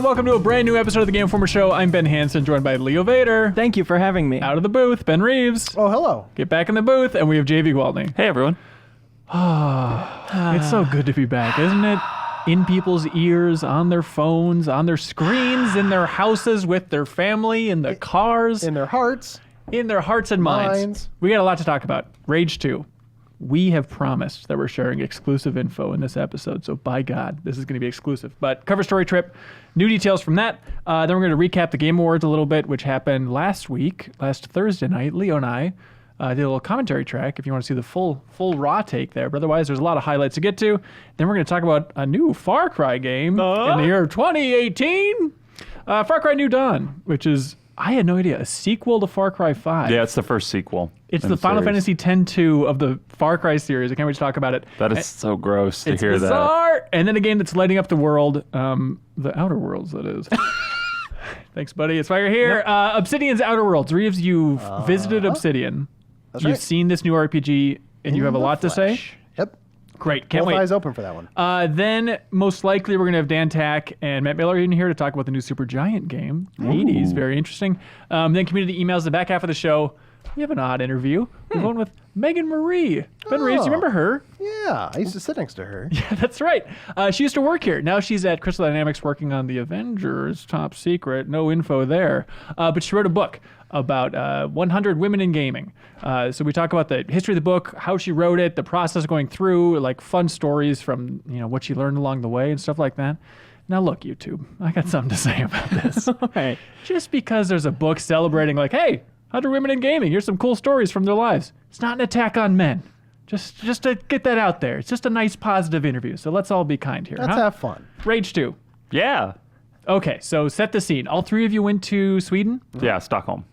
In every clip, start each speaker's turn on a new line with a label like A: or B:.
A: and welcome to a brand new episode of the Game Informer Show. I'm Ben Hansen, joined by Leo Vader.
B: Thank you for having me.
A: Out of the booth, Ben Reeves.
C: Oh, hello.
A: Get back in the booth, and we have JV Gwaltney.
D: Hey, everyone.
A: It's so good to be back, isn't it? In people's ears, on their phones, on their screens, in their houses, with their family, in their cars.
C: In their hearts.
A: In their hearts and minds. We got a lot to talk about. Rage 2. We have promised that we're sharing exclusive info in this episode, so by God, this is going to be exclusive. But cover story trip, new details from that. Then we're going to recap the Game Awards a little bit, which happened last Thursday night. Leo and I did a little commentary track if you want to see the full raw take there. But otherwise, there's a lot of highlights to get to. Then we're going to talk about a new Far Cry game in the year of 2018. Far Cry New Dawn, which is, I had no idea, a sequel to Far Cry 5.
D: Yeah, it's the first sequel.
A: It's the Final Fantasy X-2 of the Far Cry series. I can't wait to talk about it.
D: That is so gross to hear
A: bizarre.
D: that.
A: And then a game that's lighting up the world, the Outer Worlds, that is. Thanks, buddy. It's why you're here. Yep. Obsidian's Outer Worlds. Reeves, you've visited Obsidian.
C: That's
A: You've
C: right.
A: seen this new RPG, and you have a lot to say.
C: Yep.
A: Great. Can't
C: Both
A: wait.
C: eyes open for that one.
A: Then, most likely, we're going to have Dan Tack and Matt Miller in here to talk about the new Supergiant game, Hades. Very interesting. Then community emails, the back half of the show. We have an odd interview. We're going with Meagan Marie. Ben Reeves, you remember her?
C: Yeah, I used to sit next to her.
A: Yeah, that's right. She used to work here. Now she's at Crystal Dynamics working on the Avengers, top secret. No info there. But she wrote a book about 100 women in gaming. So we talk about the history of the book, how she wrote it, the process going through, like fun stories from what she learned along the way and stuff like that. Now look, YouTube, I got something to say about this.
B: All right.
A: Just because there's a book celebrating like, hey, 100 women in gaming, here's some cool stories from their lives. It's not an attack on men. Just to get that out there. It's just a nice positive interview. So let's all be kind here.
C: Let's have fun.
A: Rage 2.
D: Yeah.
A: Okay, so set the scene. All three of you went to Sweden?
D: Yeah, Stockholm.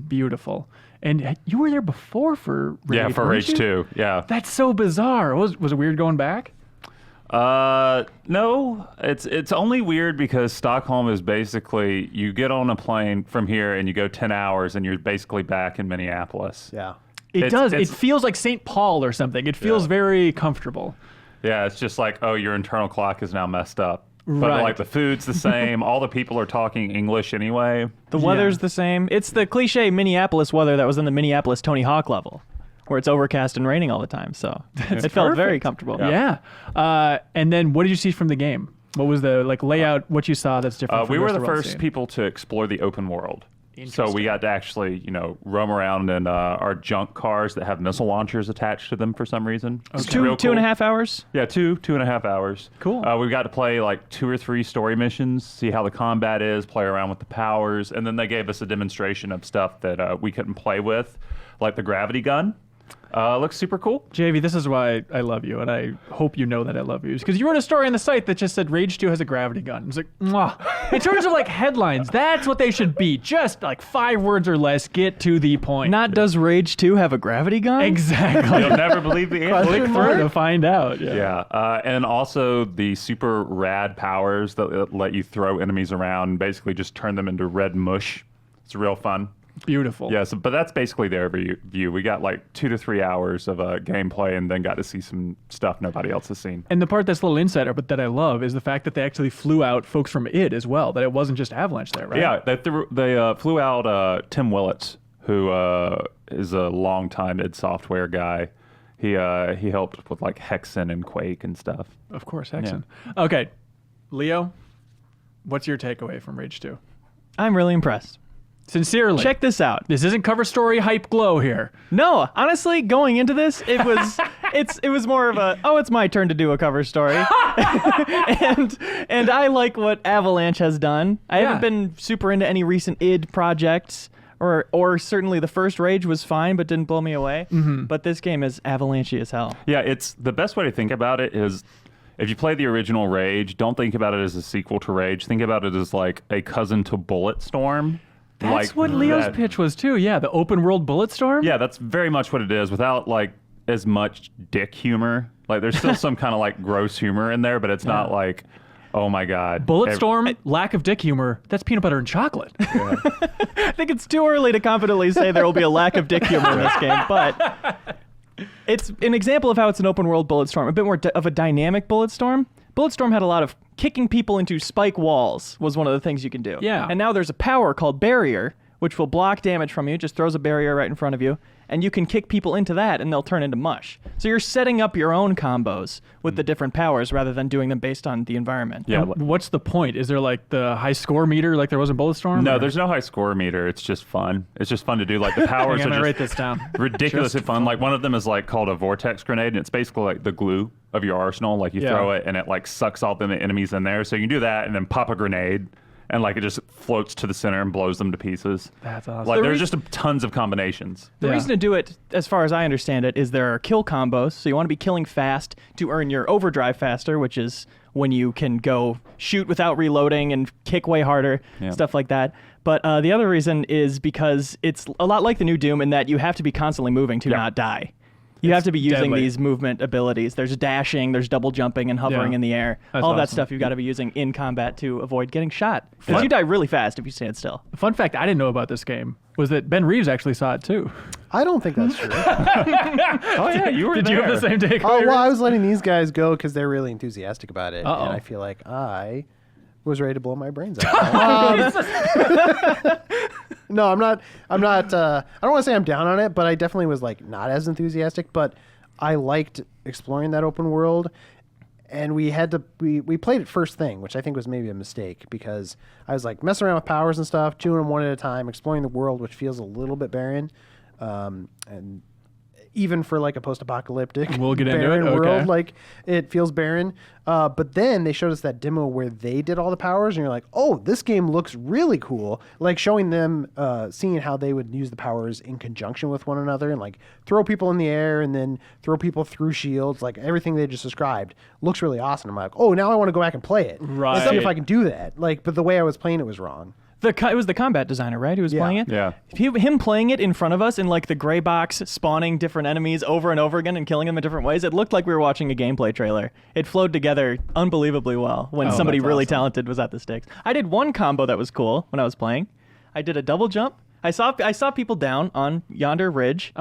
A: Beautiful. And you were there before for Rage.
D: Yeah, for Rage 2. Yeah.
A: That's so bizarre. Was it weird going back?
D: No, it's only weird because Stockholm is basically, you get on a plane from here and you go 10 hours and you're basically back in Minneapolis.
C: Yeah.
A: It feels like St. Paul or something. It feels very comfortable.
D: Yeah, it's just like, oh, your internal clock is now messed up. But
A: Right.
D: like the food's the same. All the people are talking English anyway.
B: The weather's the same. It's the cliche Minneapolis weather that was in the Minneapolis Tony Hawk level, where it's overcast and raining all the time. So it felt very comfortable.
A: Yeah. And then what did you see from the game? What was the layout, what you saw that's different from
D: We
A: the
D: were
A: rest
D: the
A: of the world
D: first
A: scene?
D: people to explore the open world. So we got to actually, roam around in our junk cars that have missile launchers attached to them for some reason.
A: Okay.
D: It's real
B: Two and a
D: cool.
B: half hours.
D: Yeah, two and a half hours.
A: Cool.
D: We got to play like 2 or 3 story missions, see how the combat is, play around with the powers, and then they gave us a demonstration of stuff that we couldn't play with, like the gravity gun. Looks super cool.
A: JV, this is why I love you, and I hope you know that I love you. Because you wrote a story on the site that just said Rage 2 has a gravity gun. It's like, mwah. In terms of headlines, that's what they should be. Just 5 words or less, get to the point.
B: Not does Rage 2 have a gravity gun?
A: Exactly.
D: You'll never believe the answer.
A: Click through to find out.
D: Yeah, and also the super rad powers that let you throw enemies around and basically just turn them into red mush. It's real fun.
A: Beautiful.
D: Yes, but that's basically their view. We got 2 to 3 hours of gameplay and then got to see some stuff nobody else has seen.
A: And the part that's a little insider, but that I love, is the fact that they actually flew out folks from id as well, that it wasn't just Avalanche there, right?
D: Yeah, they flew out Tim Willits, who is a longtime id Software guy. He helped with Hexen and Quake and stuff.
A: Of course, Hexen. Yeah. Okay, Leo, what's your takeaway from Rage 2?
B: I'm really impressed.
A: Sincerely.
B: Check this out.
A: This isn't cover story hype glow here.
B: No, honestly, going into this, it was it was more of a, it's my turn to do a cover story. and I like what Avalanche has done. I haven't been super into any recent id projects, or certainly the first Rage was fine but didn't blow me away. Mm-hmm. But this game is Avalanche as hell.
D: Yeah, it's the best way to think about it is, if you play the original Rage, don't think about it as a sequel to Rage. Think about it as a cousin to Bulletstorm.
A: That's what Leo's pitch was too. Yeah, the open world Bulletstorm.
D: Yeah, that's very much what it is, without as much dick humor. There's still some kind of gross humor in there, but it's not oh my God.
A: Bulletstorm, lack of dick humor. That's peanut butter and chocolate.
D: Yeah.
B: I think it's too early to confidently say there will be a lack of dick humor in this game, but it's an example of how it's an open world Bulletstorm, a bit more of a dynamic Bulletstorm. Bulletstorm had a lot of kicking people into spike walls was one of the things you can do.
A: Yeah.
B: And now there's a power called Barrier, which will block damage from you, just throws a barrier right in front of you, and you can kick people into that and they'll turn into mush. So you're setting up your own combos with the different powers rather than doing them based on the environment.
D: Yeah.
A: And what's the point? Is there like the high score meter like there was in Bulletstorm?
D: No,
A: or?
D: there's no high score meter. It's just fun. It's just fun to do. Like the powers
A: I'm
D: are
A: gonna write
D: just
A: this down.
D: ridiculously fun. Like one of them is like called a vortex grenade, and it's basically like the glue of your arsenal. Like you throw it and it like sucks all the enemies in there. So you can do that and then pop a grenade. And like it just floats to the center and blows them to pieces.
A: That's awesome.
D: Like there's just tons of combinations.
B: The reason to do it, as far as I understand it, is there are kill combos. So you want to be killing fast to earn your overdrive faster, which is when you can go shoot without reloading and kick way harder, stuff like that. But the other reason is because it's a lot like the new Doom in that you have to be constantly moving to not die. You have to be using
A: deadly.
B: these movement abilities. There's dashing, there's double jumping and hovering in the air.
A: That's
B: All that
A: awesome.
B: stuff you've got to be using in combat to avoid getting shot. Because you die really fast if you stand still.
A: Fun fact I didn't know about this game was that Ben Reeves actually saw it too.
C: I don't think that's true.
D: Oh yeah, you were
A: Did
D: there.
A: you have the same take?
C: Oh, well, I was letting these guys go because they're really enthusiastic about it.
A: Uh-oh.
C: And I feel like I was ready to blow my brains out. No, I'm not. I don't want to say I'm down on it, but I definitely was like not as enthusiastic. But I liked exploring that open world, and we played it first thing, which I think was maybe a mistake because I was like messing around with powers and stuff, doing them one at a time, exploring the world, which feels a little bit barren, and even for like a post-apocalyptic
A: We'll get into
C: barren
A: it? Okay.
C: world, like it feels barren. But then they showed us that demo where they did all the powers, and you're like, oh, this game looks really cool. Like showing them, seeing how they would use the powers in conjunction with one another and like throw people in the air and then throw people through shields, like everything they just described looks really awesome. I'm like, oh, now I want to go back and play it.
A: Right.
C: And see if I can do that. Like, but the way I was playing it was wrong.
B: It was the combat designer, right, who was playing it?
D: Yeah.
B: Him playing it in front of us in like the gray box, spawning different enemies over and over again and killing them in different ways. It looked like we were watching a gameplay trailer. It flowed together unbelievably well when somebody
A: that's
B: really
A: awesome.
B: talented was at the stakes. I did one combo that was cool when I was playing. I did a double jump. I saw people down on yonder ridge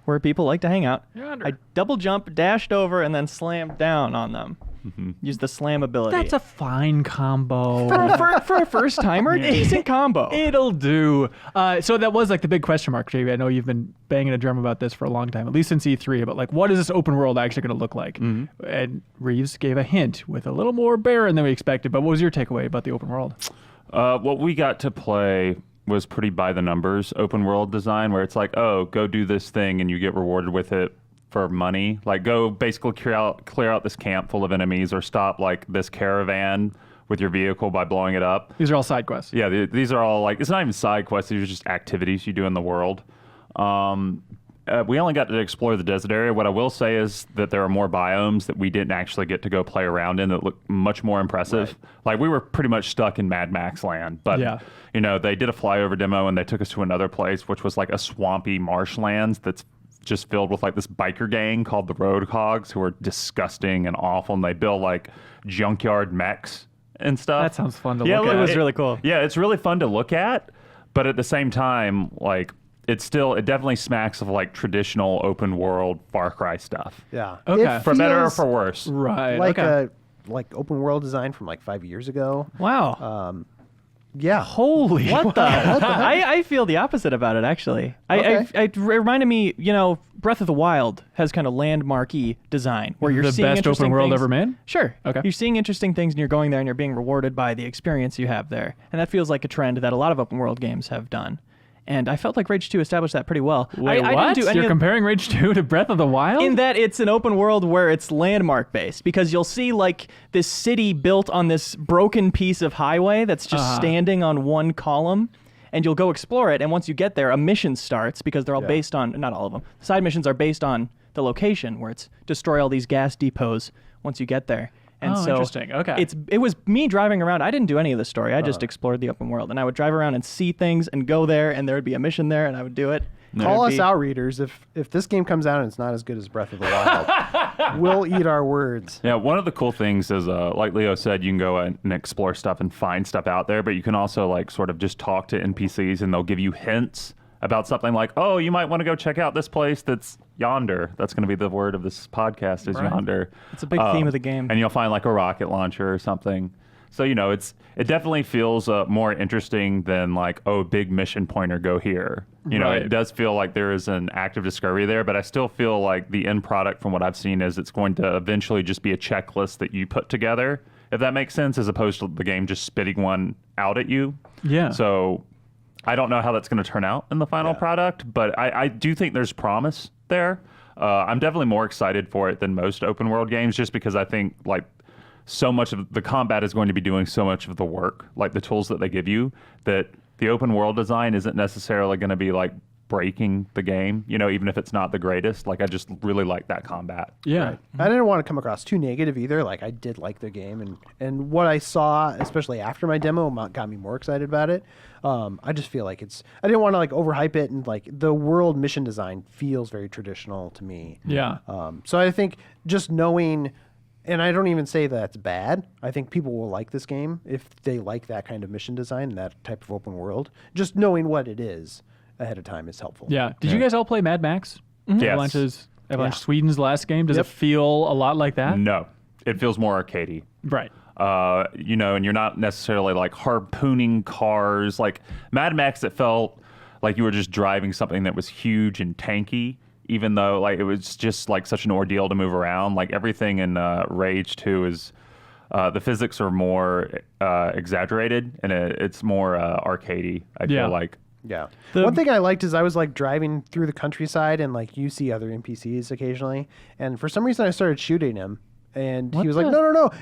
B: where people like to hang out.
A: Yonder.
B: I double jump, dashed over, and then slammed down on them. Used the slam ability.
A: That's a fine combo.
B: for a first timer, decent combo.
A: It'll do. So that was like the big question mark, JB. I know you've been banging a drum about this for a long time, at least since E3, but like, what is this open world actually going to look like? And Reeves gave a hint with a little more barren than we expected. But what was your takeaway about the open world?
D: What we got to play was pretty by the numbers open world design, where it's like, oh, go do this thing and you get rewarded with it for money. Like, go basically clear out this camp full of enemies, or stop like this caravan with your vehicle by blowing it up.
A: These are all side quests.
D: Yeah, these are all like, it's not even side quests. These are just activities you do in the world. We only got to explore the desert area. What I will say is that there are more biomes that we didn't actually get to go play around in that look much more impressive.
C: Right.
D: Like, we were pretty much stuck in Mad Max land, but you know, they did a flyover demo and they took us to another place, which was like a swampy marshlands that's just filled with like this biker gang called the Roadhogs, who are disgusting and awful, and they build like junkyard mechs and stuff.
A: That sounds fun to
D: Yeah,
A: look at.
B: It was really cool.
D: Yeah, it's really fun to look at, but at the same time, like, it definitely smacks of like traditional open world Far Cry stuff.
C: Yeah.
A: Okay.
C: It
D: For better or
C: feels
D: for worse.
A: Right.
C: like
A: okay.
C: like open world design from like 5 years ago.
B: Wow.
C: Yeah.
A: Holy.
B: What the? I feel the opposite about it, actually.
C: Okay.
B: It reminded me, you know, Breath of the Wild has kind of landmarky design where you're
A: The
B: seeing
A: best
B: interesting
A: open world
B: things.
A: ever made?
B: Sure.
A: Okay.
B: You're seeing interesting things and you're going there and you're being rewarded by the experience you have there. And that feels like a trend that a lot of open world games have done. And I felt like Rage 2 established that pretty well.
A: Wait,
B: I
A: what?
B: didn't do any
A: You're
B: of-
A: comparing Rage 2 to Breath of the Wild?
B: in that it's an open world where it's landmark based, because you'll see like this city built on this broken piece of highway that's just standing on one column, and you'll go explore it, and once you get there a mission starts, because they're all based on, not all of them, the side missions are based on the location, where it's destroy all these gas depots once you get there. And
A: Oh,
B: so
A: interesting. Okay.
B: it was me driving around. I didn't do any of the story. I just explored the open world, and I would drive around and see things and go there, and there would be a mission there, and I would do it.
C: Call us out, readers. If this game comes out and it's not as good as Breath of the Wild, we'll eat our words.
D: Yeah, one of the cool things is, like Leo said, you can go and explore stuff and find stuff out there, but you can also like sort of just talk to NPCs and they'll give you hints about something like, oh, you might want to go check out this place that's, yonder. That's going to be the word of this podcast is
A: Right.
D: yonder.
B: It's a big theme of the game.
D: And you'll find like a rocket launcher or something. So, it definitely feels more interesting than like, oh, big mission pointer, go here.
A: Right.
D: It does feel like there is an active discovery there, but I still feel like the end product from what I've seen is it's going to eventually just be a checklist that you put together, if that makes sense, as opposed to the game just spitting one out at you.
A: Yeah.
D: So I don't know how that's going to turn out in the final product, but I do think there's promise there. I'm definitely more excited for it than most open world games, just because I think like so much of the combat is going to be doing so much of the work, like the tools that they give you, that the open world design isn't necessarily going to be like breaking the game, even if it's not the greatest. Like I just really like that combat.
A: Yeah.
C: I didn't want to come across too negative either. Like I did like the game, and what I saw, especially after my demo, got me more excited about it. I just feel like I didn't want to like overhype it, and like the world mission design feels very traditional to me.
A: Yeah.
C: So I think just knowing, and I don't even say that's bad. I think people will like this game if they like that kind of mission design and that type of open world. Just knowing what it is ahead of time is helpful.
A: Yeah. Did you guys all play Mad Max?
D: Yes.
A: Avalanche Sweden's last game. Does
C: Yep.
A: it feel a lot like that?
D: No, it feels more arcadey.
A: Right.
D: And you're not necessarily like harpooning cars. Like Mad Max, it felt like you were just driving something that was huge and tanky, even though like it was just like such an ordeal to move around. Like everything in Rage 2 is the physics are more exaggerated, and it's more arcadey, I feel like.
C: Yeah. One thing I liked is I was like driving through the countryside, and like you see other NPCs occasionally, and for some reason I started shooting him. And he was like,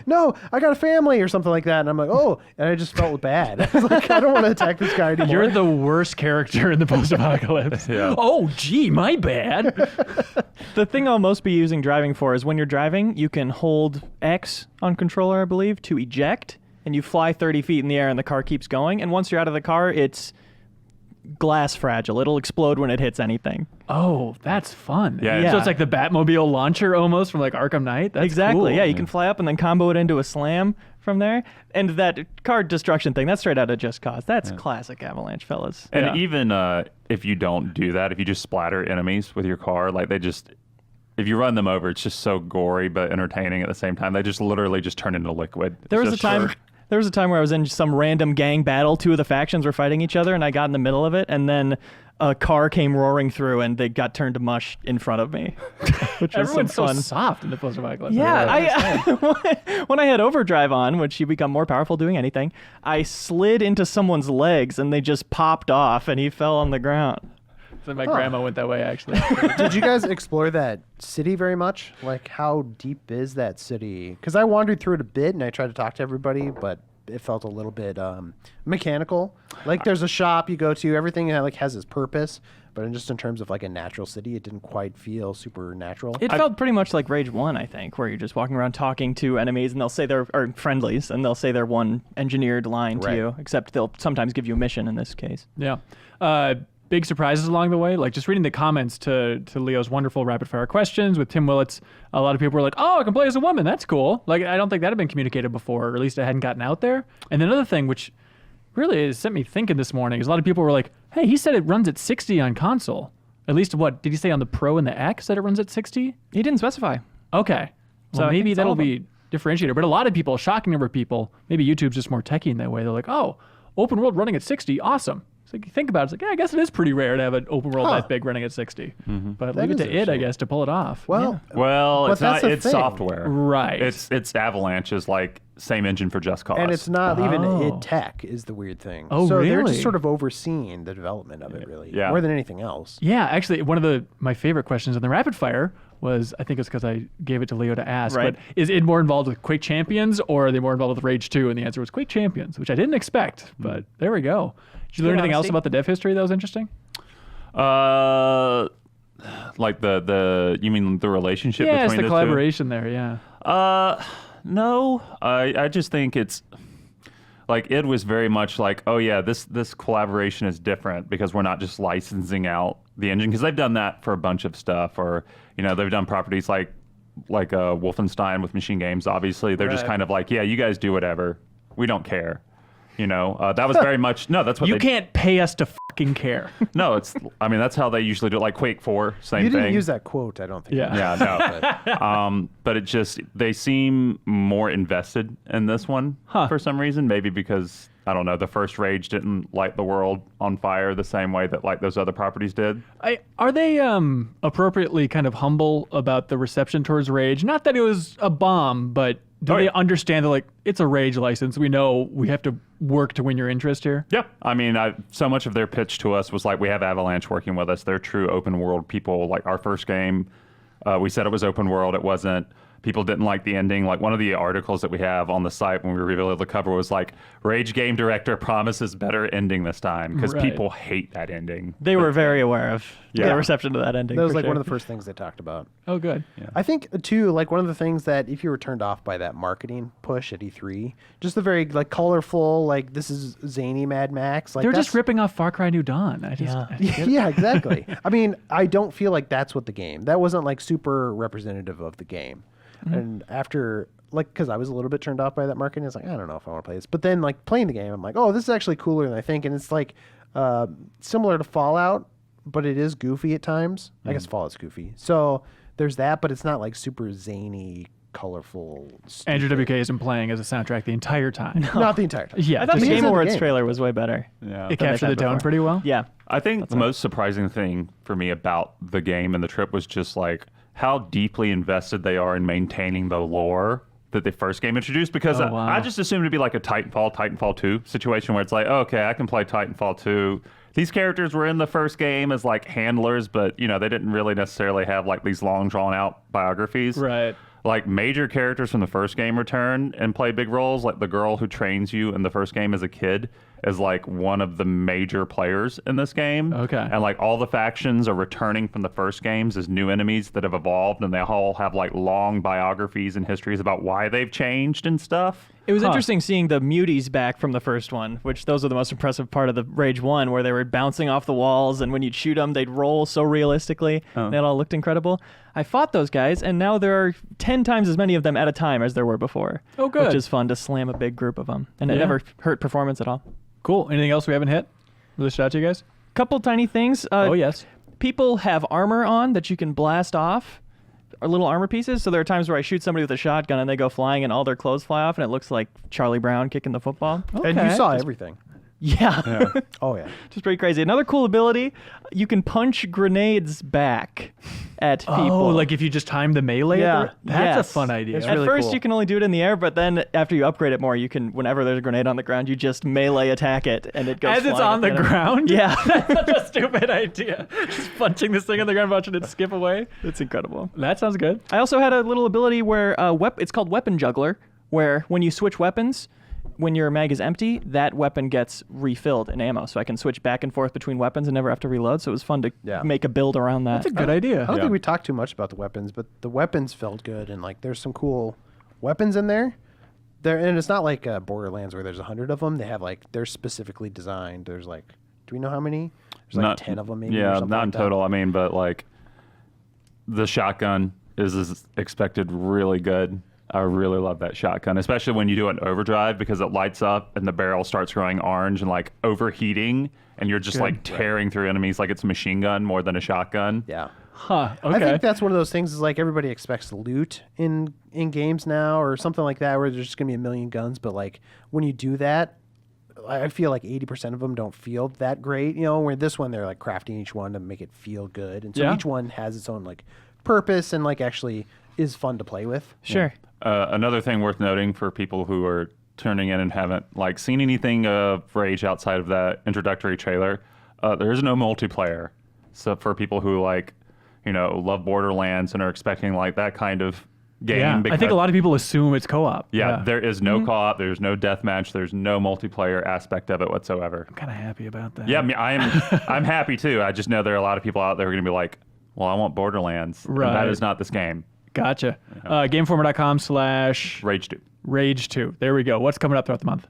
C: no, I got a family or something like that. And I'm like, oh, and I just felt bad. I was like, I don't want to attack this guy anymore.
A: You're the worst character in the post-apocalypse.
D: Yeah.
A: Oh, gee, my bad.
B: The thing I'll most be using driving for is when you're driving, you can hold X on controller, I believe, to eject, and you fly 30 feet in the air and the car keeps going. And once you're out of the car, it's glass fragile. It'll explode when it hits anything.
A: Oh, that's fun.
D: Yeah.
A: So it's like the Batmobile launcher almost from like Arkham Knight. That's
B: Exactly.
A: cool.
B: Yeah, you can fly up and then combo it into a slam from there. And that car destruction thing, that's straight out of Just Cause. That's classic Avalanche, fellas.
D: And even if you don't do that, if you just splatter enemies with your car, like if you run them over, it's just so gory but entertaining at the same time. They just literally just turn into liquid.
B: There was
D: It's
B: a
D: just-
B: time. There was a time where I was in some random gang battle. Two of the factions were fighting each other, and I got in the middle of it, and then a car came roaring through, and they got turned to mush in front of me, which was
A: Everyone's
B: some
A: so
B: fun.
A: soft in the post-apocalypse.
B: Yeah, when I had overdrive on, which you become more powerful doing anything, I slid into someone's legs, and they just popped off, and he fell on the ground.
A: So my grandma went that way, actually.
C: Did you guys explore that city very much? Like, how deep is that city? Because I wandered through it a bit, and I tried to talk to everybody, but it felt a little bit mechanical. Like, there's a shop you go to, everything like has its purpose, but just in terms of like a natural city, it didn't quite feel super natural.
B: It felt pretty much like Rage 1, I think, where you're just walking around talking to enemies, and they'll say or friendlies, and they'll say their one engineered line to
C: Right.
B: you, except they'll sometimes give you a mission in this case.
A: Yeah. Big surprises along the way. Like just reading the comments to Leo's wonderful rapid fire questions with Tim Willits, a lot of people were like, oh, I can play as a woman. That's cool. Like, I don't think that had been communicated before, or at least it hadn't gotten out there. And another thing, which really has sent me thinking this morning, is a lot of people were like, hey, he said it runs at 60 on console. At least what? Did he say on the Pro and the X that it runs at 60?
B: He didn't specify.
A: Okay.
B: So
A: So
B: I think
A: maybe
B: it's all
A: that'll
B: of them.
A: be differentiator. But a lot of people, a shocking number of people, maybe YouTube's just more techie in that way. They're like, oh, open world running at 60, awesome. So you think about it, it's like, yeah, I guess it is pretty rare to have an open world that big running at 60. But
C: That
A: leave it
C: is
A: to it, I guess, to pull it off.
C: Well,
D: Well,
C: But
D: it's
C: that's
D: not.
C: the
D: It's
C: thing.
D: software.
A: Right.
D: It's Avalanche's like same engine for Just Cause.
C: and it's not even
A: Oh.
C: id Tech is the weird thing.
A: Oh,
C: so they're
A: really?
C: just sort of overseeing the development of it, really,
D: Yeah.
C: more than anything else.
A: Yeah, actually, one of my favorite questions in the rapid fire was, I think it's because I gave it to Leo to ask,
B: Right.
A: but is it more involved with Quake Champions or are they more involved with Rage 2? And the answer was Quake Champions, which I didn't expect, but there we go. Did you learn
B: Good
A: anything else
B: honesty.
A: about the dev history that was interesting?
D: Like you mean the relationship
A: Yeah, it's
D: between
A: the
D: two?
A: collaboration there, yeah.
D: No, I just think it's like it was very much like, oh yeah, this collaboration is different because we're not just licensing out the engine, because they've done that for a bunch of stuff, or they've done properties like Wolfenstein with Machine Games. Obviously, they're just
C: Right.
D: kind of like, yeah, you guys do whatever, we don't care. You know, that was very much that's what
A: You
D: they
A: can't pay us to fucking care.
D: No, that's how they usually do it. Like Quake 4, same
C: You
D: thing.
C: didn't use that quote, I don't think.
A: Yeah.
D: Yeah, no. But it just, they seem more invested in this one for some reason. Maybe because, I don't know, the first Rage didn't light the world on fire the same way that like those other properties did.
A: Are they appropriately kind of humble about the reception towards Rage? Not that it was a bomb, but do they understand that like it's a Rage license? We know we have to work to win your interest here.
D: Yeah, I mean, so much of their pitch to us was like, we have Avalanche working with us. They're true open world people. Like our first game, we said it was open world. It wasn't. People didn't like the ending. Like one of the articles that we have on the site when we revealed the cover was like, Rage game director promises better ending this time, because people hate that ending.
B: They were very aware of the reception to that ending.
C: That was like one of the first things they talked about.
A: Oh, good.
D: Yeah.
C: I think too, like one of the things that if you were turned off by that marketing push at E3, just the very like colorful, like this is zany Mad Max. Like
A: They're just ripping off Far Cry New Dawn.
C: Yeah, exactly. I mean, I don't feel like that's what the game. That wasn't like super representative of the game. And after, like, because I was a little bit turned off by that marketing, it's like, I don't know if I want to play this. But then, like, playing the game, I'm like, oh, this is actually cooler than I think. And it's like similar to Fallout, but it is goofy at times. I guess Fallout's goofy. So there's that, but it's not like super zany, colorful.
A: Andrew WK isn't playing as a soundtrack the entire time.
C: Not the entire time.
A: Yeah,
B: I thought the
A: just-
B: Game
C: in the
B: Awards
C: game.
B: trailer was way better.
D: Yeah.
A: it captured the tone
B: before.
A: pretty well.
B: Yeah.
D: I think the most surprising thing for me about the game and the trip was just like how deeply invested they are in maintaining the lore that the first game introduced, because
A: Oh, wow.
D: I just assumed it'd be like a Titanfall 2 situation where it's like, oh, okay, I can play Titanfall 2. These characters were in the first game as like handlers, but you know, they didn't really necessarily have like these long drawn out biographies.
A: Right.
D: Like major characters from the first game return and play big roles. Like the girl who trains you in the first game as a kid is like one of the major players in this game.
A: Okay.
D: And like all the factions are returning from the first games as new enemies that have evolved, and they all have like long biographies and histories about why they've changed and stuff.
B: It was interesting seeing the muties back from the first one, which those are the most impressive part of the Rage 1, where they were bouncing off the walls, and when you'd shoot them, they'd roll so realistically. And it all looked incredible. I fought those guys, and now there are 10 times as many of them at a time as there were before.
A: Oh, good.
B: Which is fun to slam a big group of them. And it never hurt performance at all.
A: Cool. Anything else we haven't hit? List out to you guys?
B: Couple tiny things.
A: Oh, yes.
B: People have armor on that you can blast off, or little armor pieces. So there are times where I shoot somebody with a shotgun and they go flying and all their clothes fly off and it looks like Charlie Brown kicking the football.
C: And you
A: Okay.
C: saw everything.
B: Yeah.
C: Oh, yeah.
B: Just pretty crazy. Another cool ability, you can punch grenades back at people.
A: Oh, like if you just time the melee?
B: Yeah.
A: That's
B: Yes.
A: a fun idea.
C: It's
B: At
C: really
B: first
C: cool.
B: you can only do it in the air, but then after you upgrade it more, you can, whenever there's a grenade on the ground, you just melee attack it and it goes
A: As it's
B: flying
A: on
B: at
A: the
B: enemy.
A: ground?
B: Yeah.
A: That's such a stupid idea. Just punching this thing on the ground, watching it skip away.
B: It's incredible.
A: That sounds good.
B: I also had a little ability where it's called Weapon Juggler, where when you switch weapons, when your mag is empty, that weapon gets refilled in ammo. So I can switch back and forth between weapons and never have to reload. So it was fun to make a build around that.
A: That's a good idea.
C: I don't think we talked too much about the weapons, but the weapons felt good, and like there's some cool weapons in there. And it's not like Borderlands where there's 100 of them. They have like they're specifically designed. There's like, do we know how many? There's like 10 of them maybe. or
D: Yeah,
C: something
D: not
C: like
D: in
C: that.
D: total. I mean, but like the shotgun is as expected really good. I really love that shotgun, especially when you do an overdrive, because it lights up and the barrel starts growing orange and like overheating, and you're just like tearing through enemies like it's a machine gun more than a shotgun.
C: Yeah.
A: Huh.
C: I
A: Okay.
C: think that's one of those things is like everybody expects loot in games now or something like that where there's just gonna be a million guns, but like when you do that, I feel like 80% of them don't feel that great. You know, where this one they're like crafting each one to make it feel good, and so
A: Yeah.
C: each one has its own like purpose and like actually is fun to play with.
B: Sure.
D: Another thing worth noting for people who are turning in and haven't like seen anything of Rage outside of that introductory trailer, there is no multiplayer. So for people who like, you know, love Borderlands and are expecting like that kind of game,
A: Yeah. I think a lot of people assume it's co-op.
D: Yeah, there is no co-op, there's no deathmatch, there's no multiplayer aspect of it whatsoever.
A: I'm kind of happy about that.
D: Yeah, I mean, I'm happy too. I just know there are a lot of people out there who are going to be like, well, I want Borderlands. And
A: Right.
D: that is not this game.
A: Gotcha. Gameformer.com/Rage2.
D: Rage 2.
A: There we go. What's coming up throughout the month?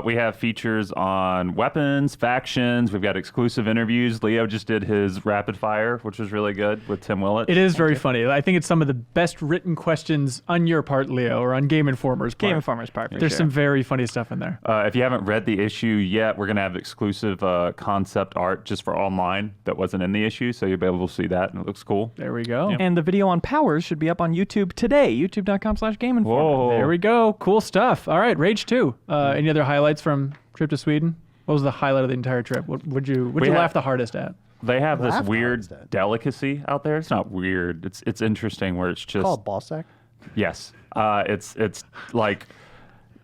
D: We have features on weapons, factions. We've got exclusive interviews. Leo just did his rapid fire, which was really good with Tim Willett.
A: It is very funny. I think it's some of the best written questions on your part, Leo, or on Game Informer's part.
B: Game Informer's part. For
A: There's
B: sure.
A: some very funny stuff in there.
D: If you haven't read the issue yet, we're going to have exclusive concept art just for online that wasn't in the issue, so you'll be able to see that, and it looks cool.
A: There we go.
B: And the video on Powers should be up on YouTube today. YouTube.com/GameInformer.
D: Whoa.
A: There we go. Cool stuff. All right, Rage 2. Any other highlights from trip to Sweden? What was the highlight of the entire trip? What would you laugh the hardest at?
D: They have this
C: Laughed
D: weird
C: instead.
D: delicacy out there. It's not weird. It's interesting where it's just
C: Called ball sack.
D: yes. It's like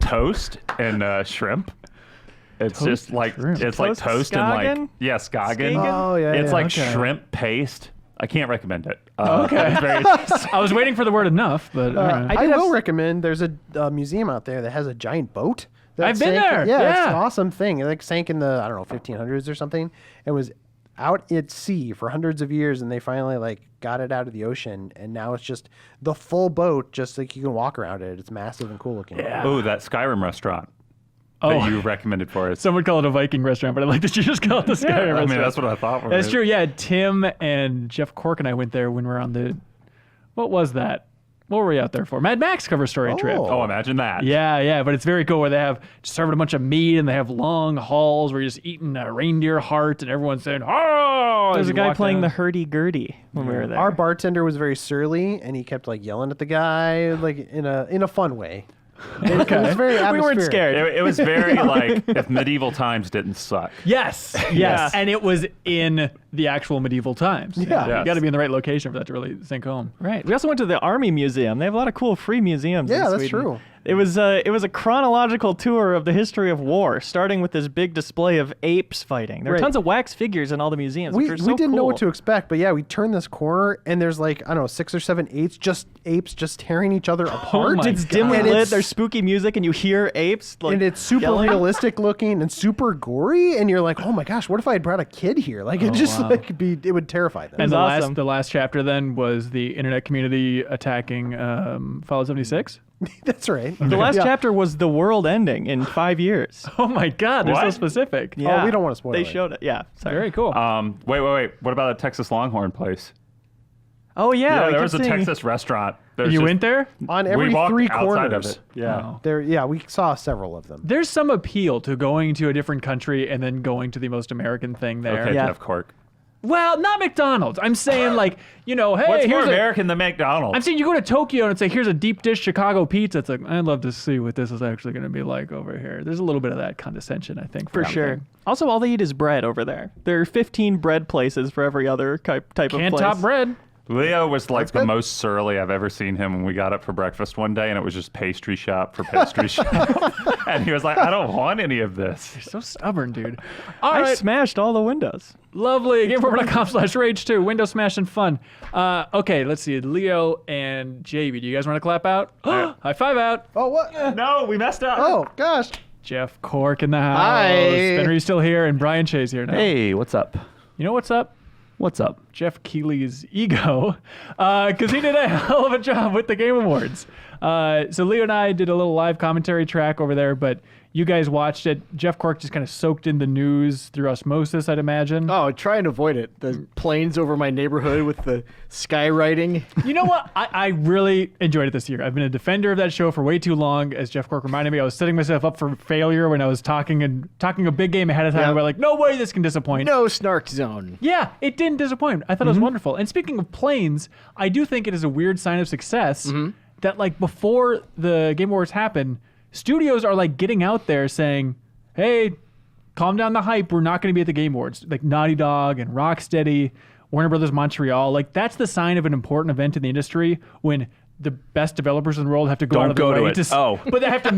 D: toast and shrimp. It's
A: Toast
D: just
A: and
D: like
A: shrimp.
D: it's like toast and
B: Skagen?
D: like skagen.
B: Skagen?
C: Oh yeah.
D: It's
C: yeah.
D: like
A: okay.
D: shrimp paste. I can't recommend it.
A: Okay.
D: It's very,
A: I was waiting for the word enough, but all right.
C: I
B: did
C: will
B: have-
C: recommend. There's a museum out there that has a giant boat. that
A: I've been
C: sank-
A: there,
C: Yeah, it's
A: yeah.
C: an awesome thing. It like sank in the 1500s or something, and was out at sea for hundreds of years, and they finally like got it out of the ocean, and now it's just the full boat. Just like you can walk around it. It's massive and cool looking.
A: Yeah.
D: oh, that Skyrim restaurant
A: Oh.
D: that you recommended for us.
A: Some would call it a Viking restaurant, but I like that you just call it the Skyrim
D: I
A: restaurant.
D: mean, that's what I thought.
A: That's true. Yeah, Tim and Jeff Cork and I went there when we were on the. What was that? What were we out there for? Mad Max cover story trip.
D: Oh, imagine that.
A: Yeah, but it's very cool where they have serving a bunch of meat and they have long halls where you're just eating a reindeer heart and everyone's saying, "Oh!"
B: There's
A: as
B: a
A: you
B: guy
A: walk
B: playing
A: down.
B: the hurdy-gurdy when we were there.
C: Our bartender was very surly, and he kept like yelling at the guy, like in a fun way. It was very atmospheric.
B: We weren't scared.
D: It was very like if medieval times didn't suck.
A: Yes,
B: Yeah.
A: and it was in the actual medieval times.
C: Yeah.
A: You
D: Yes.
A: got to be in the right location for that to really sink home.
B: Right. We also went to the Army Museum. They have a lot of cool free museums.
C: Yeah,
B: in
C: that's
B: Sweden.
C: true.
B: It was a chronological tour of the history of war, starting with this big display of apes fighting. There are
C: Right.
B: tons of wax figures in all the museums.
C: We
B: which are so
C: didn't know
B: cool.
C: what to expect, but yeah, we turned this corner and there's like I don't know 6 or 7 apes just tearing each other apart.
A: my
B: It's
A: God.
B: dimly
C: And
B: lit.
C: it's-
B: There's spooky music, and you hear apes. Like,
C: and it's super
B: yelling.
C: realistic looking and super gory, and you're like, oh my gosh, what if I had brought a kid here? Like it just
A: wow.
C: like it would terrify them.
A: And
B: awesome.
A: the last chapter then was the internet community attacking Fallout 76.
C: That's right.
B: The last
C: Yeah.
B: chapter was the world ending in 5 years.
A: Oh my God, they're so
D: What?
A: specific.
B: Yeah.
C: we don't wanna spoil
B: They
C: it.
B: showed it. Yeah. Sorry.
A: Very cool.
D: Wait. What about a Texas Longhorn place?
B: Oh yeah. we
D: there
B: kept
D: was a
B: seeing-
D: Texas restaurant. There's
A: you
D: just-
A: went there?
C: On
D: we
C: every
D: walked
C: 3
D: outside
C: corners.
D: of it. Yeah.
A: Oh.
C: There, we saw several of them.
A: There's some appeal to going to a different country and then going to the most American thing there.
D: Okay,
B: Yeah.
D: Jeff Cork.
A: Well, not McDonald's. I'm saying like, hey,
D: What's more
A: here's
D: American than McDonald's?
A: I'm saying you go to Tokyo and it's like, here's a deep dish Chicago pizza. It's like, I'd love to see what this is actually going to be like over here. There's a little bit of that condescension, I think.
B: For sure. Also, all they eat is bread over there. There are 15 bread places for every other type of
A: Can't
B: place.
A: top bread.
D: Leo was like the
C: good.
D: most surly I've ever seen him when we got up for breakfast one day, and it was just pastry shop for pastry shop. And he was like, I don't want any of this.
A: So stubborn, dude. All
B: I
A: right.
B: smashed all the windows.
A: Lovely. GameForward.com/rage2. Window smash and fun. Okay, let's see. Leo and JB. Do you guys want to clap out? High five out.
C: Oh what?
D: No, we messed up.
C: Oh gosh.
A: Jeff Cork in the house.
E: Hi.
A: Henry's still here, and Brian Shea's here now.
E: Hey, what's up?
A: You know what's up?
E: What's up?
A: Jeff Keighley's ego, because he did a hell of a job with the Game Awards. So Leo and I did a little live commentary track over there, but you guys watched it. Jeff Cork just kind of soaked in the news through osmosis, I'd imagine.
E: Oh, try and avoid it. The planes over my neighborhood with the skywriting.
A: You know what? I really enjoyed it this year. I've been a defender of that show for way too long. As Jeff Cork reminded me, I was setting myself up for failure when I was talking a big game ahead of time.
E: Yeah.
A: We're like, no way this can disappoint.
E: No snark zone.
A: Yeah, it didn't disappoint. I thought it was wonderful. And speaking of planes, I do think it is a weird sign of success that like before the Game Awards happen, studios are like getting out there saying, hey, calm down the hype. We're not going to be at the Game Awards. Like Naughty Dog and Rocksteady, Warner Brothers Montreal. Like that's the sign of an important event in the industry when the best developers in the world have to go
E: Don't
A: out of their
E: go to
A: way
E: it.
A: to
E: Oh.
A: but they have to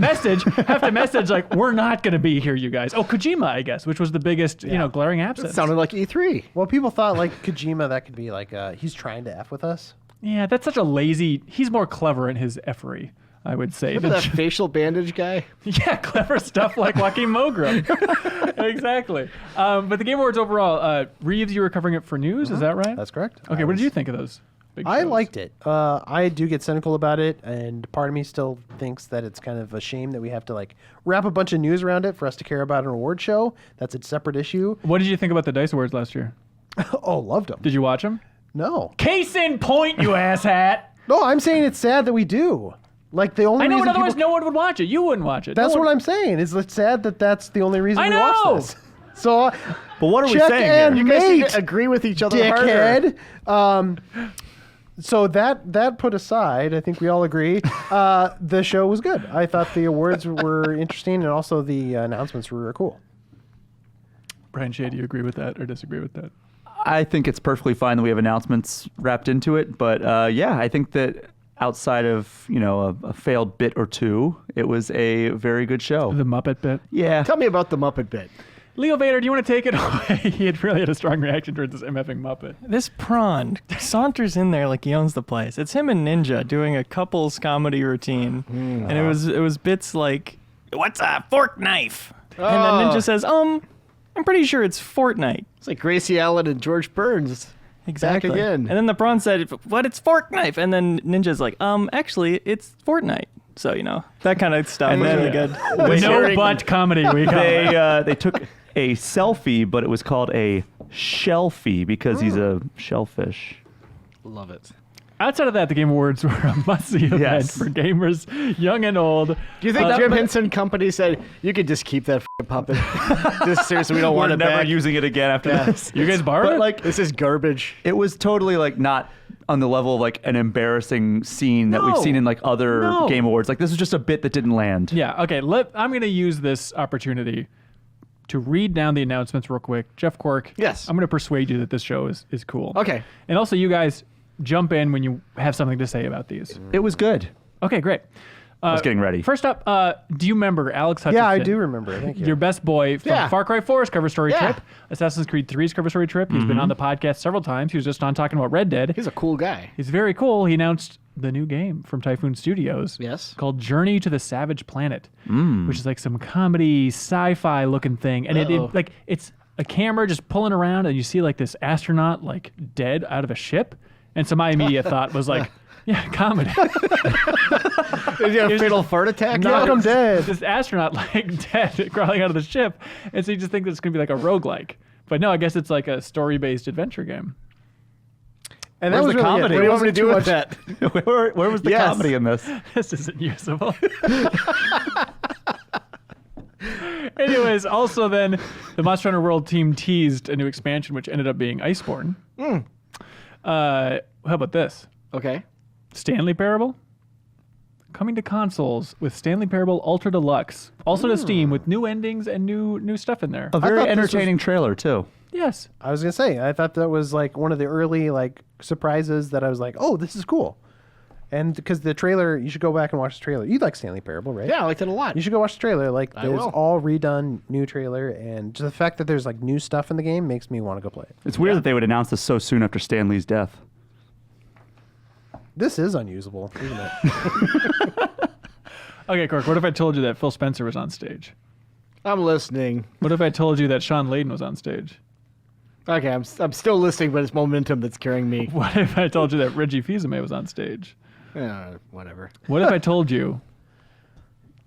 A: message like we're not going to be here, you guys. Oh, Kojima, I guess, which was the biggest, glaring absence.
E: It sounded like E3.
C: Well, people thought like Kojima that could be like he's trying to f with us.
A: Yeah, that's such a lazy. He's more clever in his effery, I would say.
E: Remember that facial bandage guy?
A: Yeah, clever stuff like Joaquin Mogram. Exactly. But the Game Awards overall, Reeves, you were covering it for news, is that right?
C: That's correct.
A: Okay, what did you think of those? big
C: I
A: shows.
C: liked it. I do get cynical about it, and part of me still thinks that it's kind of a shame that we have to like wrap a bunch of news around it for us to care about an award show. That's a separate issue.
A: What did you think about the Dice Awards last year?
C: Oh, loved them.
A: Did you watch them?
C: No.
A: Case in point, you asshat.
C: No, I'm saying it's sad that we do. Like the only
A: I know,
C: reason
A: but otherwise
C: people...
A: no one would watch it. You wouldn't watch it.
C: That's
A: No
C: what
A: one-
C: I'm saying. Is it's sad that that's the only reason
A: I
C: we
A: know!
C: watch this. So,
F: But what are we
C: check
F: saying
C: and
F: here?
E: You guys need
C: mate,
E: to agree with each other harder.
C: dickhead. So that put aside, I think we all agree, the show was good. I thought the awards were interesting, and also the announcements were cool.
A: Brian Shea, do you agree with that or disagree with that?
F: I think it's perfectly fine that we have announcements wrapped into it, but yeah, I think that outside of a failed bit or two, it was a very good show.
A: The Muppet bit.
F: Yeah,
E: Tell me about the Muppet bit.
A: Leo Vader, do you want to take it away? He had really had a strong reaction towards this MFing Muppet.
B: This prawn saunters in there like he owns the place. It's him and Ninja doing a couples comedy routine, and it was bits like, "What's a fork knife?" And then Ninja says, I'm pretty sure it's Fortnite."
E: It's like Gracie Allen and George Burns.
B: Exactly.
E: Back again.
B: And then the prawn said, "What? It's fork knife." And then Ninja's like, actually, it's Fortnite." So that kind of stuff. Really good.
A: No butt comedy. We call it.
F: they took a selfie, but it was called a shelfie because he's a shellfish.
E: Love it.
A: Outside of that, the Game Awards were a must-see event
F: Yes.
A: for gamers, young and old.
E: Do you think Jim Henson Company said, you could just keep that puppet? Just seriously, we don't want
F: We're
E: it
F: never
E: back.
F: using it again after this.
A: You guys borrowed
F: But
A: it?
F: like,
E: This is garbage.
F: it was totally like not on the level of like an embarrassing scene that we've
A: No.
F: seen in like other
A: No.
F: Game Awards. Like this was just a bit that didn't land.
A: Yeah, okay. I'm going to use this opportunity to read down the announcements real quick. Jeff Quirk.
E: Yes.
A: I'm going to persuade you that this show is cool.
E: Okay.
A: And also, you guys jump in when you have something to say about these.
F: It was good.
A: Okay, great.
F: I was getting ready.
A: First up, do you remember Alex Hutchinson?
C: Yeah, I do remember. Thank you.
A: Your best boy from
E: Yeah.
A: Far Cry 4's cover story
E: Yeah.
A: trip, Assassin's Creed 3's cover story trip. He's been on the podcast several times. He was just on talking about Red Dead.
E: He's a cool guy.
A: He's very cool. He announced the new game from Typhoon Studios.
E: Yes.
A: Called Journey to the Savage Planet, which is like some comedy sci-fi looking thing. And it's a camera just pulling around and you see like this astronaut like dead out of a ship. And so my immediate thought was like, yeah, comedy.
E: Is he a fatal fart attack?
C: Knock him dead.
A: This astronaut like dead crawling out of the ship. And so you just think that it's going to be like a roguelike. But no, I guess it's like a story-based adventure game.
C: And
F: Where's
C: that was
F: the
C: really
F: comedy?
C: it.
E: What do
C: It
E: you want me to
C: wasn't
E: do
C: too
E: with
C: much-
E: that?
F: Where was the
E: Yes.
F: comedy in this?
A: This isn't usable. Anyways, also then the Monster Hunter World team teased a new expansion, which ended up being Iceborne. How about this?
E: Okay.
A: Stanley Parable? Coming to consoles with Stanley Parable Ultra Deluxe. Also to Steam with new endings and new stuff in there.
F: A very
C: thought this
F: entertaining trailer too.
A: Yes.
C: I was gonna say, I thought that was like one of the early like surprises that I was like, oh, this is cool. And because the trailer, you should go back and watch the trailer. You like Stanley Parable, right?
E: Yeah, I liked it a lot.
C: You should go watch the trailer. Like,
E: I
C: there's
E: will.
C: all redone new trailer, and just the fact that there's like new stuff in the game makes me want to go play it.
F: It's weird that they would announce this so soon after Stan Lee's death.
C: This is unusable, isn't it?
A: Okay, Cork, what if I told you that Phil Spencer was on stage?
E: I'm listening.
A: What if I told you that Sean Layden was on stage?
E: Okay, I'm still listening, but it's momentum that's carrying me.
A: What if I told you that Reggie Fils-Aimé was on stage?
E: Whatever.
A: What if I told you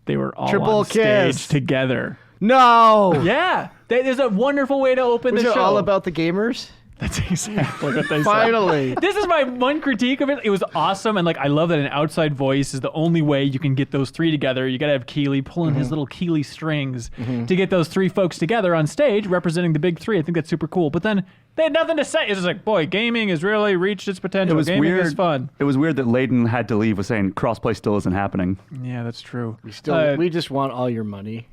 A: they were all
E: Triple
A: on stage
E: kiss.
A: together?
E: No!
A: Yeah, there's a wonderful way to open
E: Was
A: the
E: it
A: show.
E: all about the gamers?
A: That's exactly what they said.
E: Finally.
A: This is my one critique of it. It was awesome, and like I love that an outside voice is the only way you can get those three together. You got to have Keeley pulling his little Keeley strings to get those three folks together on stage, representing the big three. I think that's super cool. But then they had nothing to say. It's just like, boy, gaming has really reached its potential.
F: It was
A: gaming
F: weird.
A: is fun.
F: It was weird that Layden had to leave with saying crossplay still isn't happening.
A: Yeah, that's true.
E: We just want all your money,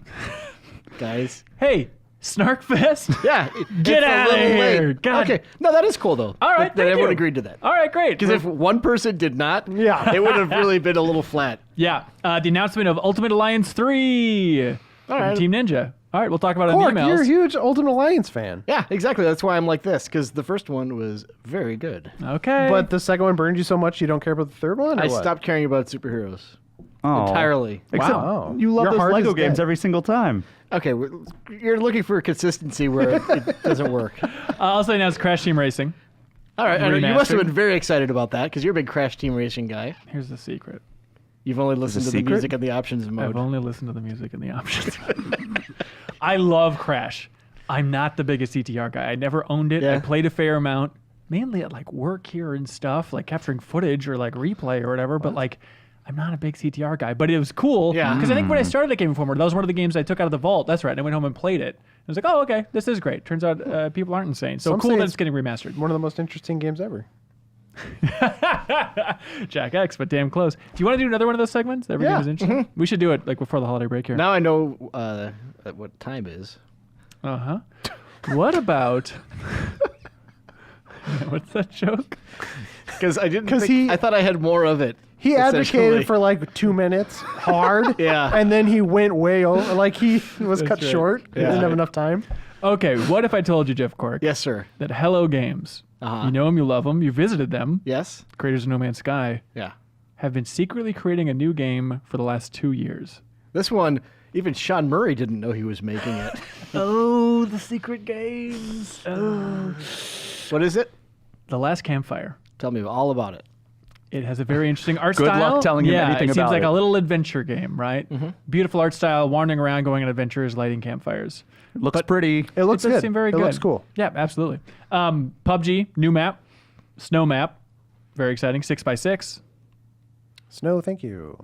E: guys.
A: Hey, Snarkfest.
E: Yeah.
A: Get
E: it's a
A: outta
E: little
A: here.
E: late.
A: God.
E: Okay. No, that is cool though.
A: All right,
E: That
A: thank
E: everyone
A: you.
E: agreed to that.
A: All right, great.
E: Because if one person did not,
C: Yeah.
E: it would have really been a little flat.
A: Yeah, the announcement of Ultimate Alliance 3 from
E: right.
A: Team Ninja. All right, we'll talk about it in
C: Cork,
A: the emails.
C: you're a huge Ultimate Alliance fan.
E: Yeah, exactly. That's why I'm like this, because the first one was very good.
A: Okay.
C: But the second one burned you so much you don't care about the third one? Or
E: I
C: what?
E: stopped caring about superheroes
F: Oh.
E: entirely.
F: Except
C: Wow.
F: you love
C: Your
F: those
C: heart
F: Lego
C: is
F: games
C: dead.
F: every single time.
E: Okay, you're looking for consistency where it doesn't work.
A: Also announced Crash Team Racing.
E: All right, I know, you must have
A: remastered.
E: been very excited about that because you're a big Crash Team Racing guy.
A: Here's the secret.
E: You've only listened to the
F: secret?
E: music and the options
A: I've
E: mode.
A: only listened to the music and the options. I love Crash. I'm not the biggest CTR guy. I never owned it.
E: Yeah.
A: I played a fair amount, mainly at like work here and stuff, like capturing footage or like replay or whatever. But like, I'm not a big CTR guy. But it was cool.
E: Yeah.
A: Because I think when I started at Game Informer, that was one of the games I took out of the vault. That's right. And I went home and played it. I was like, oh, okay, this is great. Turns out people aren't insane. So
C: Some
A: cool
C: say
A: that
C: it's
A: it's getting remastered.
C: One of the most interesting games ever.
A: Jack X, but damn close. Do you want to do another one of those segments? Every game is interesting. We should do it like before the holiday break here.
E: Now I know what time is.
A: Uh huh. What about? What's that joke?
E: Because I didn't.
C: 'Cause
E: I thought I had more of it.
C: He
E: essentially.
C: advocated for like 2 minutes hard.
E: Yeah.
C: And then he went way over. Like he was cut
A: right.
C: short. He didn't have enough time.
A: Okay, what if I told you, Jeff Cork,
E: Yes, sir.
A: that Hello Games,
E: Uh-huh.
A: you know them, you love them, you visited them,
E: Yes.
A: creators of No Man's Sky,
E: Yeah.
A: have been secretly creating a new game for the last 2 years.
E: This one, even Sean Murray didn't know he was making it.
A: Oh, the secret games. Oh.
E: What is it?
A: The Last Campfire.
E: Tell me all about it.
A: It has a very interesting art
F: Good
A: style.
F: luck telling him
A: yeah,
F: anything
A: it seems
F: about
A: like
F: it.
A: a little adventure game, right? Beautiful art style, wandering around, going on adventures, lighting campfires.
F: Looks pretty.
C: It looks
A: It does
C: good.
A: seem very
C: it
A: good.
C: looks cool.
A: Yeah, absolutely. PUBG, new map, snow map, very exciting, 6x6.
C: Snow, thank you.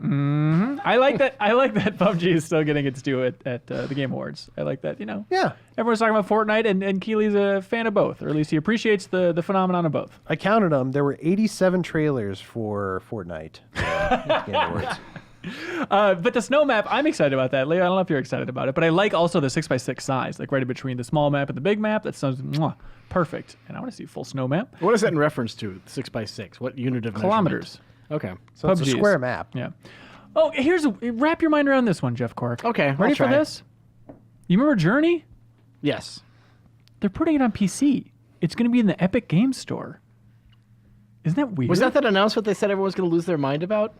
A: I like that. I like that PUBG is still getting its due at the Game Awards. I like that. You know,
C: Yeah.
A: everyone's talking about Fortnite, and Keely's a fan of both, or at least he appreciates the phenomenon of both.
C: I counted them. There were 87 trailers for Fortnite. At the Game Awards.
A: But the snow map, I'm excited about that. Leo, I don't know if you're excited about it, but I like also the 6x6 size, like right in between the small map and the big map. That sounds perfect. And I want to see a full snow map.
E: What is that in reference to? 6x6. What unit of
A: Kilometers.
E: measurement? Okay.
C: So it's a
A: PUBG is-
C: square map.
A: Yeah. Oh, wrap your mind around this one, Jeff Cork.
E: Okay, I'll
A: Ready for
E: try.
A: this? You remember Journey?
E: Yes.
A: They're putting it on PC. It's going to be in the Epic Games Store. Isn't that weird?
E: Was that announcement they said everyone's going to lose their mind about?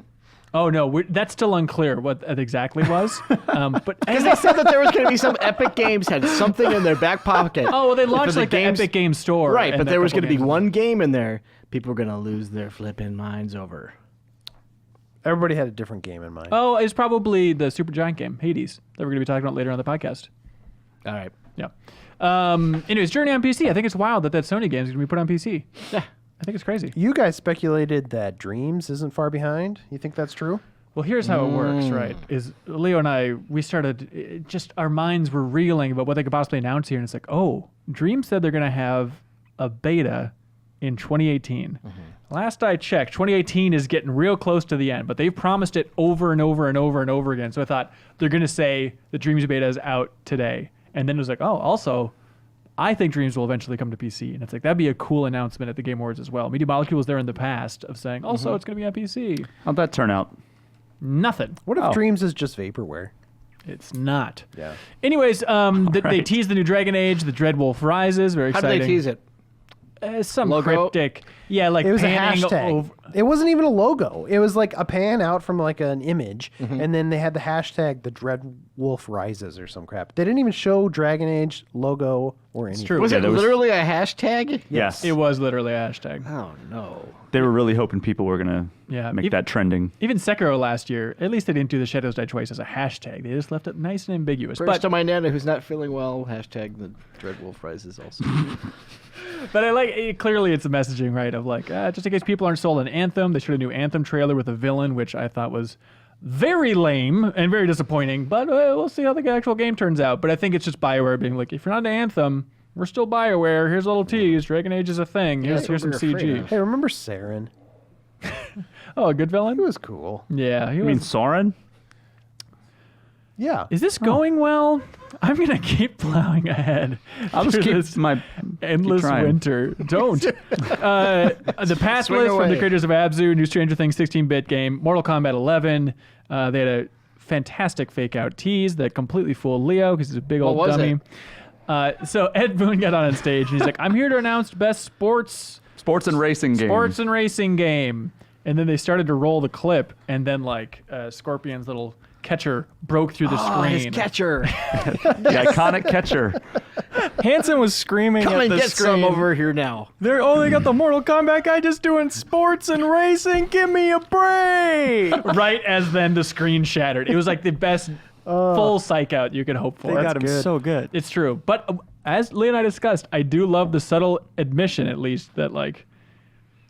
A: Oh no, that's still unclear what that exactly was. But
E: Because they said that there was going to be some Epic Games had something in their back pocket.
A: oh, well, they
E: for
A: launched like the
E: games-
A: Epic Games Store,
E: Right,
A: and
E: but
A: a
E: there was
A: couple
E: going to be
A: games.
E: one game in there people were going to lose their flipping minds over.
C: Everybody had a different game in mind.
A: Oh, it's probably the Supergiant game, Hades, that we're going to be talking about later on the podcast.
E: All right.
A: Yeah. Anyways, Journey on PC. I think it's wild that Sony game is going to be put on PC.
E: Yeah.
A: I think it's crazy.
C: You guys speculated that Dreams isn't far behind. You think that's true?
A: Well, here's how it works, right? Is Leo and I, we started, just our minds were reeling about what they could possibly announce here. And it's like, oh, Dream said they're going to have a beta in 2018. Last I checked, 2018 is getting real close to the end, but they've promised it over and over and over and over again. So I thought they're going to say the Dreams beta is out today. And then it was like, oh, also, I think Dreams will eventually come to PC. And it's like, that'd be a cool announcement at the Game Awards as well. Media Molecule was there in the past of saying, also, it's going to be on PC.
F: How'd that turn out?
A: Nothing.
C: What if
F: Oh.
C: Dreams is just vaporware?
A: It's not.
C: Yeah.
A: Anyways, they
F: right.
A: teased the new Dragon Age, the Dreadwolf Rises. Very
E: How
A: exciting.
E: did they tease it?
A: Some
E: Logo?
A: cryptic. Yeah, like
C: It was a
A: panning
C: hashtag.
A: over.
C: It wasn't even a logo. It was like a pan out from like an image, and then they had the hashtag the Dreadwolf Rises or some crap. They didn't even show Dragon Age logo or anything.
A: true.
E: Was
F: Yeah,
E: it
F: there was-
E: literally a hashtag?
F: Yes.
A: It was literally a hashtag.
E: Oh, no.
F: They were really hoping people were going to
A: Yeah,
F: make
A: ev-
F: that trending.
A: Even Sekiro last year, at least they didn't do the Shadows Die Twice as a hashtag. They just left it nice and ambiguous.
E: First
A: But
E: to my Nana who's not feeling well, hashtag the Dreadwolf Rises also.
A: But I like clearly it's a messaging, right? Of like, just in case people aren't sold on Anthem, they showed a new Anthem trailer with a villain, which I thought was very lame and very disappointing. But we'll see how the actual game turns out. But I think it's just BioWare being like, if you're not into Anthem, we're still BioWare. Here's a little tease. Dragon Age is a thing. Here's
E: what
A: some
E: we're afraid
A: CG.
E: of.
C: Hey, remember Saren?
A: Oh, a good villain?
C: He was cool.
A: Yeah, he
F: You
A: was.
F: mean Soren?
C: Yeah.
A: Is this going well? I'm gonna keep plowing ahead.
F: I'll just
A: through
F: keep
A: this
F: my
A: endless
F: trying.
A: winter. Don't. The path
E: Swing
A: list from the
E: away.
A: creators of Abzu, new Stranger Things 16-bit game, Mortal Kombat 11. They had a fantastic fake-out tease that completely fooled Leo because he's a big old
E: was
A: dummy. So Ed Boon got on stage and he's like, "I'm here to announce best sports
F: sports and racing game.
A: and racing game." And then they started to roll the clip, and then like Scorpion's little catcher broke through the screen.
E: His catcher.
F: The iconic catcher.
B: Hanson was screaming
E: Come
B: at
E: and
B: the
E: get
B: screen.
E: some over here now.
B: They got the Mortal Kombat guy just doing sports and racing. Give me a break.
A: Right as then the screen shattered. It was like the best full psych out you could hope for.
B: They got him
C: good.
B: so good.
A: It's true. But as Lee and I discussed, I do love the subtle admission, at least, that like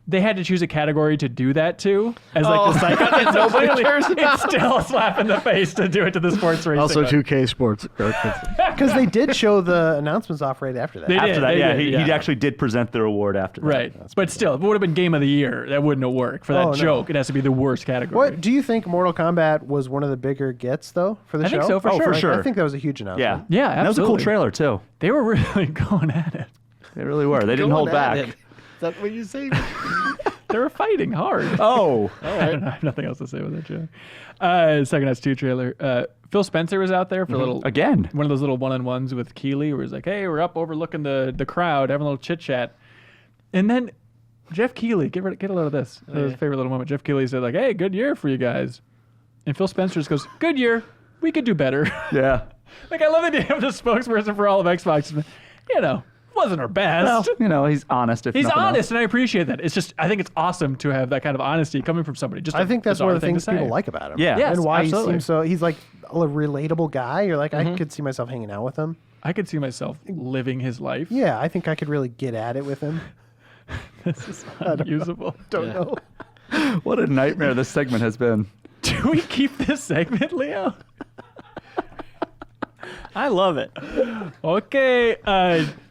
A: they had to choose a category to do that to, as like the psych out. And so clearly, it's still a slap in the face to do it to the sports racing.
E: Also,
A: one.
E: 2K Sports.
C: Because they did show the announcements off right after that.
A: They
F: After
A: did,
F: that,
A: they
F: yeah,
A: did,
F: he actually did present their award after that.
A: Right. But still, if it would have been Game of the Year, that wouldn't have worked. For that
C: Oh, no.
A: joke, it has to be the worst category.
C: What do you think Mortal Kombat was one of the bigger gets though for the
A: I
C: show?
A: think so, for sure.
F: for
C: Like,
F: sure.
C: I think that was a huge announcement.
F: Yeah.
A: Yeah,
F: And that was a cool
A: absolutely.
F: trailer, too.
A: They were really going at it.
F: They really were. They didn't hold back.
E: Is that what you say?
A: They were fighting hard.
F: Oh.
A: I don't know. I have nothing else to say with that joke. Psychonauts 2 trailer. Phil Spencer was out there for a little
F: Again.
A: one of those little one-on-ones with Keeley, where he's like, "Hey, we're up overlooking the crowd, having a little chit chat," and then Jeff Keeley, get a load of this. His favorite little moment. Jeff Keeley said like, "Hey, good year for you guys," and Phil Spencer just goes, "Good year. We could do better."
F: Yeah.
A: Like I love the idea of the spokesperson for all of Xbox. You know, wasn't our best.
F: Well, he's honest. If
A: He's
F: nothing
A: honest, and I appreciate that. It's just, I think it's awesome to have that kind of honesty coming from somebody. Just
C: I think that's one of the things
A: people
C: people like about him.
F: Yeah.
A: Yes,
C: and why
A: absolutely.
C: he seems so. He's like a relatable guy. You're like, I could see myself hanging out with him.
A: I could see myself living his life.
C: Yeah, I think I could really get at it with him.
A: This is unusable.
C: Don't know.
F: else. What a nightmare this segment has been.
A: Do we keep this segment, Leo?
B: I love it.
A: Okay.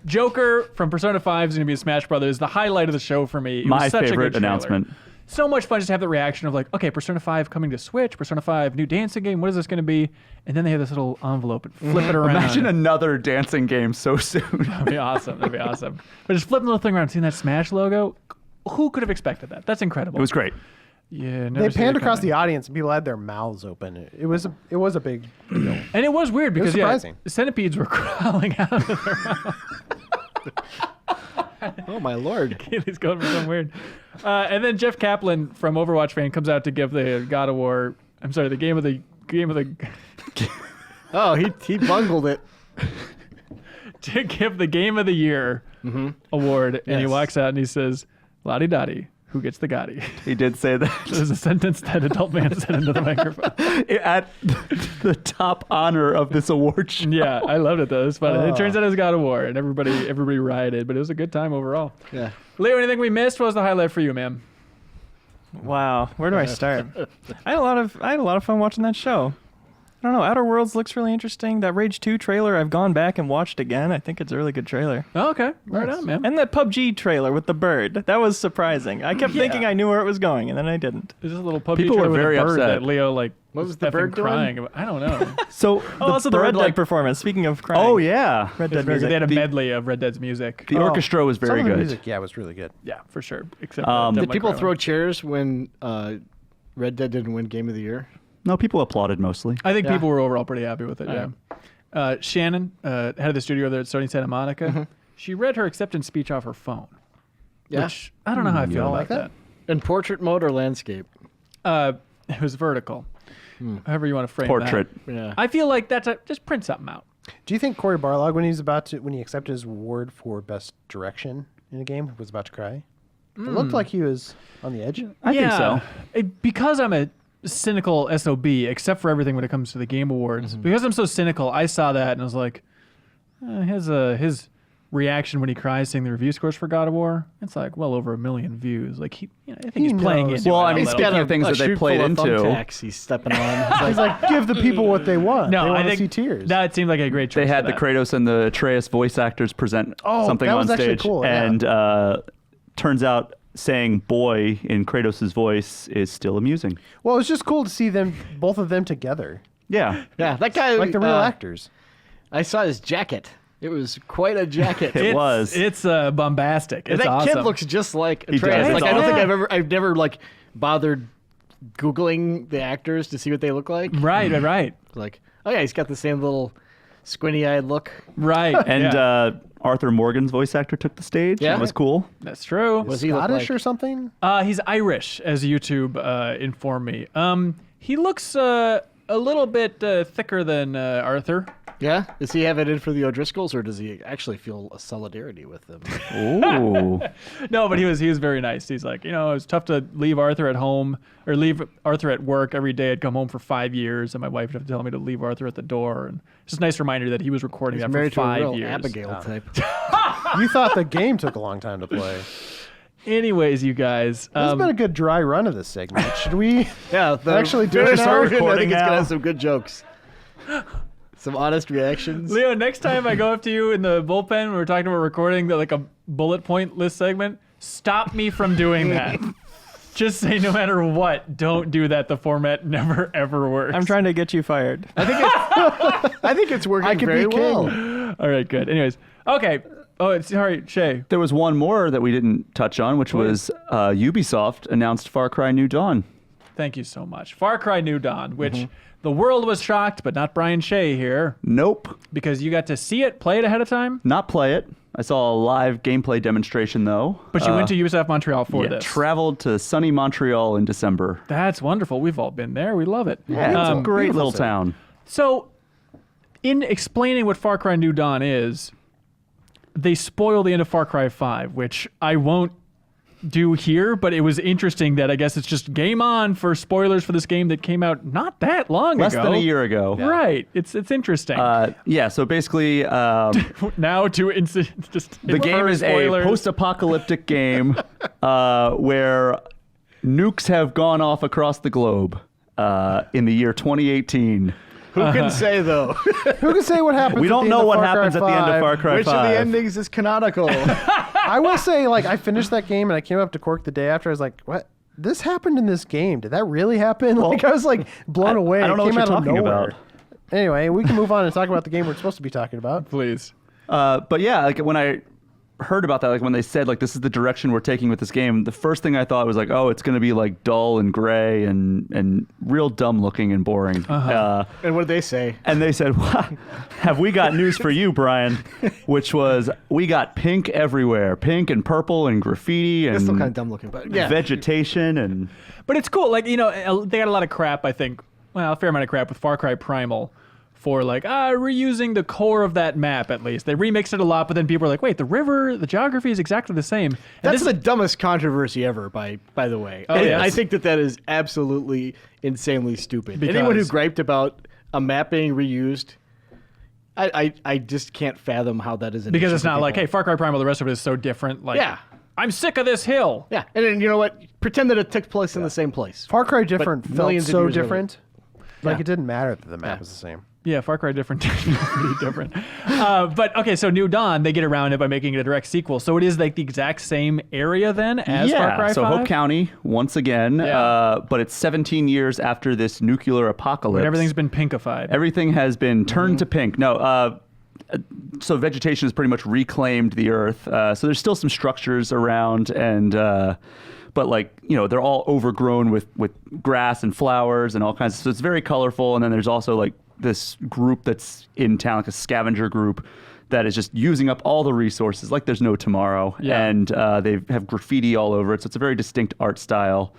A: Joker from Persona 5 is going to be in Smash Brothers. The highlight of the show for me. It was
F: My
A: such a
F: favorite
A: good trailer.
F: announcement.
A: So much fun just to have the reaction of like, okay, Persona 5 coming to Switch, Persona 5 new dancing game. What is this going to be? And then they have this little envelope and flip it around.
F: Imagine another dancing game so soon.
A: That'd be awesome. That'd be awesome. But just flipping the little thing around, seeing that Smash logo, who could have expected that? That's incredible.
F: It was great.
A: Yeah, never
C: They
A: seen
C: panned
A: it
C: across the
A: coming.
C: audience and people had their mouths open. It was a big deal.
A: And it was weird because
C: surprising.
A: centipedes were crawling out of their mouth.
E: Oh my lord!
A: He's going for something weird. And then Jeff Kaplan from Overwatch fan comes out to give the God of War. I'm sorry, the game of the
E: Oh, he bungled it.
A: to give the Game of the Year award, and he
E: Yes.
A: walks out and he says, "Lottie Dottie, who gets the Gotti?"
F: He did say that
A: There's a sentence that adult man said into the microphone.
F: at the top honor of this award show.
A: Yeah, I loved it though. It was fun. It turns out it was God of War, and everybody rioted, but it was a good time overall.
E: Yeah.
A: Leo, anything we missed? What was the highlight for you, man?
B: Wow, where do I start? I had a lot of fun watching that show. I don't know. Outer Worlds looks really interesting. That Rage 2 trailer, I've gone back and watched again. I think it's a really good trailer.
A: Oh, okay, right on, man.
B: And that PUBG trailer with the bird, that was surprising. I kept thinking I knew where it was going, and then I didn't.
A: There's this little PUBG
F: People were
A: trailer with
F: very
A: a bird
F: upset.
A: that Leo like
E: What was the
A: effing
E: bird doing?
A: crying about. I don't know.
F: So
B: Oh, also the
F: bird,
B: Red Dead
F: like,
B: performance. Speaking of crying.
F: Oh yeah,
B: Red
A: It was
B: Dead
A: very good.
B: music.
A: They had a
F: The-
A: medley of Red Dead's music.
F: the orchestra was
C: Some
F: very
C: of the
F: good.
C: music, yeah, was really good.
A: Yeah, for sure. Except
E: Did people throw chairs when Red Dead didn't win Game of the Year?
F: No, people applauded mostly.
A: I think
E: Yeah.
A: people were overall pretty happy with it. Yeah. Shannon, head of the studio there at Sony Santa Monica, she read her acceptance speech off her phone.
E: Yeah.
A: Which I don't know how I feel
C: don't
A: about
C: like that?
E: In portrait mode or landscape?
A: It was vertical. However you want to frame
F: Portrait.
A: that.
E: Yeah.
A: I feel like just print something out.
C: Do you think Corey Barlog, when he accepted his award for best direction in a game, was about to cry? It looked like he was on the edge.
F: I think so.
A: Because I'm a cynical SOB, except for everything when it comes to the Game Awards. Because I'm so cynical, I saw that and I was like, his reaction when he cries seeing the review scores for God of War, it's like well over 1 million views. Like I think he's playing
C: knows.
A: into
F: Well,
A: it
F: I mean,
A: a little.
F: speaking of things that they
E: chute
F: played
E: full of
F: into,
E: thumbtacks he's stepping on.
C: He's like, give the people what they want.
A: No,
C: they want
A: I
C: to
A: think
C: see tears.
A: that seemed like a great choice.
F: they had
A: for
F: the
A: that.
F: Kratos and the Atreus voice actors present
C: Oh,
F: something
C: that
F: on
C: was actually
F: stage,
C: cool, yeah.
F: and turns out saying "boy" in Kratos' voice is still amusing.
C: Well, it's just cool to see both of them together,
F: Yeah,
E: Yeah, that guy.
C: like the real actors.
E: I saw his jacket. It was quite a jacket.
F: It was.
A: It's bombastic.
E: And
A: It's
E: that
A: awesome.
E: kid looks just like
F: He
E: Atreus.
F: does.
E: Like I don't
A: Yeah.
E: think I've never like bothered Googling the actors to see what they look like.
A: right.
E: Like, oh yeah, he's got the same little squinty-eyed look.
A: Right.
F: and
A: yeah.
F: Arthur Morgan's voice actor took the stage.
E: Yeah.
F: That was cool.
A: That's true.
E: Was he look
C: Scottish
E: like?
C: or something?
A: He's Irish, as YouTube informed me. He looks a little bit thicker than Arthur.
E: Yeah? Does he have it in for the O'Driscolls, or does he actually feel a solidarity with them?
F: Ooh.
A: No, but he was very nice. He's like, it was tough to leave Arthur at home or leave Arthur at work every day. I'd come home for 5 years, and my wife would have to tell me to leave Arthur at the door. And just a nice reminder that he was recording
E: He's
A: that
E: married
A: for
E: to a
A: 5
E: real
A: years.
E: Abigail type.
C: You thought the game took a long time to play.
A: Anyways, you guys,
C: This has been a good dry run of this segment. Should we
E: Yeah,
C: actually do it
E: finish
C: now?
E: our recording. I think it's
F: now.
E: going to have some good jokes. Some honest reactions.
A: Leo, next time I go up to you in the bullpen when we're talking about recording like a bullet point list segment, stop me from doing that. Just say no matter what, don't do that. The format never ever works.
B: I'm trying to get you fired.
E: I think it's working
C: I could
E: very
C: be king.
E: well.
A: All right, good. Anyways, okay. Oh, sorry, Shay.
F: There was one more that we didn't touch on, which was Ubisoft announced Far Cry New Dawn.
A: Thank you so much. Far Cry New Dawn, which the world was shocked, but not Brian Shay here,
F: Nope.
A: because you got to see it, play it ahead of time,
F: Not play it. I saw a live gameplay demonstration, though.
A: but you went to Ubisoft Montreal for
F: Yeah,
A: this.
F: traveled to sunny Montreal in December.
A: That's wonderful. We've all been there. We love it.
F: Yeah, it's a great little
C: city.
F: town.
A: So, in explaining what Far Cry New Dawn is, they spoil the end of Far Cry 5, which I won't do here, but it was interesting that I guess it's just game on for spoilers for this game that came out not that long
F: Less
A: ago.
F: than a year ago.
A: Right. It's interesting.
F: Yeah, so basically,
A: Now to just
F: the game is
A: spoilers.
F: a post-apocalyptic game where nukes have gone off across the globe in the year 2018.
E: Who can say, though?
C: Who can say what happens?
F: We
C: at
F: don't
C: the
F: know
C: end of
F: what
C: Far Cry
F: happens at the end of
C: 5?
F: Far Cry
E: Which
F: 5.
E: of the endings is canonical?
C: I will say, I finished that game and I came up to Cork the day after. I was like, "What? This happened in this game? Did that really happen?" I was blown away.
F: I don't know
C: It
F: what
C: came
F: you're
C: out of
F: talking
C: nowhere.
F: about.
C: Anyway, we can move on and talk about the game we're supposed to be talking about.
A: Please.
F: But yeah, when I heard about that, when they said this is the direction we're taking with this game, the first thing I thought was oh, it's going to be dull and gray and real dumb looking and boring.
E: And what did they say?
F: And they said, have we got news for you, Brian? Which was, we got pink everywhere, pink and purple and graffiti
E: It's still kind of
F: and
E: dumb looking, but yeah.
F: vegetation and
A: But it's cool. They got a lot of crap, I think. Well, a fair amount of crap with Far Cry Primal for reusing the core of that map, at least. They remixed it a lot, but then people were like, wait, the river, the geography is exactly the same. And
E: That's the dumbest controversy ever, by the way.
A: Oh, yes.
E: I think that is absolutely insanely stupid. Anyone who
A: Because-
E: griped about a map being reused, I just can't fathom how that is an
A: because
E: issue
A: it's
E: for
A: not
E: people.
A: hey, Far Cry Primal, the rest of it is so different.
E: Yeah.
A: I'm sick of this hill.
E: Yeah, and then you know what? Pretend that it took place in the same place.
C: Far Cry different felt
E: millions of
C: so
E: years earlier.
C: different. It didn't matter that the map
E: Yeah.
C: was the same.
A: Yeah, Far Cry different, pretty different. But okay, so New Dawn, they get around it by making it a direct sequel. So it is the exact same area then as Far Cry 5?
F: so Hope County once again,
A: Yeah.
F: but it's 17 years after this nuclear apocalypse.
A: When everything's been pinkified.
F: Everything has been turned to pink. No, so vegetation has pretty much reclaimed the earth. So there's still some structures around, and but they're all overgrown with grass and flowers and all kinds. So it's very colorful. And then there's also this group that's in town, a scavenger group that is just using up all the resources like there's no tomorrow.
A: Yeah.
F: And they have graffiti all over it. So it's a very distinct art style.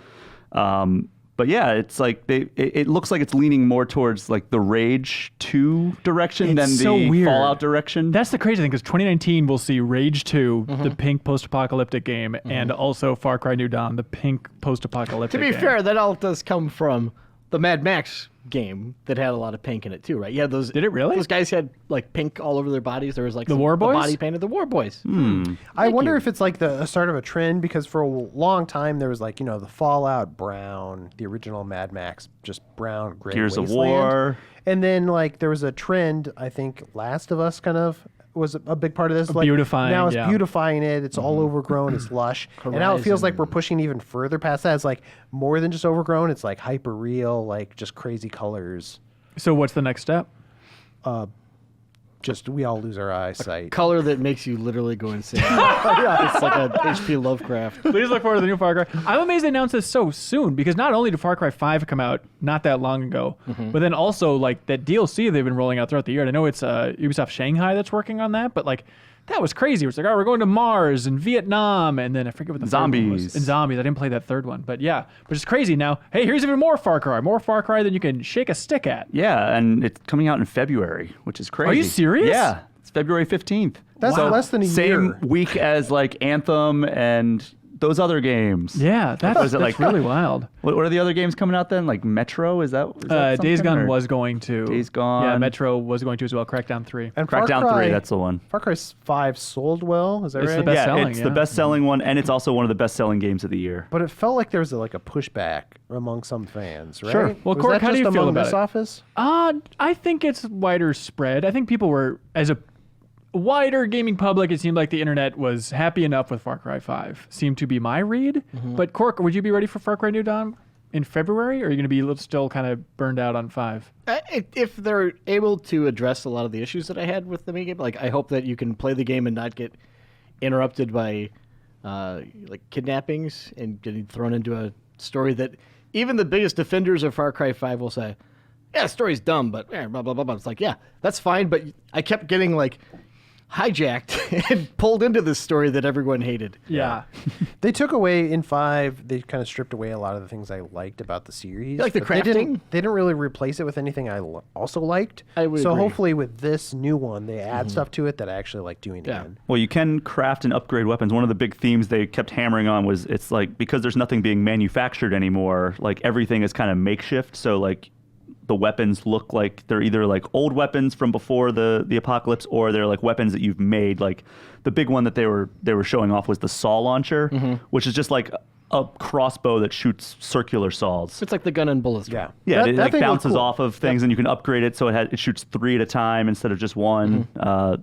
F: But yeah, it's it looks like it's leaning more towards the Rage 2 direction
A: It's
F: than
A: so
F: the
A: weird.
F: Fallout direction.
A: That's the crazy thing, because 2019 we'll see Rage 2, the pink post-apocalyptic game, and also Far Cry New Dawn, the pink post-apocalyptic
E: To be
A: game.
E: fair, that all does come from the Mad Max game that had a lot of pink in it too, right? Yeah, those
A: Did it really?
E: Those guys had pink all over their bodies. There was
A: The War Boys?
E: body painted. The War Boys.
C: I wonder if it's the start of a trend, because for a long time there was the Fallout brown, the original Mad Max just brown, gray
F: Gears of
C: wasteland.
F: War.
C: And then there was a trend, I think Last of Us kind of was a big part of this.
A: Beautifying,
C: Now it's
A: yeah.
C: beautifying it. It's all overgrown. It's lush. And now it feels like we're pushing even further past that. It's more than just overgrown. It's hyper real, just crazy colors.
A: So what's the next step?
C: Just we all lose our eyesight.
E: Color that makes you literally go insane. It's like a H.P. Lovecraft.
A: Please look forward to the new Far Cry. I'm amazed they announced this so soon, because not only did Far Cry 5 come out not that long ago, but then also that DLC they've been rolling out throughout the year. And I know it's Ubisoft Shanghai that's working on that, but that was crazy. It was like, oh, we're going to Mars and Vietnam, and then I forget what the third one was.
F: Zombies.
A: And zombies. I didn't play that third one, but yeah, but it's crazy now. Hey, here's even more Far Cry than you can shake a stick at.
F: Yeah, and it's coming out in February, which is crazy.
A: Are you serious?
F: Yeah, it's February 15th.
C: That's less than a
F: Same
C: year.
F: week as like Anthem and those other games.
A: Yeah, that's
F: like-
A: really wild.
F: What are the other games coming out then? Like Metro? Is that
A: Days
F: something,
A: Gone
F: or-
A: was going to.
F: Days Gone.
A: Yeah, Metro was going to as well. Crackdown 3.
C: And
F: Crackdown 3, that's the one.
C: Far Cry 5 sold well. Is that
A: It's
C: right?
A: the best
F: Yeah,
A: selling,
F: it's
A: yeah.
F: the best-selling one, and it's also one of the best-selling games of the year.
C: But it felt like there was like a pushback among some fans, right?
F: Sure.
A: Well,
C: was
A: Cork,
C: that
A: how do
C: just
A: you feel
C: among
A: about
C: this
A: it?
C: office?
A: I think it's wider spread. I think people were, as a wider gaming public, it seemed like the internet was happy enough with Far Cry 5. Seemed to be my read. But Cork, would you be ready for Far Cry New Dawn in February, or are you going to be still kind of burned out on 5?
E: If they're able to address a lot of the issues that I had with the Meagan, like I hope that you can play the game and not get interrupted by like kidnappings and getting thrown into a story that even the biggest defenders of Far Cry 5 will say, yeah, the story's dumb, but blah, blah, blah, blah. It's like, yeah, that's fine, but I kept getting like hijacked and pulled into this story that everyone hated.
A: Yeah.
C: They took away in 5. They kind of stripped away a lot of the things I liked about the series.
E: Like the
C: but They
E: crafting?
C: didn't really replace it with anything I also liked.
E: I would
C: so
E: agree.
C: hopefully with this new one, they add stuff to it that I actually like doing again.
F: Well, you can craft and upgrade weapons. One of the big themes they kept hammering on was it's like because there's nothing being manufactured anymore, like everything is kind of makeshift. So like the weapons look like they're either like old weapons from before the apocalypse, or they're like weapons that you've made. Like the big one that they were showing off was the saw launcher, which is just like a crossbow that shoots circular saws.
E: It's like the gun and bullets.
C: Yeah.
F: Yeah, it like
C: thing looked
F: bounces
C: cool.
F: off of things, and you can upgrade it so it shoots 3 at a time instead of just 1.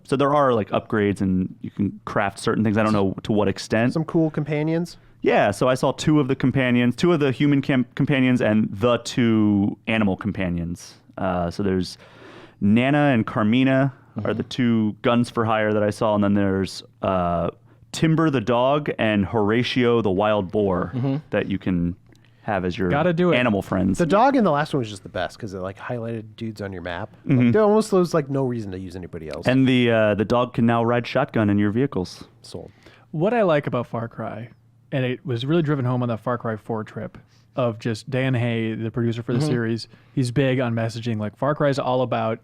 F: So there are like upgrades, and you can craft certain things. I don't know to what extent.
C: Some cool companions.
F: Yeah, so I saw 2 of the companions, 2 of the human companions, and the 2 animal companions. So there's Nana and Carmina are the 2 guns for hire that I saw, and then there's Timber the dog and Horatio the wild boar that you can have as your
A: Gotta do it.
F: animal friends.
C: The dog in the last one was just the best because it like highlighted dudes on your map. Like, there almost was like no reason to use anybody else.
F: And the dog can now ride shotgun in your vehicles.
C: Sold.
A: What I like about Far Cry, and it was really driven home on the Far Cry 4 trip, of just Dan Hay, the producer for the series, he's big on messaging. Like Far Cry is all about,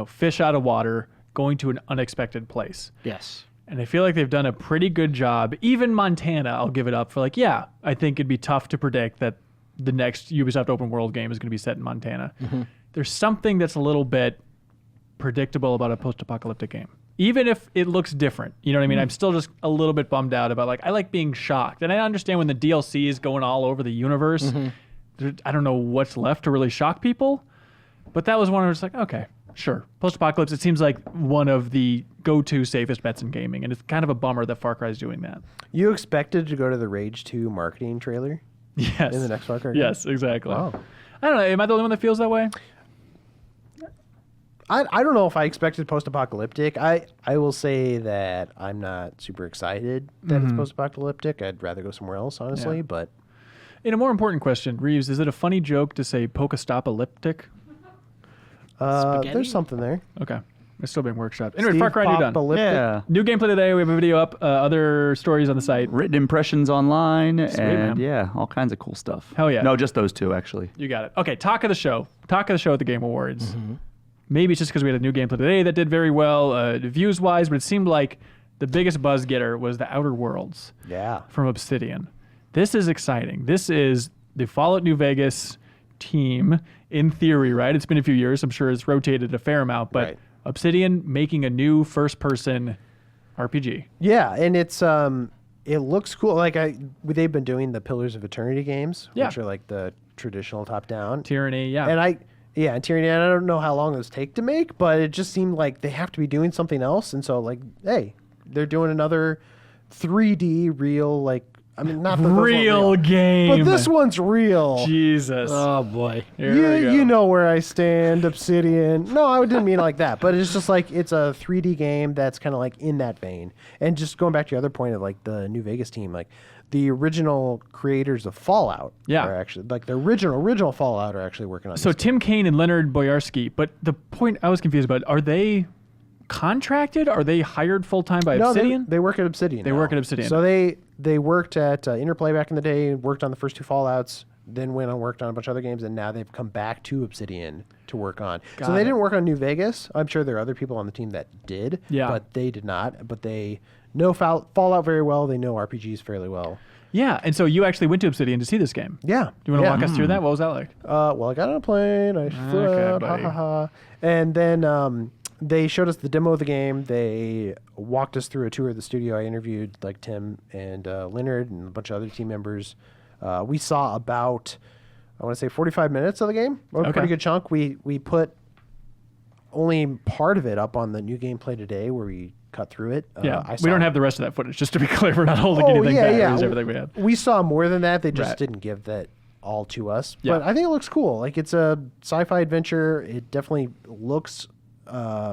A: fish out of water, going to an unexpected place.
E: Yes.
A: And I feel like they've done a pretty good job. Even Montana, I'll give it up for like, yeah, I think it'd be tough to predict that the next Ubisoft open world game is going to be set in Montana. There's something that's a little bit predictable about a post-apocalyptic game. Even if it looks different, you know what I mean? I'm still just a little bit bummed out about I like being shocked. And I understand when the DLC is going all over the universe, I don't know what's left to really shock people. But that was one where it's like, okay, sure. Post-apocalypse, it seems like one of the go-to safest bets in gaming. And it's kind of a bummer that Far Cry is doing that.
C: You expected to go to the Rage 2 marketing trailer
A: Yes.
C: in the next Far Cry game?
A: Yes, exactly.
C: Wow.
A: I don't know. Am I the only one that feels that way?
C: I don't know if I expected post-apocalyptic. I will say that I'm not super excited that it's post-apocalyptic. I'd rather go somewhere else, honestly.
A: Yeah.
C: But
A: In a more important question, Reeves, is it a funny joke to say pokestopolyptic?
C: there's something there.
A: Okay. It's still being workshopped. Anyway,
C: Steve
A: Far Cry New Dawn.
C: Popolyptic.
F: Yeah.
A: New gameplay today. We have a video up. Other stories on the site.
F: Written impressions online,
A: man.
F: and yeah, all kinds of cool stuff.
A: Hell yeah.
F: No, just those 2, actually.
A: You got it. Okay, talk of the show. Talk of the show at the Game Awards. Maybe it's just because we had a new gameplay today that did very well, views-wise, but it seemed like the biggest buzz getter was the Outer Worlds
C: Yeah.
A: from Obsidian. This is exciting. This is the Fallout New Vegas team, in theory, right? It's been a few years. I'm sure it's rotated a fair amount, but
C: Right.
A: Obsidian making a new first-person RPG.
C: Yeah, and it's it looks cool. Like they've been doing the Pillars of Eternity games,
A: Yeah.
C: which are like the traditional top-down.
A: Tyranny, yeah.
C: And Tyranny, and I don't know how long those take to make, but it just seemed like they have to be doing something else. And so, like, hey, they're doing another 3D real, not that those weren't
A: real game.
C: but this one's real.
A: Jesus.
E: Oh boy.
A: Here we go.
C: You know where I stand, Obsidian. No, I didn't mean it like that, but it's just like it's a 3D game that's kind of like in that vein. And just going back to your other point of like the New Vegas team, like the original creators of Fallout are actually like the original Fallout are actually working on
A: So
C: this.
A: Tim Kaine and Leonard Boyarsky, but the point I was confused about, are they contracted? Are they hired full time by
C: No,
A: Obsidian?
C: they work at Obsidian.
A: They
C: now.
A: work at Obsidian.
C: So they worked at Interplay back in the day, worked on the first 2 Fallouts, then went and worked on a bunch of other games, and now they've come back to Obsidian to work on.
A: Got
C: So they
A: it.
C: didn't work on New Vegas. I'm sure there are other people on the team that did,
A: Yeah.
C: but they did not. But they know Fallout very well. They know RPGs fairly well.
A: Yeah, and so you actually went to Obsidian to see this game.
C: Yeah.
A: Do you want to
C: yeah.
A: walk us through that? What was that like?
C: Well, I got on a plane. I flew
A: Okay,
C: out. Ha
A: buddy.
C: ha ha. And then they showed us the demo of the game. They walked us through a tour of the studio. I interviewed like Tim and Leonard and a bunch of other team members. We saw about, I want to say 45 minutes of the game. A pretty good chunk. We put only part of it up on the new gameplay today where we cut through it.
A: Yeah, we don't have the rest of that footage. Just to be clear, we're not holding anything back. Here's everything we have.
C: We saw more than that. They just
A: Right.
C: didn't give that all to us.
A: Yeah.
C: But I think it looks cool. Like it's a sci-fi adventure. It definitely looks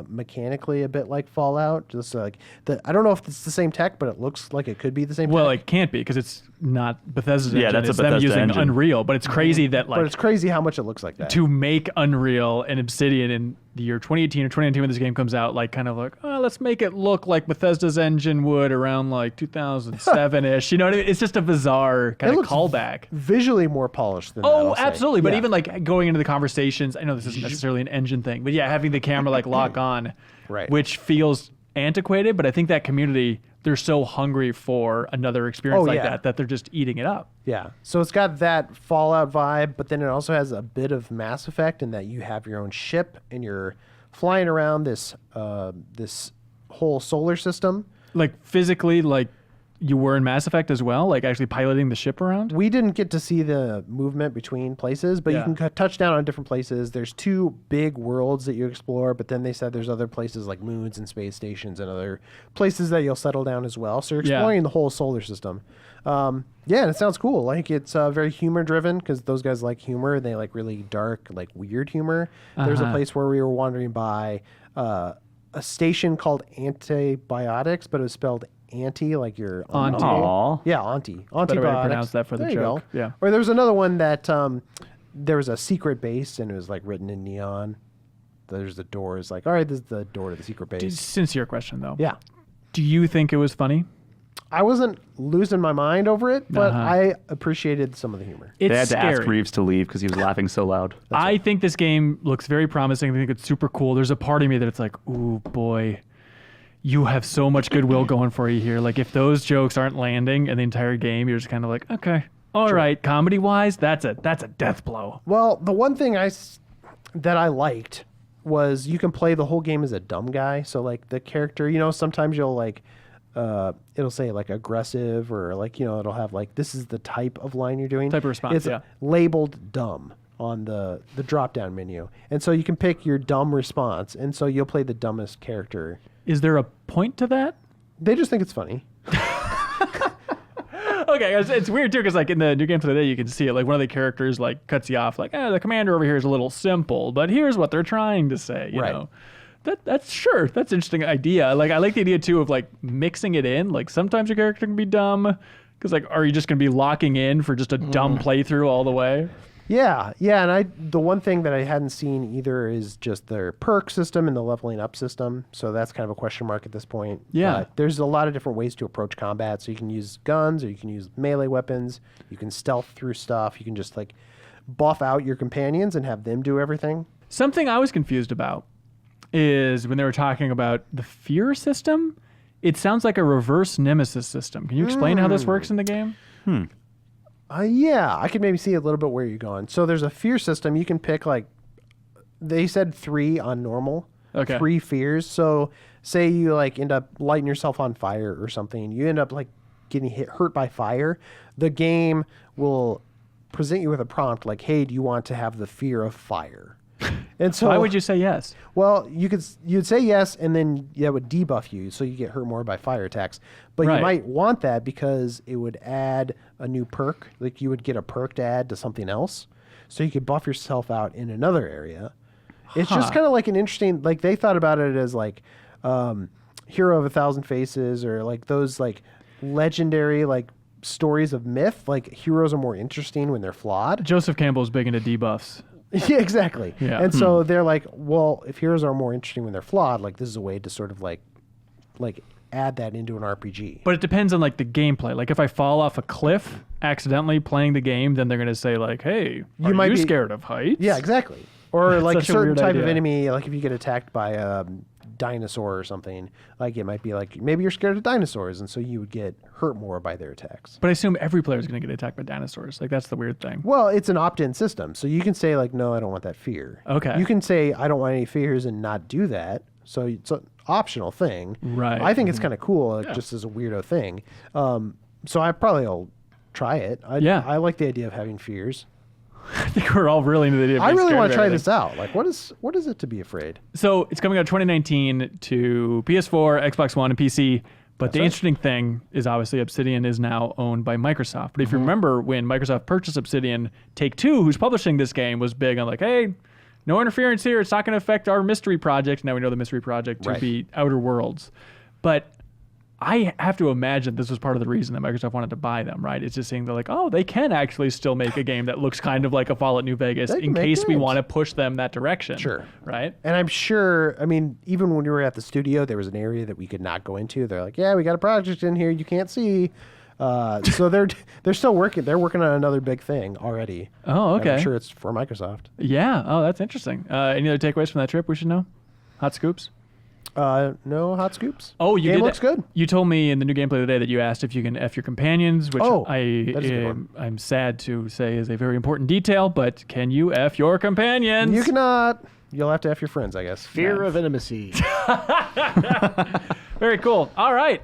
C: mechanically a bit like Fallout. Just like I don't know if it's the same tech, but it looks like it could be the same
A: Well,
C: tech.
A: it can't be because it's not Bethesda's
F: Yeah,
A: engine.
F: that's a
A: it's them
F: Bethesda
A: using
F: engine.
A: Unreal. But it's crazy that
C: But it's crazy how much it looks like that.
A: to make Unreal and Obsidian in the year 2018 or 2019 when this game comes out, like kind of like, oh, let's make it look like Bethesda's engine would around like 2007-ish. You know what I mean? It's just a bizarre kind
C: It
A: of
C: looks
A: callback.
C: visually more polished than that,
A: Oh,
C: I'll say.
A: absolutely. But
C: Yeah.
A: even like going into the conversations, I know this isn't necessarily an engine thing, but yeah, having the camera like lock on,
C: Right.
A: which feels antiquated, but I think that community, they're so hungry for another experience
C: Oh,
A: like
C: yeah.
A: that they're just eating it up.
C: Yeah. So it's got that Fallout vibe, but then it also has a bit of Mass Effect in that you have your own ship and you're flying around this this whole solar system.
A: Like physically, like you were in Mass Effect as well, like actually piloting the ship around.
C: We didn't get to see the movement between places, but
A: Yeah.
C: you can touch down on different places. There's 2 big worlds that you explore, but then they said there's other places like moons and space stations and other places that you'll settle down as well. So you're
A: Yeah.
C: exploring the whole solar system. Yeah, and it sounds cool. Like it's very humor driven because those guys like humor. They like really dark, like weird humor. There's a place where we were wandering by a station called Antibiotics, but it was spelled anti, like your
A: Auntie.
F: Aw.
C: Yeah, auntie.
A: Better way to
C: Antibiotics.
A: pronounce that for the
C: There you
A: joke.
C: go.
A: Yeah.
C: Or there was another one that there was a secret base and it was like written in neon. There's the doors. Like, all right, this is the door to the secret base.
A: Sincere question though.
C: Yeah.
A: Do you think it was funny?
C: I wasn't losing my mind over it, but
A: Uh-huh.
C: I appreciated some of the humor.
A: It's
F: They had to
A: scary.
F: ask Reeves to leave because he was laughing so loud.
A: I think this game looks very promising. I think it's super cool. There's a part of me that it's like, ooh, boy, you have so much goodwill going for you here. Like, if those jokes aren't landing in the entire game, you're just kind of like, okay, all right, comedy-wise, that's a death blow.
C: Well, the one thing that I liked was you can play the whole game as a dumb guy. So like the character, sometimes you'll like it'll say like aggressive or like it'll have like this is the type of line you're doing.
A: Type of response,
C: It's
A: yeah.
C: labeled dumb on the drop down menu, and so you can pick your dumb response, and so you'll play the dumbest character.
A: Is there a point to that?
C: They just think it's funny.
A: Okay, it's weird too because like in the new game today, you can see it. Like one of the characters like cuts you off, like, the commander over here is a little simple, but here's what they're trying to say. You
C: Right.
A: know, that's an interesting idea. Like I like the idea too of like mixing it in. Like sometimes your character can be dumb because like, are you just gonna be locking in for just a dumb playthrough all the way?
C: Yeah, and the one thing that I hadn't seen either is just their perk system and the leveling up system. So that's kind of a question mark at this point.
A: Yeah.
C: But there's a lot of different ways to approach combat. So you can use guns or you can use melee weapons. You can stealth through stuff. You can just like buff out your companions and have them do everything.
A: Something I was confused about is when they were talking about the fear system. It sounds like a reverse nemesis system. Can you explain how this works in the game?
C: Yeah, I could maybe see a little bit where you're going. So there's a fear system. You can pick like, they said 3 on normal.
A: Okay.
C: 3 fears. So say you like end up lighting yourself on fire or something. You end up like getting hurt by fire. The game will present you with a prompt like, hey, do you want to have the fear of fire? And so
A: Why would you say yes?
C: Well, you'd say yes, and then that would debuff you, so you get hurt more by fire attacks. But
A: Right.
C: you might want that because it would add a new perk. Like you would get a perk to add to something else, so you could buff yourself out in another area. It's just kind of like an interesting. Like they thought about it as like Hero of 1,000 Faces or like those like legendary like stories of myth. Like heroes are more interesting when they're flawed.
A: Joseph Campbell's big into debuffs.
C: Yeah, exactly.
A: Yeah.
C: And so they're like, well, if heroes are more interesting when they're flawed, like this is a way to sort of like add that into an RPG.
A: But it depends on like the gameplay. Like if I fall off a cliff accidentally playing the game, then they're going to say like, "Hey, are
C: might
A: you
C: be-
A: scared of heights?"
C: Yeah, exactly. Or like a
A: such a
C: certain
A: weird
C: type of
A: idea.
C: enemy, like if you get attacked by a dinosaur or something, like it might be like maybe you're scared of dinosaurs, and so you would get hurt more by their attacks.
A: But I assume every player is going to get attacked by dinosaurs. Like that's the weird thing.
C: Well, it's an opt-in system, so you can say like, no, I don't want that fear.
A: Okay.
C: You can say I don't want any fears and not do that. So it's an optional thing.
A: Right.
C: I think it's kind of cool, like, just as a weirdo thing. So I probably will try it. I like the idea of having fears.
A: I think we're all really into the idea of
C: I
A: being
C: really
A: scared
C: want
A: of
C: to try
A: everything.
C: this out. Like, what is it to be afraid?
A: So it's coming out 2019 to PS4, Xbox One, and PC. But the interesting thing is obviously Obsidian is now owned by Microsoft. But if you remember when Microsoft purchased Obsidian, Take-Two, who's publishing this game, was big on like, hey, no interference here. It's not going to affect our mystery project. Now we know the mystery project to
C: Right.
A: be Outer Worlds. But I have to imagine this was part of the reason that Microsoft wanted to buy them, right? It's just saying they're like, oh, they can actually still make a game that looks kind of like a Fallout New Vegas
C: They can
A: in
C: make
A: case we
C: games.
A: want to push them that direction.
C: Sure.
A: Right?
C: And I'm sure, I mean, even when we were at the studio, there was an area that we could not go into. They're like, yeah, we got a project in here you can't see. So they're still working. They're working on another big thing already.
A: Oh,
C: And
A: okay.
C: I'm sure it's for Microsoft.
A: Yeah. Oh, that's interesting. Any other takeaways from that trip we should know? Hot scoops?
C: No hot scoops.
A: Oh, you
C: Game
A: did.
C: looks good.
A: You told me in the new gameplay today that you asked if you can F your companions, which
C: Oh, that is a good one.
A: I'm sad to say is a very important detail, but can you F your companions?
C: You cannot. You'll have to F your friends, I guess.
E: Fear of intimacy.
A: Very cool. All right.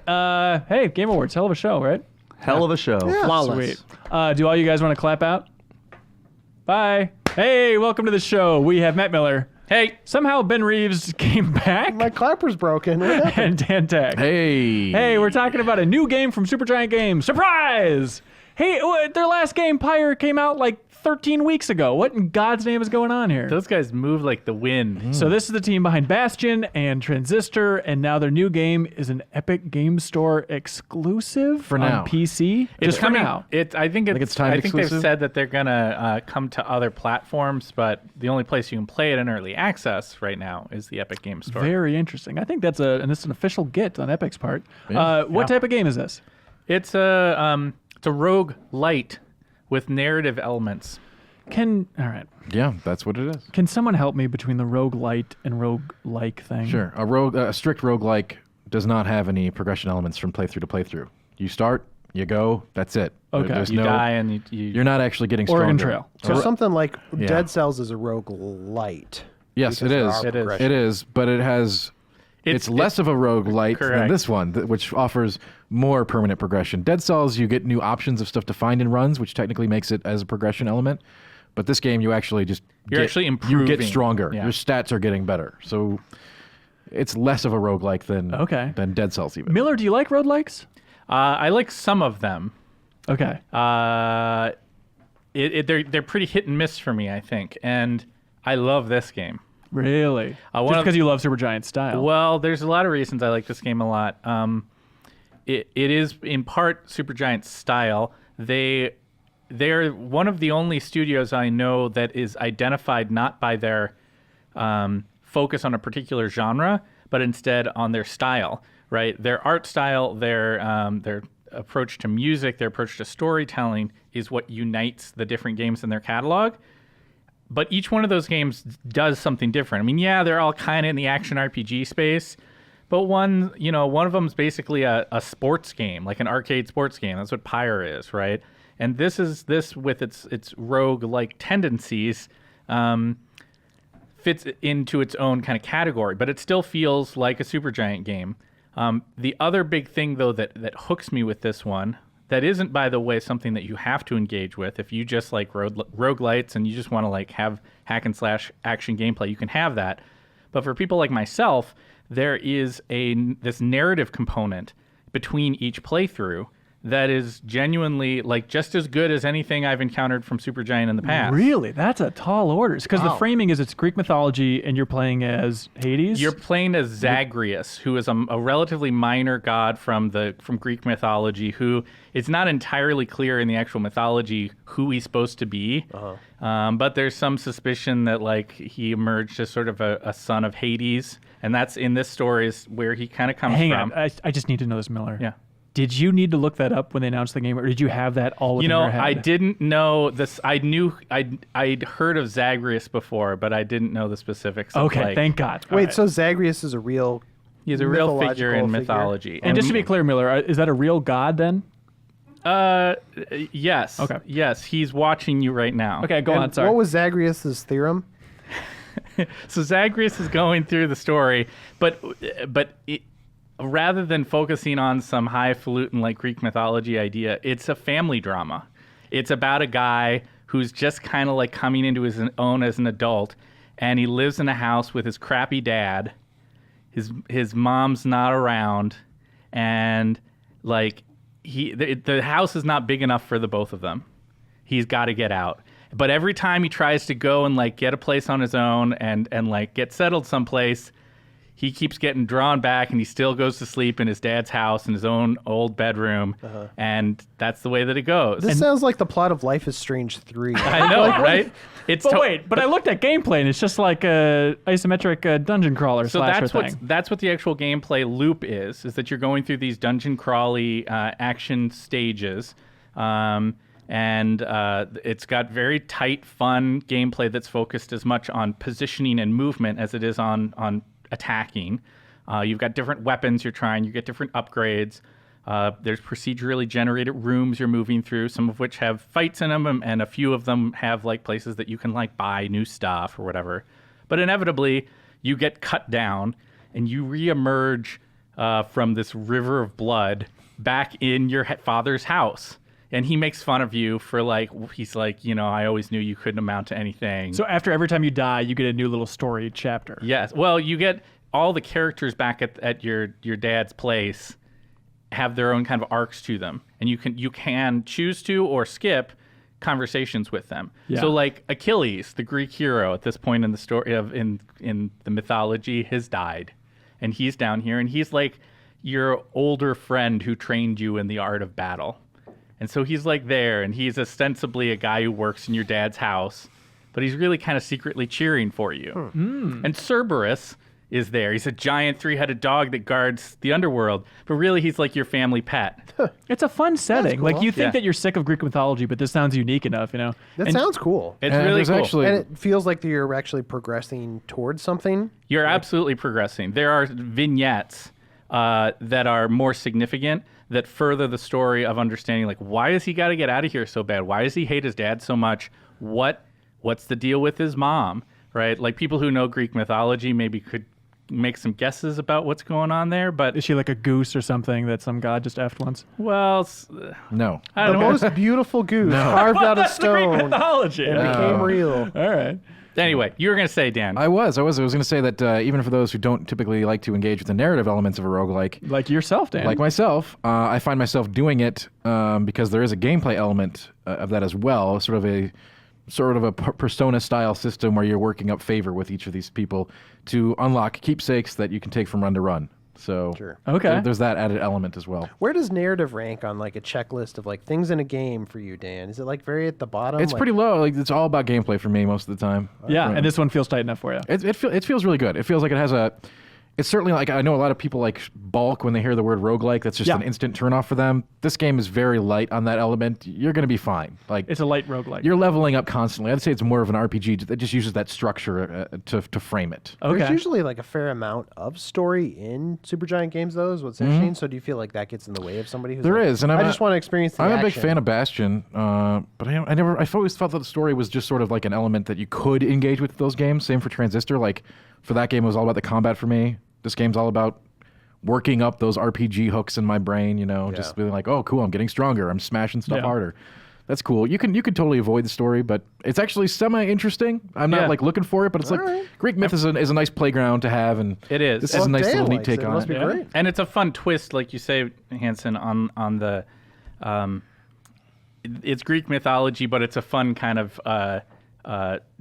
A: Hey, Game Awards. Hell of a show, right?
F: Hell of a show.
E: Flawless.
A: Sweet. Do all you guys want to clap out? Bye. Hey, welcome to the show. We have Matt Miller. Hey, somehow Ben Reeves came back.
C: My clapper's broken. What happened?
A: And Dan Tech.
G: Hey.
A: Hey, we're talking about a new game from Supergiant Games. Surprise! Hey, their last game, Pyre, came out like 13 weeks ago. What in God's name is going on here?
G: Those guys move like the wind.
A: So this is the team behind Bastion and Transistor, and now their new game is an Epic Game Store exclusive
G: For
A: on
G: now.
A: PC.
G: It's
A: Just for
G: coming.
A: now.
G: I think
H: it's timed
G: I think they've
H: exclusive?
G: said that they're gonna come to other platforms, but the only place you can play it in early access right now is the Epic Game Store.
A: Very interesting. I think that's and it's an official get on Epic's part. What type of game is this?
G: It's a rogue light with narrative elements.
A: All right.
H: Yeah, that's what it is.
A: Can someone help me between the roguelite and roguelike thing?
H: Sure. A strict roguelike does not have any progression elements from playthrough to playthrough. You start, you go, that's it.
A: Okay.
H: There's
G: You
H: no,
G: die and you
H: you're not actually getting stronger.
A: Oregon Trail.
C: So something like
H: Yeah.
C: Dead Cells is a rogue light.
H: Yes, it
C: Because there
H: is.
C: are
G: It is.
C: progression.
H: It is, but it has. It's less of a roguelite than
G: Correct.
H: this one, which offers more permanent progression. Dead Cells, you get new options of stuff to find in runs, which technically makes it as a progression element. But this game, you actually just
G: You're actually improving.
H: You get stronger.
G: Yeah.
H: Your stats are getting better. So it's less of a roguelike than Dead Cells even.
A: Miller, do you like roguelikes?
G: I like some of them.
A: Okay.
G: They're pretty hit and miss for me, I think, and I love this game.
A: Really?
G: one
A: Just
G: of-
A: because you love Supergiant style.
G: Well, there's a lot of reasons I like this game a lot. It is in part Supergiant style. They're one of the only studios I know that is identified not by their focus on a particular genre, but instead on their style. Right, their art style, their approach to music, their approach to storytelling is what unites the different games in their catalog. But each one of those games does something different. I mean, yeah, they're all kind of in the action RPG space, but one of them is basically a sports game, like an arcade sports game. That's what Pyre is, right? And this with its rogue-like tendencies fits into its own kind of category, but it still feels like a Supergiant game. The other big thing, though, that hooks me with this one, that isn't, by the way, something that you have to engage with. If you just like roguelites and you just want to like have hack and slash action gameplay, you can have that. But for people like myself, there is this narrative component between each playthrough that is genuinely like just as good as anything I've encountered from Supergiant in the past.
A: Really? That's a tall order. Because the framing is it's Greek mythology and you're playing as Hades?
G: You're playing as Zagreus, who is a relatively minor god from Greek mythology, who it's not entirely clear in the actual mythology who he's supposed to be. But there's some suspicion that like he emerged as sort of a son of Hades, and that's in this story is where he kind of comes
A: Hang
G: from.
A: on. I just need to know this, Miller.
G: Yeah.
A: Did you need to look that up when they announced the game, or did you have that all within your head?
G: I didn't know this. I knew I'd heard of Zagreus before, but I didn't know the specifics.
A: Okay,
G: of, like,
A: thank God.
C: Wait, so Zagreus is a real
G: he's a real figure
C: mythological
G: in
C: figure?
G: mythology.
A: And just to be clear, Miller, is that a real god then?
G: Yes.
A: Okay.
G: Yes, he's watching you right now.
A: Okay, go
C: And
A: on. Sorry.
C: what was Zagreus's theorem?
G: So Zagreus is going through the story, but rather than focusing on some highfalutin like Greek mythology idea, it's a family drama. It's about a guy who's just kind of like coming into his own as an adult, and he lives in a house with his crappy dad. His mom's not around, and like the house is not big enough for the both of them. He's got to get out. But every time he tries to go and like get a place on his own and like get settled someplace, he keeps getting drawn back, and he still goes to sleep in his dad's house in his own old bedroom, and that's the way that it goes.
C: This sounds like the plot of Life is Strange 3.
G: I know, right? It's
A: But I looked at gameplay, and it's just like a isometric dungeon crawler
G: so
A: slasher thing.
G: that's what the actual gameplay loop is that you're going through these dungeon crawly action stages. And it's got very tight, fun gameplay that's focused as much on positioning and movement as it is on attacking. You've got different weapons you're trying. You get different upgrades. There's procedurally generated rooms you're moving through, some of which have fights in them, and a few of them have like places that you can like buy new stuff or whatever. But inevitably, you get cut down, and you reemerge from this river of blood back in your father's house. And he makes fun of you for like, he's like, I always knew you couldn't amount to anything.
A: So after every time you die, you get a new little story chapter.
G: Yes. Well, you get all the characters back at your dad's place have their own kind of arcs to them. And you can choose to or skip conversations with them.
A: Yeah.
G: So like Achilles, the Greek hero at this point in the story in the mythology, has died. And he's down here, and he's like your older friend who trained you in the art of battle. And so he's like there, and he's ostensibly a guy who works in your dad's house, but he's really kind of secretly cheering for you. And Cerberus is there. He's a giant three-headed dog that guards the underworld, but really he's like your family pet.
A: It's a fun setting.
C: cool.
A: Like you think
G: Yeah.
A: that you're sick of Greek mythology, but this sounds unique enough,
C: That
A: And
C: sounds cool.
G: It's
H: And
G: really
H: there's
G: cool.
H: actually-
C: And it feels like you're actually progressing towards something.
G: You're absolutely progressing. There are vignettes that are more significant that further the story of understanding, like, why has he got to get out of here so bad? Why does he hate his dad so much? What's the deal with his mom, right? Like, people who know Greek mythology maybe could make some guesses about what's going on there, but,
A: is she like a goose or something that some god just effed once?
G: well,
H: No.
G: I
C: The
G: don't know.
C: most beautiful goose carved out of
A: That's the Greek
C: stone
A: mythology.
C: and became real.
A: All right.
G: Anyway, you were going to say, Dan.
H: I was going to say that even for those who don't typically like to engage with the narrative elements of a roguelike,
A: Like yourself, Dan.
H: like myself, I find myself doing it because there is a gameplay element of that as well, sort of a persona style system where you're working up favor with each of these people to unlock keepsakes that you can take from run to run. So
C: Sure.
A: Okay.
H: there's that added element as well.
C: Where does narrative rank on like a checklist of like things in a game for you, Dan? Is it like very at the bottom?
H: It's
C: like,
H: pretty low. Like it's all about gameplay for me most of the time.
A: yeah, and this one feels tight enough for you.
H: It feels really good. It feels like it has a. It's certainly like I know a lot of people like balk when they hear the word roguelike. That's just
A: Yeah.
H: an instant turnoff for them. This game is very light on that element. You're going to be fine. Like
A: It's a light roguelike.
H: you're leveling up constantly. I'd say it's more of an RPG that just uses that structure to frame it.
A: Okay.
C: There's usually like a fair amount of story in Supergiant Games, though, is what's interesting. So do you feel like that gets in the way of somebody who's
H: There
C: like,
H: is, and
C: I just want to experience the
H: I'm a big
C: action.
H: fan of Bastion, but I've always felt that the story was just sort of like an element that you could engage with those games. Same for Transistor. Like for that game, it was all about the combat for me. This game's all about working up those RPG hooks in my brain, just being like, oh, cool, I'm getting stronger. I'm smashing stuff
A: Yeah.
H: harder. That's cool. You can totally avoid the story, but it's actually semi-interesting. I'm not
G: Yeah.
H: like looking for it, but it's like Greek myth is a nice playground to have, and
G: It is.
H: This
G: Well,
H: is a nice
C: Dan
H: little neat
C: likes
H: take
C: it. It
H: on
C: must
H: it.
C: be great.
G: And it's a fun twist, like you say, Hanson, on the it's Greek mythology, but it's a fun kind of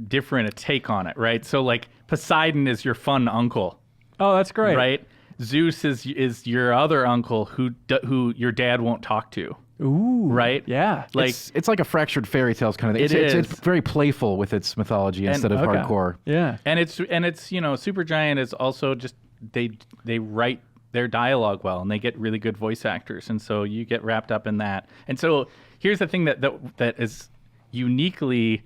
G: different take on it, right? So like Poseidon is your fun uncle,
A: Oh, that's great.
G: right? Zeus is your other uncle who your dad won't talk to,
A: Ooh.
G: right?
A: Yeah.
G: Like
H: It's like a fractured fairy tales kind of thing. It's very playful with its mythology instead of
A: Okay.
H: hardcore.
A: Yeah.
G: and it's Supergiant is also just they write their dialogue well, and they get really good voice actors, and so you get wrapped up in that. And so here's the thing that is uniquely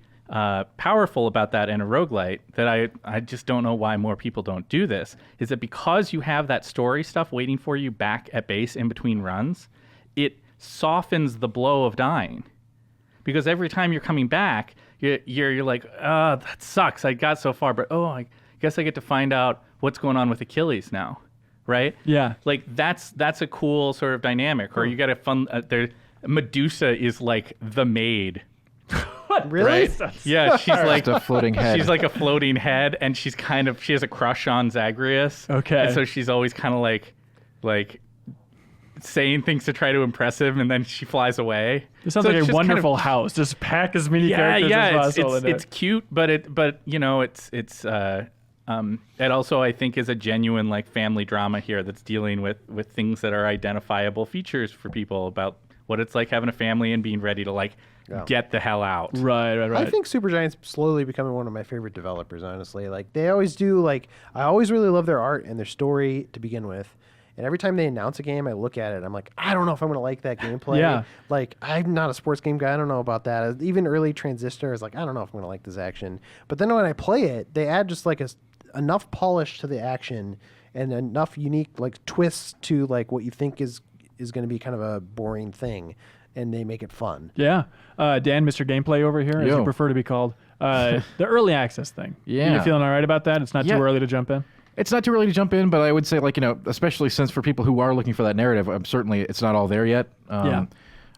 G: powerful about that in a roguelite that I just don't know why more people don't do this, is that because you have that story stuff waiting for you back at base in between runs, it softens the blow of dying. Because every time you're coming back, you're like, oh, that sucks. I got so far, but I guess I get to find out what's going on with Achilles now, right?
A: Yeah.
G: Like that's a cool sort of dynamic. Or you got a fun. Medusa is like the maid.
C: Really?
G: Right? Yeah, she's like
H: Just a floating head.
G: She's like a floating head, and she has a crush on Zagreus.
A: Okay.
G: And so she's always kind of like saying things to try to impress him, and then she flies away.
A: It sounds
G: So
A: like
G: it's
A: a
G: just kind of-
A: wonderful house. Just pack as many characters as possible.
G: it's cute, but it also I think is a genuine like family drama here that's dealing with things that are identifiable features for people about what it's like having a family and being ready to like get the hell out.
A: Right.
C: I think Supergiant's slowly becoming one of my favorite developers, honestly. Like, they always do, like, I always really love their art and their story to begin with. And every time they announce a game, I look at it. I'm like, I don't know if I'm going to like that gameplay.
A: Yeah.
C: Like, I'm not a sports game guy. I don't know about that. Even early Transistor is like, I don't know if I'm going to like this action. But then when I play it, they add just, like, enough polish to the action and enough unique, like, twists to, like, what you think is going to be kind of a boring thing. And they make it fun.
A: Yeah. Dan, Mr. Gameplay over here, as
H: Yo.
A: you prefer to be called. The early access thing.
H: Yeah.
A: You feeling all right about that? It's not
H: Yeah.
A: too early to jump in?
H: It's not too early to jump in, but I would say, like, especially since for people who are looking for that narrative, certainly it's not all there yet.
A: Yeah.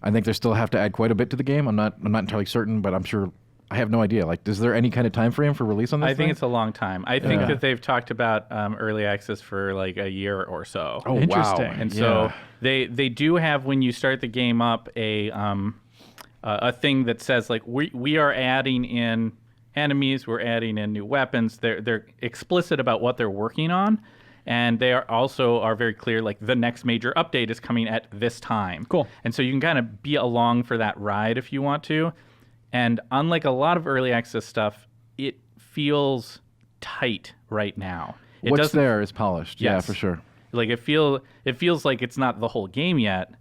H: I think they still have to add quite a bit to the game. I'm not entirely certain, but I'm sure. I have no idea. Like, is there any kind of time frame for release on this?
G: I think it's a long time. I think that they've talked about early access for like a year or so.
H: Oh,
A: Interesting.
H: wow.
G: And so they do have, when you start the game up, a thing that says like we are adding in enemies, we're adding in new weapons. They're explicit about what they're working on, and they are very clear. Like the next major update is coming at this time.
A: Cool.
G: And so you can kind of be along for that ride if you want to. And unlike a lot of early access stuff, it feels tight right now.
H: What's there is polished. Yeah,
G: Yes.
H: for sure.
G: Like it feels like it's not the whole game yet,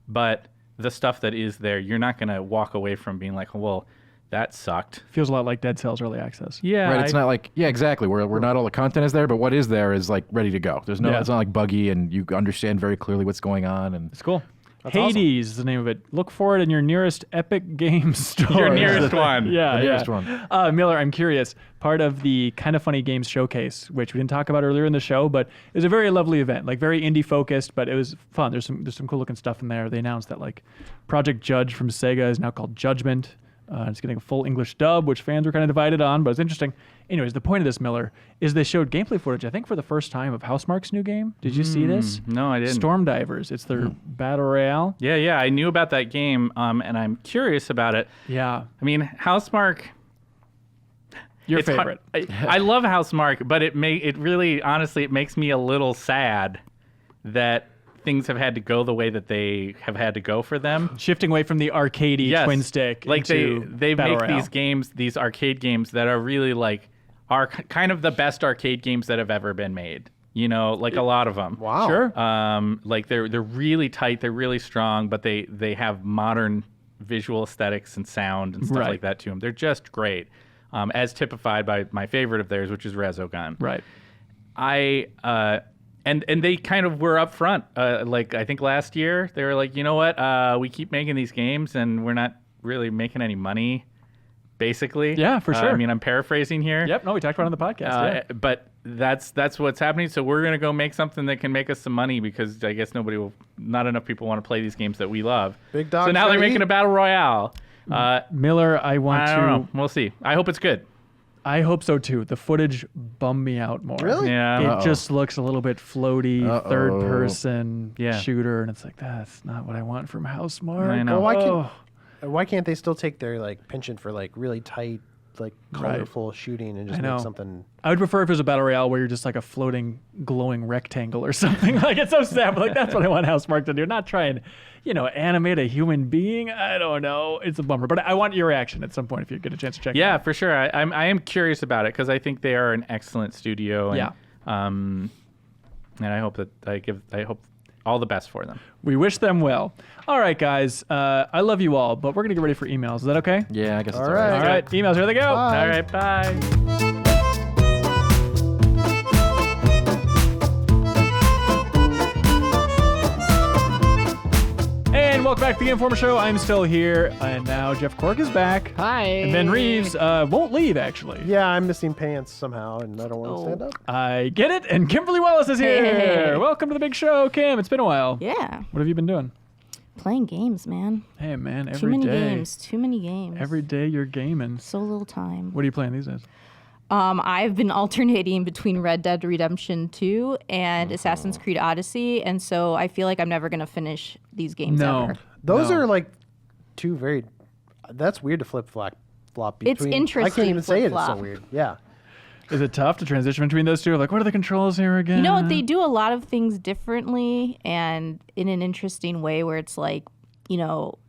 G: but the stuff that is there, you're not going to walk away from being like, well, that sucked.
A: Feels a lot like Dead Cells early access.
G: Yeah.
H: Right. It's not like, yeah, exactly. We're not all the content is there, but what is there is like ready to go. There's no,
A: Yeah.
H: it's not like buggy and you understand very clearly what's going on. And
A: It's cool. Hades is the name of it. Look for it in your nearest Epic Games store.
G: Your nearest one.
A: Yeah,
H: The nearest
A: yeah.
H: one.
A: Miller, I'm curious. Part of the Kind of Funny Games showcase, which we didn't talk about earlier in the show, but it was a very lovely event, like very indie focused, but it was fun. There's some cool looking stuff in there. They announced that like Project Judge from Sega is now called Judgment. It's getting a full English dub, which fans were kind of divided on, but it's interesting. Anyways, the point of this, Miller, is they showed gameplay footage, I think for the first time, of Housemarque's new game. Did you see this?
G: No, I didn't.
A: Stormdivers. It's their battle royale.
G: Yeah, I knew about that game, and I'm curious about it.
A: Yeah.
G: I mean, Housemarque.
A: Your
G: it's hard-
A: favorite.
G: I love Housemarque, but it really honestly it makes me a little sad that things have had to go the way that they have had to go for them.
A: Shifting away from the arcadey
G: Yes.
A: twin stick.
G: Like
A: into
G: they
A: battle
G: make
A: royale.
G: these games, these arcade games that are really like are kind of the best arcade games that have ever been made. You know, like a lot of them.
C: Wow.
A: Sure.
G: Like they're really tight, they're really strong, but they have modern visual aesthetics and sound and stuff
A: Right.
G: like that to them. They're just great, as typified by my favorite of theirs, which is Resogun.
A: Right.
G: And they kind of were up front. Like I think last year they were like, you know what? We keep making these games and we're not really making any money. Basically.
A: Yeah, for sure.
G: I mean, I'm paraphrasing here.
A: Yep. No, we talked about it on the podcast. Yeah.
G: But that's what's happening. So we're gonna go make something that can make us some money because I guess not enough people want to play these games that we love.
C: Big dogs
G: So now they're
C: gotta
G: making
C: eat.
G: a battle royale.
A: Miller, I want
G: I
A: to.
G: don't know. We'll see. I hope it's good.
A: I hope so too. The footage bummed me out more.
C: Really?
G: Yeah.
A: It just looks a little bit floaty, third person
G: Yeah.
A: shooter, and it's like that's not what I want from Housemarque.
G: I know.
C: Well, why can't they still take their like penchant for like really tight, like
A: Right.
C: colorful shooting and just
A: I know.
C: make something?
A: I would prefer if it was a battle royale where you're just like a floating, glowing rectangle or something. Like it's so sad, but like that's what I want Housemarque to do. Not try and, animate a human being. I don't know. It's a bummer, but I want your reaction at some point if you get a chance to check. it
G: Yeah,
A: out.
G: for sure. I am curious about it because I think they are an excellent studio. And,
A: Yeah.
G: And I hope that I hope all the best for them.
A: We wish them well. All right, guys. I love you all, but we're gonna get ready for emails. Is that okay?
H: Yeah, I guess it's
C: All
H: all right.
C: right.
A: All right, emails. Here they go.
C: Bye.
G: All right, bye.
A: And welcome back to the Game Informer Show. I'm still here, and now Jeff Cork is back.
E: Hi.
A: And Ben Reeves won't leave, actually.
C: Yeah, I'm missing pants somehow, and I don't want to stand up.
A: I get it. And Kimberly Wallace is here.
I: Hey.
A: Welcome to the big show, Kim. It's been a while.
I: Yeah,
A: What have you been doing?
I: playing games, man.
A: Hey, man,
I: Too
A: every
I: many
A: day.
I: games. Too many games.
A: Every day you're gaming.
I: So little time.
A: What are you playing these days?
I: I've been alternating between Red Dead Redemption 2 and Assassin's Creed Odyssey, and so I feel like I'm never gonna finish these games
A: No.
I: ever.
C: Those
A: No.
C: are like two very. That's weird to flop between.
I: It's
C: I
I: interesting
C: can't even say it. It's so
I: flip-flop.
C: weird. Yeah.
A: Is it tough to transition between those two? Like, what are the controls here again?
I: You know what? They do a lot of things differently and in an interesting way where it's like,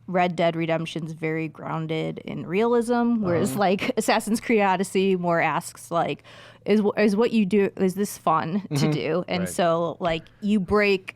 I: Red Dead Redemption's very grounded in realism, whereas like Assassin's Creed Odyssey more asks like, is what you do, is this fun to do? And so like you break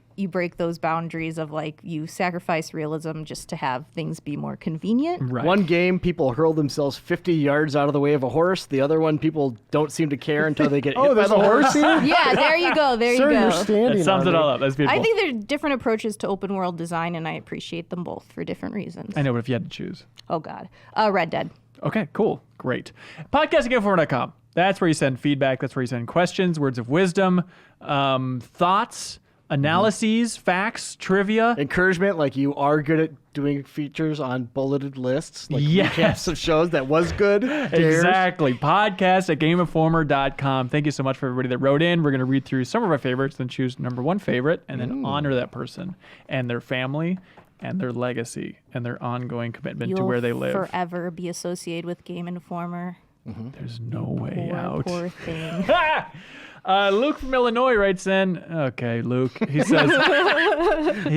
I: those boundaries of like you sacrifice realism just to have things be more convenient.
A: Right.
E: One game, people hurl themselves 50 yards out of the way of a horse. The other one, people don't seem to care until they get hit by
C: there's
E: the
C: a
E: horse.
C: horse here.
I: Yeah, there you go. There
C: Sir,
I: you
C: you're
I: go.
C: standing.
A: That sums
C: on
A: it
C: me.
A: all up. That's beautiful.
I: I think there are different approaches to open world design, and I appreciate them both for different reasons.
A: I know, but if you had to choose.
I: Oh God, Red Dead.
A: Okay, cool. Great. Podcast@GameInformer.com. That's where you send feedback. That's where you send questions, words of wisdom, thoughts, analyses, facts, trivia.
E: Encouragement, like you are good at doing features on bulleted lists, like
A: Yes.
E: recaps of shows that was good. Dares.
A: Exactly. Podcast@GameInformer.com. Thank you so much for everybody that wrote in. We're going to read through some of our favorites, then choose number one favorite, and then honor that person and their family and their legacy and their ongoing commitment to
I: You'll
A: where they live.
I: forever be associated with Game Informer.
A: There's no way
I: Poor,
A: out.
I: poor thing.
A: Luke from Illinois writes in. Okay, Luke. He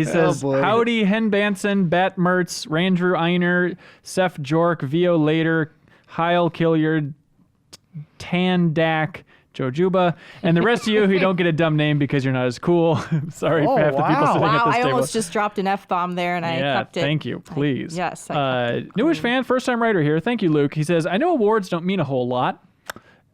A: says,
E: boy.
A: howdy, Hen Banson, Bat Mertz, Randrew Einer, Seth Jork, Vio Later, Heil Killiard, Tan Dak, Joe Juba, and the rest of you who don't get a dumb name because you're not as cool. Sorry for
C: Oh,
A: half the people
C: wow.
A: sitting
I: Wow,
A: at this
I: I
A: table.
I: almost just dropped an F-bomb there, and I
A: Yeah,
I: kept it.
A: thank you. Please.
I: Yes, I kept it
A: newish
I: clean.
A: fan, first time writer here. Thank you, Luke. He says, I know awards don't mean a whole lot,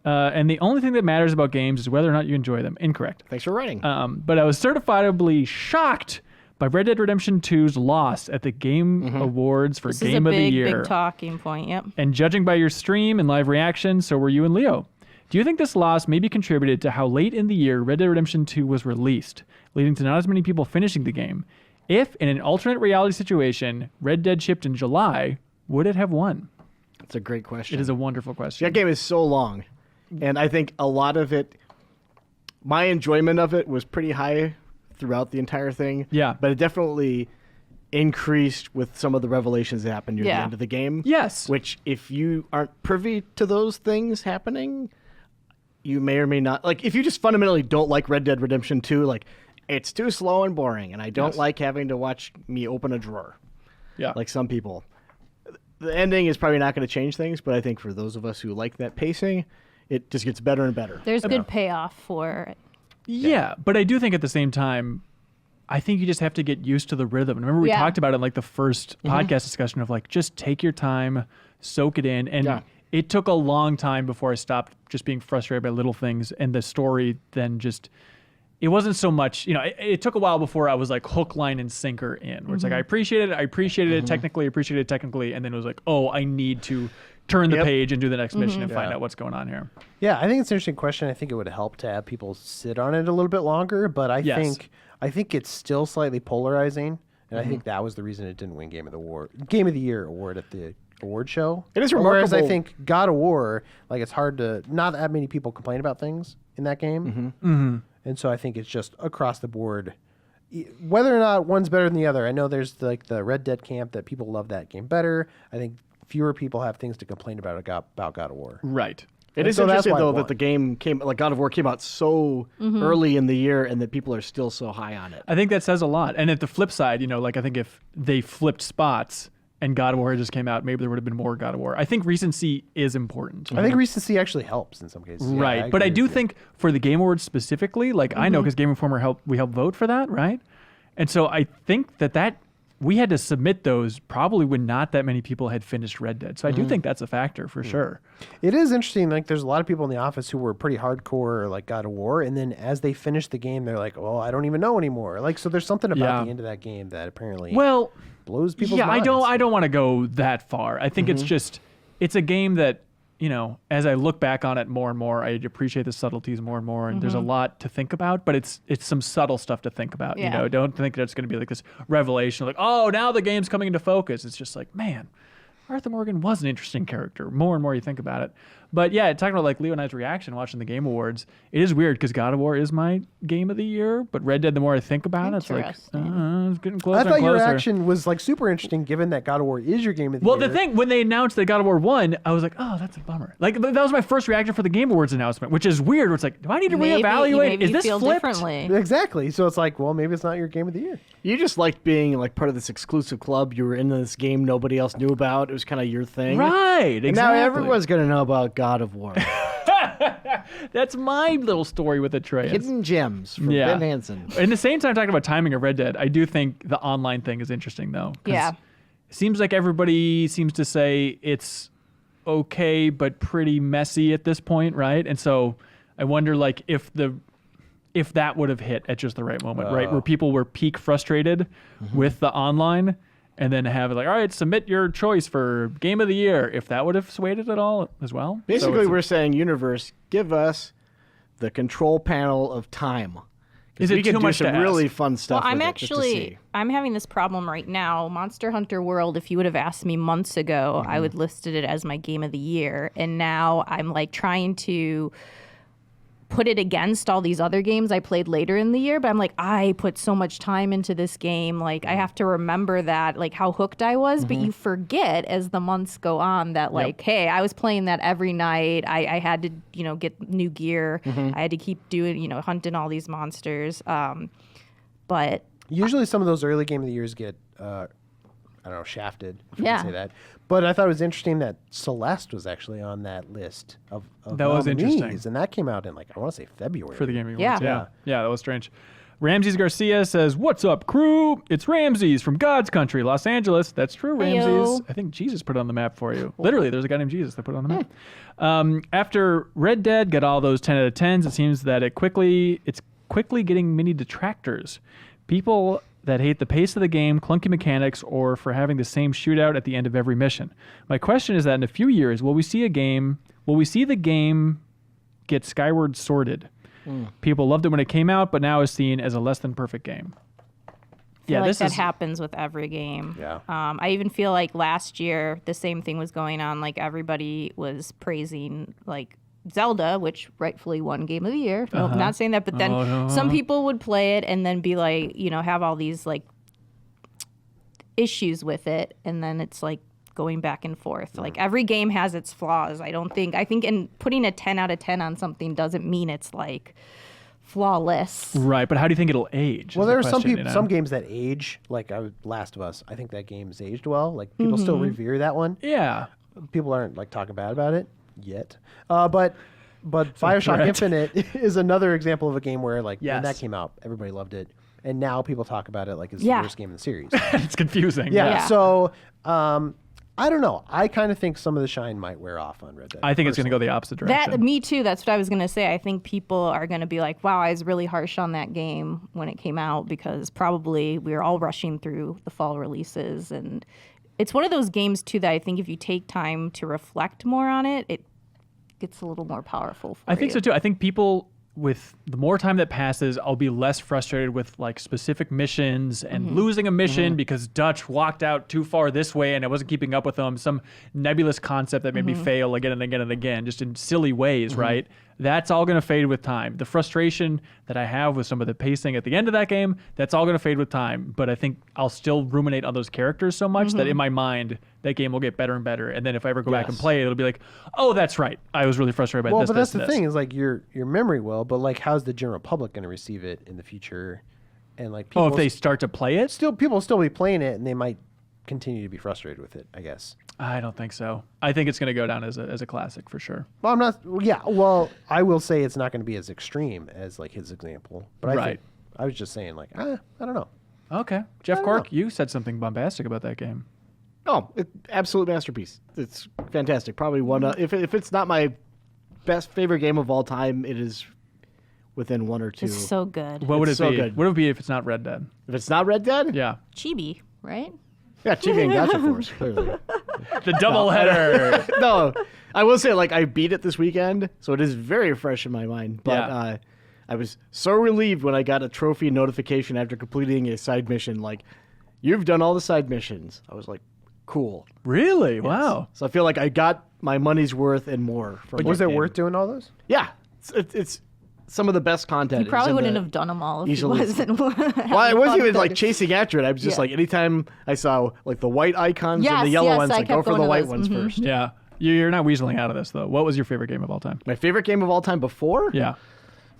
A: and the only thing that matters about games is whether or not you enjoy them. Incorrect.
E: Thanks for writing.
A: But I was certifiably shocked by Red Dead Redemption 2's loss at the Game Awards for
I: This
A: Game
I: is a
A: of the
I: big,
A: Year.
I: big talking point. Yep.
A: And judging by your stream and live reaction, so were you and Leo. Do you think this loss maybe contributed to how late in the year Red Dead Redemption 2 was released, leading to not as many people finishing the game? If, in an alternate reality situation, Red Dead shipped in July, would it have won?
E: That's a great question.
A: It is a wonderful question.
E: That game is so long, and I think a lot of it, my enjoyment of it was pretty high throughout the entire thing.
A: Yeah.
E: But it definitely increased with some of the revelations that happened near the
I: Yeah.
E: end of the game.
A: Yes.
E: Which, if you aren't privy to those things happening, you may or may not, like, if you just fundamentally don't like Red Dead Redemption 2, like, it's too slow and boring, and I don't
A: Yes.
E: like having to watch me open a drawer,
A: Yeah.
E: like some people. The ending is probably not going to change things, but I think for those of us who like that pacing, it just gets better and better.
I: There's good payoff for it.
A: Yeah, but I do think at the same time, I think you just have to get used to the rhythm. And remember we
I: Yeah.
A: talked about it in like the first podcast discussion of like, just take your time, soak it in. And
E: Yeah.
A: it took a long time before I stopped just being frustrated by little things. And the story then just, it wasn't so much, it took a while before I was like hook, line, and sinker in. Where it's like, I appreciated it technically. And then it was like, oh, I need to turn the
E: Yep.
A: page and do the next mission and find out what's going on here.
C: Yeah, I think it's an interesting question. I think it would help to have people sit on it a little bit longer, but I
A: Yes.
C: think it's still slightly polarizing, and I think that was the reason it didn't win Game of the Year award at the award show.
E: It is
C: Whereas I
E: remarkable-
C: think God of War, like it's hard to not that many people complain about things in that game, and so I think it's just across the board. Whether or not one's better than the other, I know there's like the Red Dead camp that people love that game better. I think fewer people have things to complain about God of War.
A: Right.
E: It is
C: so that's
E: interesting
C: why it
E: though
C: won.
E: that the game like God of War came out so early in the year, and that people are still so high on it.
A: I think that says a lot. And at the flip side, like I think if they flipped spots and God of War just came out, maybe there would have been more God of War. I think recency is important.
C: I think recency actually helps in some cases. Yeah,
A: Right. But I
C: agree
A: do
C: with you.
A: think for the Game Awards specifically, like I know because Game Informer we helped vote for that, right? And so I think that we had to submit those probably when not that many people had finished Red Dead. So I do think that's a factor for sure.
C: It is interesting. Like, there's a lot of people in the office who were pretty hardcore, like God of War, and then as they finish the game, they're like, "Well, I don't even know anymore." Like, so there's something about
A: Yeah.
C: the end of that game that apparently
A: Well,
C: blows people's
A: yeah,
C: minds.
A: I don't want to go that far. I think it's a game that, as I look back on it more and more, I appreciate the subtleties more and more, and there's a lot to think about, but it's some subtle stuff to think about.
I: Yeah.
A: Don't think that it's going to be like this revelation, like, oh, now the game's coming into focus. It's just like, man, Arthur Morgan was an interesting character. More and more you think about it. But yeah, talking about like Leo and I's reaction watching the Game Awards, it is weird because God of War is my game of the year, but Red Dead, the more I think about it, it's like, it's getting closer
C: I thought
A: and
C: your
A: closer.
C: reaction was like super interesting, given that God of War is your game of the
A: Well,
C: year.
A: the thing, when they announced that God of War won, I was like, oh, that's a bummer. Like, that was my first reaction for the Game Awards announcement, which is weird. Where it's like, do I need to reevaluate?
I: Maybe
A: Is
I: you
A: this
I: feel
A: flipped?
I: differently.
C: Exactly. So it's like, well, maybe it's not your game of the year.
E: You just liked being like part of this exclusive club. You were in this game nobody else knew about. It was kind of your thing.
A: Right,
E: And
A: exactly.
E: now everyone's gonna know about God of War.
A: That's my little story with Atreus.
E: Hidden gems from
A: Yeah.
E: Ben Hansen.
A: In the same time, talking about timing of Red Dead, I do think the online thing is interesting, though. 'cause
I: Yeah.
A: It seems like everybody seems to say it's okay, but pretty messy at this point, right? And so I wonder, like, if that would have hit at just the right moment, right? Where people were peak frustrated with the online and then have it like, all right, submit your choice for Game of the Year. If that would have swayed it at all as well. So
E: Basically,
A: it's-
E: we're saying, universe, give us the control panel of time. 'Cause
A: Is it
E: we can
A: too
E: do
A: much to
E: some
A: ask?
E: really fun stuff.
I: Well, I'm
E: with it just to
I: actually
E: see.
I: I'm having this problem right now. Monster Hunter World, if you would have asked me months ago, I would listed it as my game of the year, and now I'm like trying to put it against all these other games I played later in the year, but I'm like, I put so much time into this game, like I have to remember that, like how hooked I was, but you forget as the months go on that like, hey, I was playing that every night. I had to, get new gear. I had to keep doing, hunting all these monsters. But
C: Usually some of those early game of the years get, I don't know, shafted, if you
I: Yeah.
C: can say that. But I thought it was interesting that Celeste was actually on that list of
A: That was
C: nominees,
A: interesting.
C: And that came out in, like, I want to say February.
A: for the Game Awards.
I: Yeah.
A: Yeah, that was strange. Ramses Garcia says, "What's up, crew? It's Ramses from God's country, Los Angeles." That's true, Ramses.
I: Heyo.
A: I think Jesus put it on the map for you. Literally, there's a guy named Jesus that put it on the map. After Red Dead got all those 10 out of 10s, it seems that it's quickly getting many detractors. People that hate the pace of the game, clunky mechanics, or for having the same shootout at the end of every mission. My question is that in a few years, will we see the game get skyward sorted? People loved it when it came out, but now is seen as a less than perfect game.
I: I feel like
A: this
I: that
A: is
I: happens with every game.
C: Yeah.
I: I even feel like last year the same thing was going on. Like everybody was praising like Zelda, which rightfully won Game of the Year. Nope, not saying that, but then some people would play it and then be like, have all these like issues with it, and then it's like going back and forth. Like every game has its flaws. I think in putting a 10 out of 10 on something doesn't mean it's like flawless.
A: right, but how do you think it'll age?
C: Well,
A: is the
C: there are some
A: question,
C: people, some games that age, like Last of Us. I think that game's aged well. Like, people still revere that one.
A: Yeah.
C: People aren't like talking bad about it yet. But BioShock
A: threat.
C: Infinite is another example of a game where, like, when
A: Yes.
C: that came out, everybody loved it, and now people talk about it like it's
I: Yeah.
C: the worst game in the series.
A: It's confusing.
C: Yeah.
I: Yeah.
C: So I don't know. I kind of think some of the shine might wear off on Red Dead.
A: I think it's going to go the opposite direction.
I: Me too. That's what I was going to say. I think people are going to be like, wow, I was really harsh on that game when it came out because probably we were all rushing through the fall releases. And it's one of those games too that I think if you take time to reflect more on it, it gets a little more powerful for
A: I think
I: you.
A: so too. I think people with the more time that passes, I'll be less frustrated with like specific missions and losing a mission because Dutch walked out too far this way and I wasn't keeping up with them. Some nebulous concept that made me fail again and again and again, just in silly ways, right? That's all going to fade with time. The frustration that I have with some of the pacing at the end of that game, that's all going to fade with time. But I think I'll still ruminate on those characters so much that in my mind, that game will get better and better. And then if I ever go back and play it, it'll be like, oh, that's right. I was really frustrated by
C: Well,
A: this,
C: but that's
A: this,
C: the
A: this.
C: thing is like your memory will, but like how's the general public going to receive it in the future? And like people
A: Oh, if they start to play it?
C: people will still be playing it and they might continue to be frustrated with it, I guess.
A: I don't think so. I think it's going to go down as a classic for sure.
C: Well, I'm not. Yeah. Well, I will say it's not going to be as extreme as like his example. But I was just saying like I don't know.
A: Okay. Jeff
C: don't
A: Cork, you said something bombastic about that game.
E: Oh, absolute masterpiece. It's fantastic. Probably one. If it's not my favorite game of all time, it is within one or two.
I: It's so good.
A: What would it
E: It's so
A: be?
E: good.
A: What would it be if it's not Red Dead?
E: If it's not Red Dead,
A: Yeah.
I: Chibi, right?
E: yeah, Chibi and Gacha Force, clearly.
A: The double header.
E: No, I will say, like, I beat it this weekend, so it is very fresh in my mind. But
A: Yeah.
E: I was so relieved when I got a trophy notification after completing a side mission, like, you've done all the side missions. I was like, cool.
A: Really? Wow.
E: So I feel like I got my money's worth and more. From
C: But was
E: that
C: it
E: game.
C: worth doing all those?
E: Yeah, it's some of the best content.
I: You probably
E: is in
I: wouldn't
E: the-
I: have done them all if he
E: easily-
I: wasn't.
E: Well, I wasn't even like chasing after it. I was just
I: Yeah.
E: like, anytime I saw like the white icons and
I: Yes,
E: the yellow
I: yes,
E: ones,
I: I
E: I go
I: kept
E: for the
I: going to
E: white
I: those.
E: ones first.
A: Yeah. You're not weaseling out of this, though. What was your favorite game of all time?
E: My favorite game of all time before?
A: Yeah.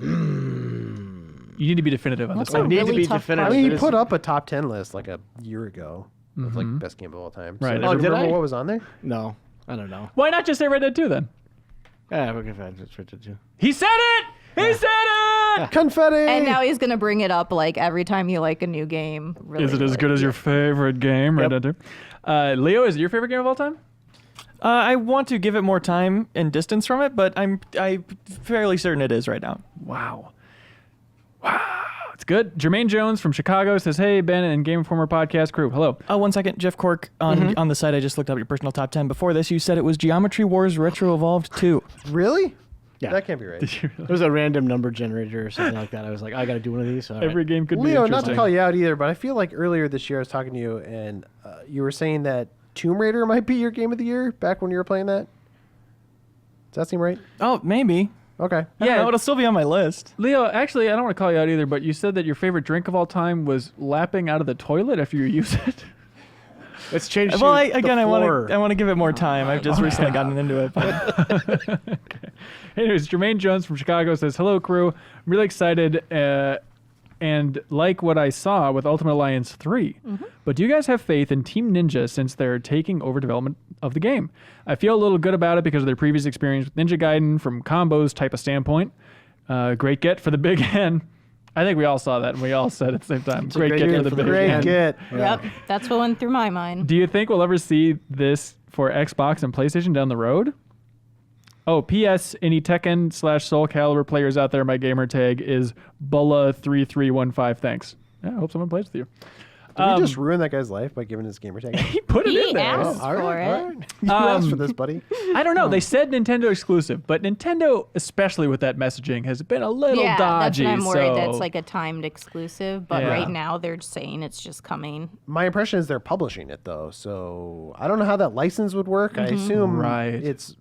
A: You need to be definitive on this
I: That's a
A: one.
E: need to
I: really
E: be
I: tough
E: definitive.
C: I
I: part.
C: mean,
E: It
C: he
E: is-
C: put up a top 10 list like a year ago of like best game of all time. So,
A: Right.
C: do
A: Oh,
C: you
E: did
C: remember
E: I?
C: what was on there?
E: No, I don't know.
A: Why not just say Red Dead 2 then?
E: Yeah, okay, fine. It's Red Dead 2.
A: He said it! He said it!
C: Confetti.
I: And now he's gonna bring it up like every time you like a new game. Really,
A: Is it as good as your favorite game, Red Dead 2? Leo, is it your favorite game of all time?
B: I want to give it more time and distance from it, but I'm fairly certain it is right now.
A: Wow. It's good. Jermaine Jones from Chicago says, hey, Ben and Game Informer podcast crew. Hello.
B: 1 second, Jeff Cork on the site. I just looked up your personal top 10. Before this, you said it was Geometry Wars Retro Evolved 2.
C: Really?
E: Yeah.
C: That can't be right.
E: It was a random number generator or something like that. I was like, I got to do one of these. So, all
A: Every
E: right.
A: game could be
C: Leo, not
A: interesting.
C: to call you out either, but I feel like earlier this year I was talking to you and you were saying that Tomb Raider might be your game of the year back when you were playing that. Does that seem right?
B: Oh, maybe.
C: Okay.
B: Yeah, it'll still be on my list.
A: Leo, actually, I don't want to call you out either, but you said that your favorite drink of all time was lapping out of the toilet after you use it.
E: Let's change
B: Well,
E: to
B: I
E: the floor.
B: want to give it more time. I've just recently gotten into it. But
A: Anyways, Jermaine Jones from Chicago says, hello, crew. I'm really excited and like what I saw with Ultimate Alliance 3. But do you guys have faith in Team Ninja since they're taking over development of the game? I feel a little good about it because of their previous experience with Ninja Gaiden from combos type of standpoint. Great get for the big N. I think we all saw that and we all said at the same time. Great get for the big
C: Great
A: N.
C: get.
I: Yep, that's what went through my mind.
A: Do you think we'll ever see this for Xbox and PlayStation down the road? Oh, P.S. Any Tekken / Soul Calibur players out there, my gamer tag is Bulla3315. Thanks. Yeah, I hope someone plays with you.
C: Did we just ruin that guy's life by giving his gamer tag?
A: He put it
I: He
A: in there.
I: asked
C: All
I: for
C: right,
I: it.
C: all right. You asked for this, buddy.
A: I don't know. They said Nintendo exclusive, but Nintendo, especially with that messaging, has been a little
I: Yeah,
A: dodgy.
I: that's what I'm worried.
A: so
I: That's like a timed exclusive, but
A: Yeah.
I: right now they're saying it's just coming.
C: My impression is they're publishing it though, so I don't know how that license would work. I assume
A: Right.
C: it's.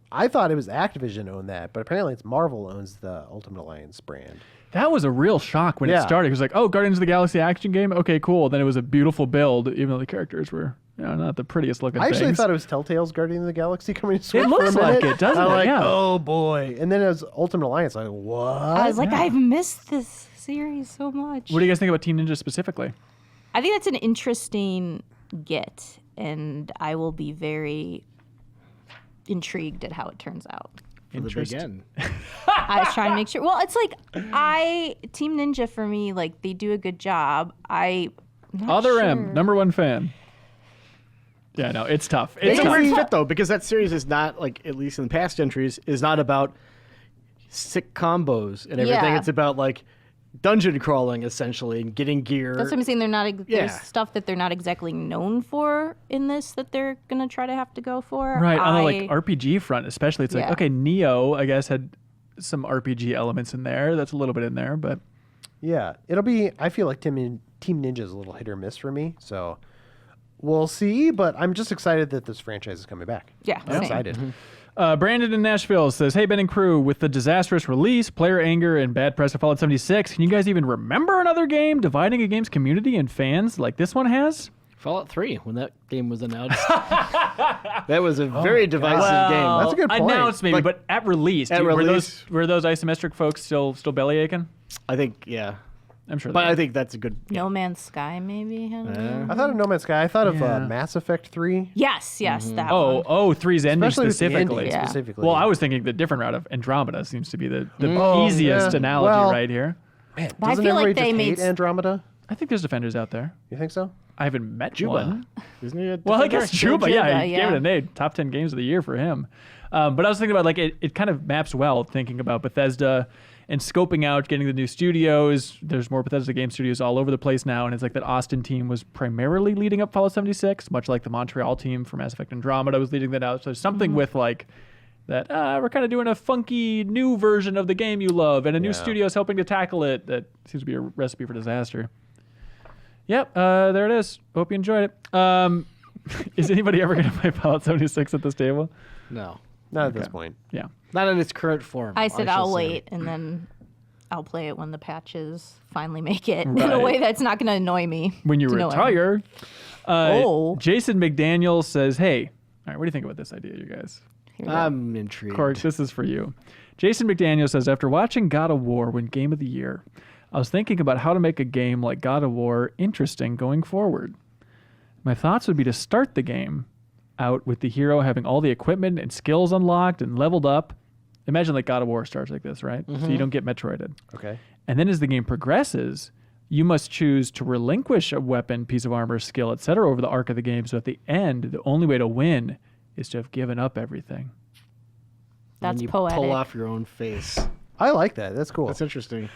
C: I thought it was Activision owned that, but apparently it's Marvel owns the Ultimate Alliance brand.
A: that was a real shock when it
C: Yeah.
A: started. It was like, oh, Guardians of the Galaxy action game? Okay, cool. Then it was a beautiful build, even though the characters were not the prettiest looking
C: I actually
A: things.
C: thought it was Telltale's Guardian of the Galaxy coming to Switch
A: It
C: for a
A: looks like
C: minute.
A: it, doesn't
C: I'm
A: it?
C: like,
A: Yeah.
C: oh boy. And then it was Ultimate Alliance. Like, what?
I: I was like, I've missed this series so much.
A: What do you guys think about Team Ninja specifically?
I: I think that's an interesting get, and I will be very intrigued at how it turns out.
E: For the big N.
I: I was trying to make sure. Well, it's like Team Ninja for me, like they do a good job.
A: Other M, number one fan. Yeah, no, it's tough. It's
E: It's a
A: tough.
E: weird fit though, because that series is not like, at least in the past entries, is not about sick combos and everything.
I: Yeah.
E: It's about like dungeon crawling essentially and getting gear.
I: That's what I'm saying. They're not. There's
E: Yeah.
I: stuff that they're not exactly known for in this that they're gonna try to have to go for.
A: Right, on the like RPG front especially, it's like,
I: Yeah.
A: okay, Neo, I guess, had some RPG elements in there. That's a little bit in there, but
C: Yeah, it'll be. I feel like Team Ninja is a little hit or miss for me, so we'll see. But I'm just excited that this franchise is coming back.
I: Yeah,
C: I'm
I: same.
C: excited.
A: Brandon in Nashville says, "Hey Ben and crew, with the disastrous release, player anger, and bad press of Fallout 76, can you guys even remember another game dividing a game's community and fans like this one has?"
E: Fallout 3, when that game was announced. That was a very divisive game.
C: That's a good point.
A: Announced maybe, but at release,
E: At release.
A: were those isometric folks still belly aching?
E: I think, yeah.
A: I'm sure.
E: But
A: they
E: I think that's a good.
I: No Man's Sky maybe. Had a game.
C: I thought of No Man's Sky. I thought of
A: Yeah.
C: Mass Effect 3.
I: Yes, that one.
A: Oh, 3's ending
C: Especially with the ending
A: specifically.
I: Yeah.
C: specifically.
A: Well, I was thinking the different route of Andromeda seems to be the
C: Oh,
A: easiest
C: yeah.
A: analogy
C: Well-
A: right here.
C: Man,
I: But I
C: doesn't
I: feel like
C: everybody
I: they
C: just
I: made
C: hate Andromeda?
A: I think there's defenders out there.
C: You think so?
A: I haven't met
E: Juba.
A: one.
E: Isn't he a
A: Well, I
E: defender?
A: guess Juba, yeah, he
I: yeah.
A: gave it a name. Top 10 games of the year for him. But I was thinking about, like, it kind of maps well, thinking about Bethesda and scoping out, getting the new studios. There's more Bethesda game studios all over the place now, and it's like that Austin team was primarily leading up Fallout 76, much like the Montreal team for Mass Effect Andromeda was leading that out. So there's something with, like, that we're kind of doing a funky new version of the game you love, and a new
C: Yeah.
A: studio is helping to tackle it. That seems to be a recipe for disaster. Yep, there it is. Hope you enjoyed it. Is anybody ever going to play Fallout 76 at this table?
E: No.
C: Not at this point.
A: Yeah.
E: Not in its current form.
I: I said
E: shall
I: I'll
E: say.
I: wait and then I'll play it when the patches finally make it in
A: Right.
I: a way that's not going to annoy me.
A: When you
I: to no end.
A: retire.
I: Oh.
A: Jason McDaniel says, "Hey, all right, what do you think about this idea, you guys?"
I: Here we go.
E: I'm intrigued.
A: Cork, this is for you. Jason McDaniel says, "After watching God of War win Game of the Year, I was thinking about how to make a game like God of War interesting going forward. My thoughts would be to start the game out with the hero having all the equipment and skills unlocked and leveled up. Imagine like God of War starts like this, right? So you don't get Metroided.
C: Okay.
A: And then as the game progresses, you must choose to relinquish a weapon, piece of armor, skill, etc. over the arc of the game. So at the end, the only way to win is to have given up everything."
I: That's
E: And you
I: poetic.
E: pull off your own face.
C: I like that. That's cool.
E: That's interesting.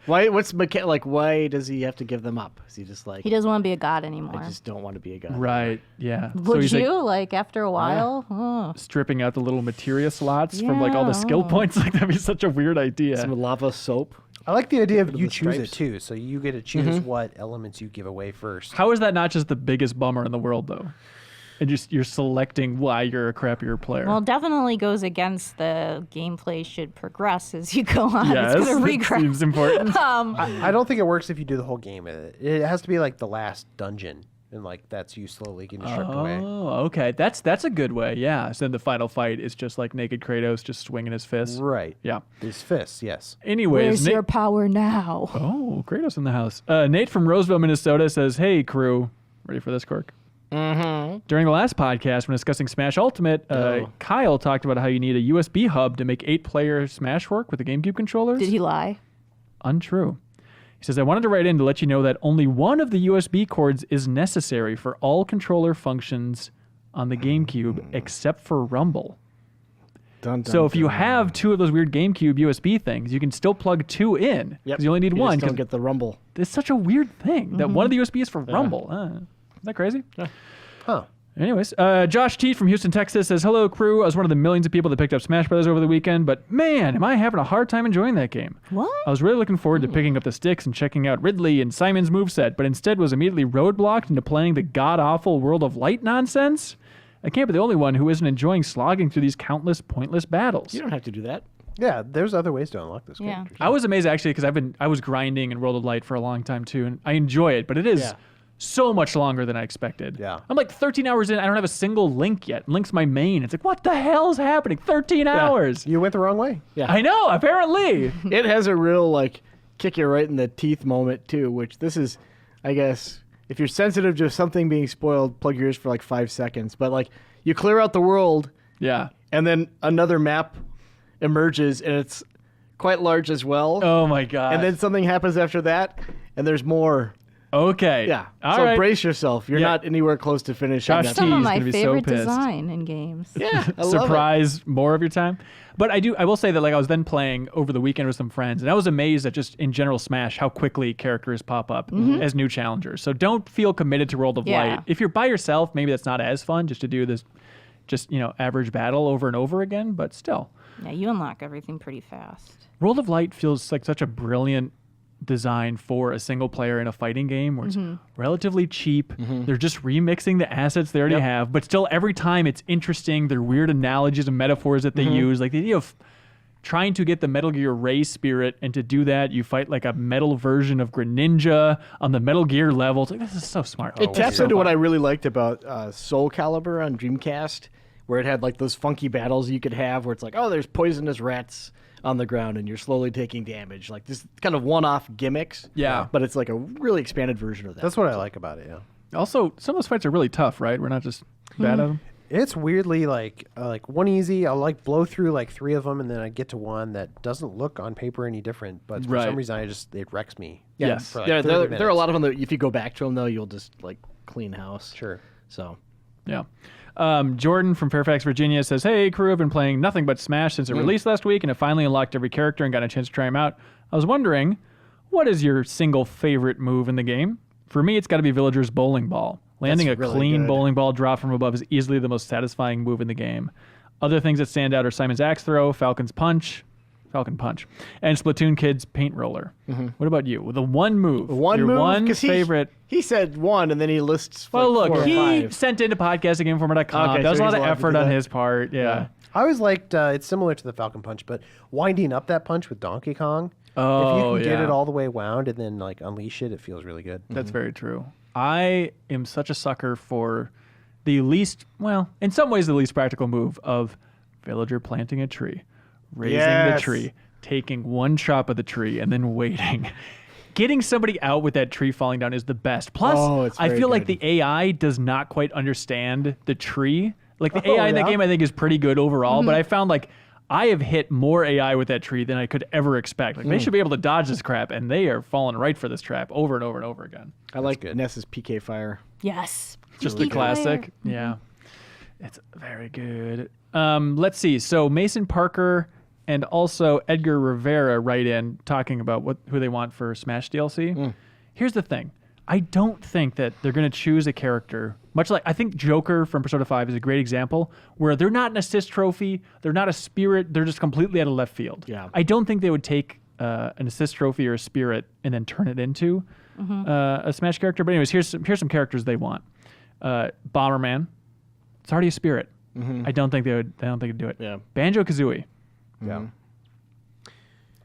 E: Why? What's like? Why does he have to give them up? Is he just like?
I: He doesn't want to be a god anymore.
E: I just don't want to be a god.
A: Right, yeah.
I: Would
A: he's
I: you?
A: like
I: After a while? Oh.
A: stripping out the little materia slots from like all the skill
I: Yeah.
A: points. Like that'd be such a weird idea.
E: Some lava soap.
C: I like the idea of
E: of
C: you
E: the
C: choose it
E: stripes.
C: too. So you get to choose what elements you give away first.
A: How is that not just the biggest bummer in the world, though? And just you're selecting why you're a crappier player.
I: Well, it definitely goes against the gameplay should progress as you go on.
A: yes,
I: It's going to
A: that
I: regress.
A: seems important.
C: I don't think it works if you do the whole game with it. It has to be like the last dungeon, and like that's you slowly getting stripped away.
A: Oh, okay. That's a good way. Yeah. So then the final fight is just like naked Kratos just swinging his fists.
C: Right.
A: Yeah.
C: His fists, yes.
A: Anyways,
I: Where's
A: Nate,
I: your power now?
A: oh, Kratos in the house. Nate from Roseville, Minnesota says, "Hey, crew, ready for this, Cork?"
E: Mm-hmm.
A: During the last podcast, when discussing Smash Ultimate, Kyle talked about how you need a USB hub to make 8-player Smash work with the GameCube controllers.
I: Did he lie?
A: Untrue. He says, "I wanted to write in to let you know that only one of the USB cords is necessary for all controller functions on the GameCube except for Rumble.
E: Dun, dun,
A: So if you
E: dun.
A: have 2 of those weird GameCube USB things, you can still plug 2 in because
E: Yep.
A: you only need
E: You
A: one.
E: just don't
A: 'Cause
E: get the rumble.
A: it's such a weird thing that one of the USB is for Rumble. Isn't that crazy?
C: Huh.
A: Anyways, Josh T from Houston, Texas says, "Hello, crew. I was one of the millions of people that picked up Smash Brothers over the weekend, but man, am I having a hard time enjoying that game.
I: What?
A: I was really looking forward to picking up the sticks and checking out Ridley and Simon's moveset, but instead was immediately roadblocked into playing the god-awful World of Light nonsense. I can't be the only one who isn't enjoying slogging through these countless pointless battles."
E: You don't have to do that.
C: Yeah, there's other ways to unlock this
I: Yeah.
C: character.
A: I was amazed actually because I was grinding in World of Light for a long time too, and I enjoy it, but it is
E: Yeah.
A: so much longer than I expected.
C: Yeah.
A: I'm like 13 hours in. I don't have a single Link yet. Link's my main. It's like, what the hell is happening? 13 hours.
C: You went the wrong way.
E: Yeah.
A: I know. Apparently.
E: It has a real like kick you right in the teeth moment too, which this is, I guess, if you're sensitive to something being spoiled, plug your ears for like 5 seconds. But like you clear out the world
A: Yeah.
E: and then another map emerges and it's quite large as well.
A: Oh my god.
E: And then something happens after that and there's more.
A: okay.
E: Yeah.
A: All
E: so
A: right.
E: brace yourself. You're
A: Yeah.
E: not anywhere close to finishing
A: Josh
E: that.
A: T.
I: Some of
A: is
I: my
A: gonna be so
I: favorite
A: pissed.
I: design in games.
E: Yeah, I love
A: Surprise more of your time. But I will say that like I was then playing over the weekend with some friends, and I was amazed at just in general Smash how quickly characters pop up as new challengers. So don't feel committed to World of
I: Yeah.
A: Light. If you're by yourself, maybe that's not as fun just to do this just, average battle over and over again, but still.
I: Yeah, you unlock everything pretty fast.
A: World of Light feels like such a brilliant design for a single player in a fighting game where it's relatively cheap. They're just remixing the assets they already have, but still every time it's interesting. They're weird analogies and metaphors that they use. Like the idea of trying to get the Metal Gear Ray spirit, and to do that, you fight like a metal version of Greninja on the Metal Gear level. It's like, this is so smart.
E: It taps into what I really liked about Soul Calibur on Dreamcast, where it had like those funky battles you could have where it's like, oh, there's poisonous rats on the ground and you're slowly taking damage. Like this kind of one-off gimmicks.
A: Yeah.
E: But it's like a really expanded version of that.
C: That's what I like about it, yeah.
A: Also, some of those fights are really tough, right? We're not just bad at them.
C: It's weirdly like one easy. I'll like blow through like 3 of them, and then I get to one that doesn't look on paper any different, but for some reason it wrecks me.
A: Yes.
C: For, like,
E: there
C: 30
E: are a
C: minutes.
E: lot of them that if you go back to them, though, you'll just like clean house.
C: Sure.
E: So.
A: Yeah. Jordan from Fairfax, Virginia says, hey, crew, I've been playing nothing but Smash since it released last week, and I finally unlocked every character and got a chance to try them out. I was wondering, what is your single favorite move in the game? For me, it's got to be Villager's bowling ball. Landing
E: That's
A: a
E: really
A: clean
E: good.
A: bowling ball drop from above is easily the most satisfying move in the game. Other things that stand out are Simon's axe throw, Falcon Punch, and Splatoon Kid's paint roller. What about you? The one move.
E: One
A: your
E: move?
A: one
E: 'Cause
A: favorite.
E: He said one, and then he lists.
A: Well,
E: like
A: look,
E: 4 or
A: he
E: 5.
A: sent into podcastinginformer.com.
E: Okay,
A: That was
E: so
A: a lot
E: he's
A: of
E: allowed to
A: effort
E: do
A: on
E: that.
A: his part. Yeah.
C: I always liked it's similar to the Falcon Punch, but winding up that punch with Donkey Kong.
A: Oh,
C: if you can get
A: yeah.
C: it all the way wound and then like unleash it, it feels really good.
A: That's very true. I am such a sucker for the least, well, in some ways, the least practical move of Villager planting a tree, raising the
E: Yes.
A: tree, taking one chop of the tree, and then waiting. Getting somebody out with that tree falling down is the best. Plus,
E: it's
A: I
E: very
A: feel like
E: good.
A: the AI does not quite understand the tree. Like the
C: Oh,
A: AI in that
C: yeah?
A: game, I think, is pretty good overall, but I found like I have hit more AI with that tree than I could ever expect. Like they should be able to dodge this crap, and they are falling right for this trap over and over and over again.
E: I like Ness's PK Fire.
I: Yes.
A: Just the
I: Peak
A: classic.
I: fire.
A: Yeah. It's very good. Let's see. So Mason Parker and also Edgar Rivera write in talking about who they want for Smash DLC. Here's the thing. I don't think that they're going to choose a character, much like I think Joker from Persona 5 is a great example, where they're not an assist trophy, they're not a spirit, they're just completely out of left field.
E: Yeah.
A: I don't think they would take an assist trophy or a spirit and then turn it into a Smash character. But anyways, here's some characters they want. Bomberman. It's already a spirit. I don't think they'd do it.
E: Yeah.
A: Banjo-Kazooie.
C: Yeah.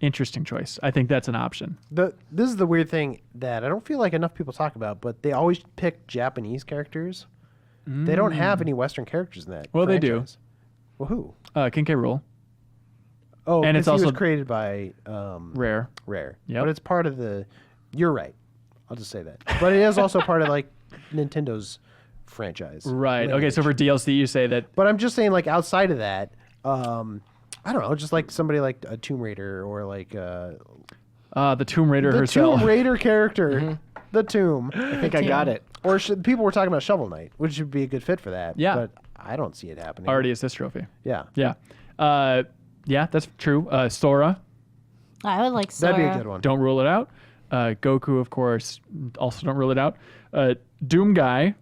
A: Interesting choice. I think that's an option.
C: This is the weird thing that I don't feel like enough people talk about, but they always pick Japanese characters. They don't have any Western characters in that.
A: Well, they do.
C: franchise. Well, who?
A: King K. Rool.
C: Oh,
A: And it's
C: 'cause he
A: also-
C: was created by
A: Rare.
C: Rare.
A: Yep.
C: But it's part of the. You're right. I'll just say that. But it is also part of like Nintendo's franchise.
A: Right. Okay,
C: lineage.
A: so for DLC, you say that.
C: But I'm just saying, like outside of that, I don't know, just like somebody like a Tomb Raider or like
A: The Tomb Raider
C: the
A: herself.
C: Tomb Raider character, the Tomb.
E: I think I got it.
C: Or people were talking about Shovel Knight, which would be a good fit for that.
A: Yeah.
C: But I don't see it happening.
A: Already assist trophy.
C: Yeah.
A: Yeah. Yeah, that's true. Sora.
I: I would like Sora.
C: That'd be a good one.
A: Don't rule it out. Goku, of course. Also, don't rule it out. Doom Guy.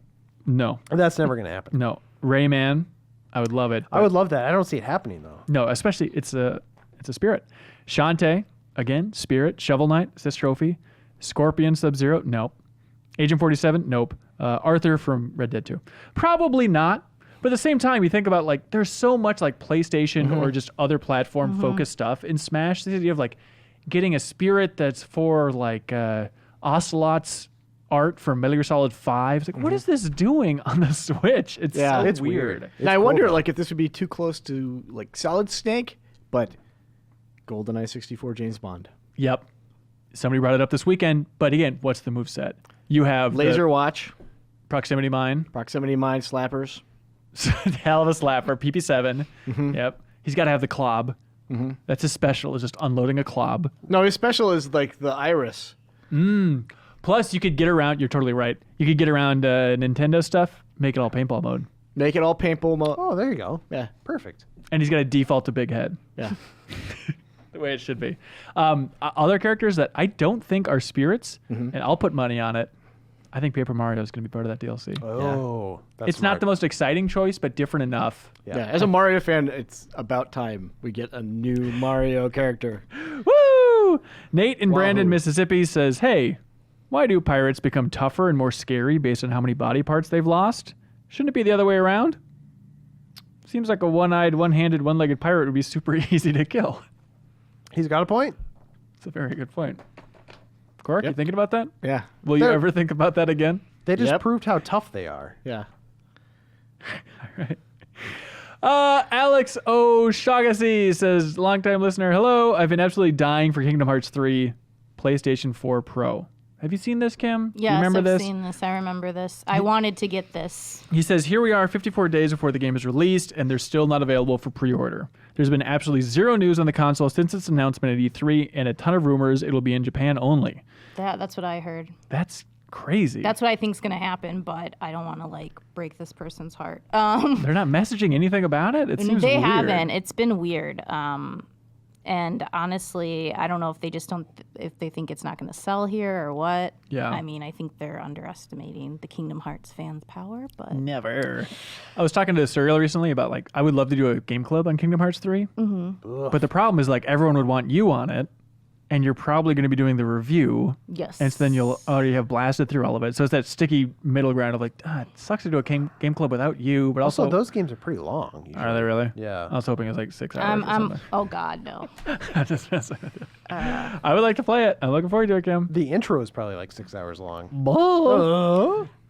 A: No.
C: That's never going to happen.
A: No. Rayman. I would love it.
C: I would love that. I don't see it happening though.
A: No, especially it's a spirit. Shantae, again, spirit. Shovel Knight, assist trophy. Scorpion, Sub-Zero, nope. Agent 47, nope. Arthur from Red Dead 2, probably not. But at the same time, you think about like there's so much like PlayStation or just other platform focused stuff in Smash. The idea of like getting a spirit that's for like Ocelot's art from Metal Gear Solid 5. It's like, what is this doing on the Switch? It's so
C: it's
A: weird.
C: weird.
E: And I wonder, like, if this would be too close to like Solid Snake, but GoldenEye 64 James Bond,
A: Yep. Somebody brought it up this weekend. But again, what's the moveset? You have
E: Laser
A: the
E: Watch,
A: proximity mine,
E: Proximity Mine, Slappers.
A: hell of a slapper, PP7. Yep. He's got to have the clob. That's his special, is just unloading a clob.
E: No, his special is like the Iris.
A: Plus, you could get around, you're totally right. You could get around Nintendo stuff, make it all paintball mode.
E: Make it all paintball mode.
C: Oh, there you go.
E: Yeah,
C: Perfect.
A: And he's got a default to big head,
E: yeah.
A: the way it should be. Other characters that I don't think are spirits, and I'll put money on it, I think Paper Mario is going to be part of that DLC.
C: Oh, that's
A: It's not the most exciting choice, but different enough.
C: Yeah.
E: As a Mario fan, it's about time we get a new Mario character.
A: Woo! Nate in Brandon,
E: Wahoo.
A: Mississippi says, "Hey, why do pirates become tougher and more scary based on how many body parts they've lost? Shouldn't it be the other way around? Seems like a one-eyed, one-handed, one-legged pirate would be super easy to kill."
C: He's got a point.
A: It's a very good point. Cork, you
E: Yep.
A: thinking about that?
E: Yeah.
A: Will you
C: They're-
A: ever think about that again?
C: They just
E: Yep.
C: proved how tough they are.
E: Yeah.
A: Alex O'Shaughnessy says, longtime listener, hello. I've been absolutely dying for Kingdom Hearts 3 PlayStation 4 Pro. Have you seen this, Kim? Do you
I: Yes,
A: remember
I: I've
A: this?
I: seen this. I remember this. I wanted to get this.
A: He says, here we are 54 days before the game is released, and they're still not available for pre-order. There's been absolutely zero news on the console since its announcement at E3, and a ton of rumors it'll be in Japan only.
I: That's what I heard.
A: That's crazy.
I: That's what I think's going to happen, but I don't want to like break this person's heart.
A: They're not messaging anything about it? It seems
I: They
A: weird.
I: haven't. It's been weird. And honestly, I don't know if they just don't, if they think it's not going to sell here or what.
A: Yeah.
I: I mean, I think they're underestimating the Kingdom Hearts fans' power, but
A: Never. I was talking to Serial recently about, like, I would love to do a game club on Kingdom Hearts 3. Mm-hmm. But the problem is, like, everyone would want you on it, and you're probably going to be doing the review.
I: yes.
A: And so then you'll already have blasted through all of it. So it's that sticky middle ground of, like, it sucks to do a game club without you, but also...
C: Also, those games are pretty long. Usually.
A: Are they really?
C: Yeah.
A: I was hoping it was like 6 hours or something.
I: oh God, no.
A: Just messing with you. I would like to play it. I'm looking forward to it, Kim.
C: The intro is probably like 6 hours long.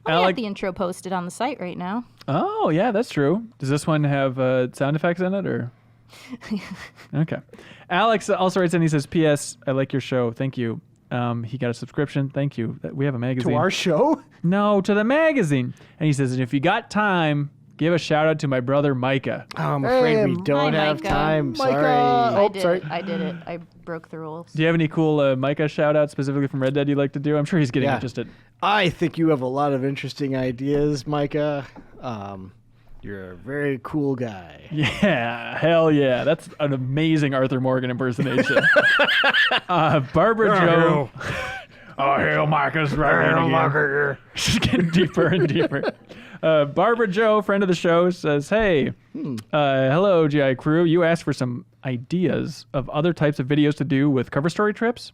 I: I
A: Alec-
I: have the intro posted on the site right now.
A: Oh, yeah, that's true. Does this one have sound effects in it, or? Okay. Alex also writes in, he says, P.S. I like your show. Thank you. He got a subscription. Thank you. We have a magazine.
C: To our show?
A: No, to the magazine. And he says, and if you got time, give a shout out to my brother Micah.
E: Oh, I'm afraid we
C: Hey,
E: don't
I: hi,
E: have
I: Micah.
E: time.
C: Micah.
E: Sorry.
C: Oh,
I: I did
C: sorry.
I: it. I did it. I broke the rules.
A: Do you have any cool Micah shout outs specifically from Red Dead you'd like to do? I'm sure he's getting
E: Yeah.
A: interested.
E: I think you have a lot of interesting ideas, Micah. You're a very cool guy.
A: Yeah, hell yeah. That's an amazing Arthur Morgan impersonation. Barbara Joe. Oh, hell, Micah's right again. She's getting deeper and deeper. Barbara Joe, friend of the show, says, hey, hello, GI crew. You asked for some ideas of other types of videos to do with cover story trips.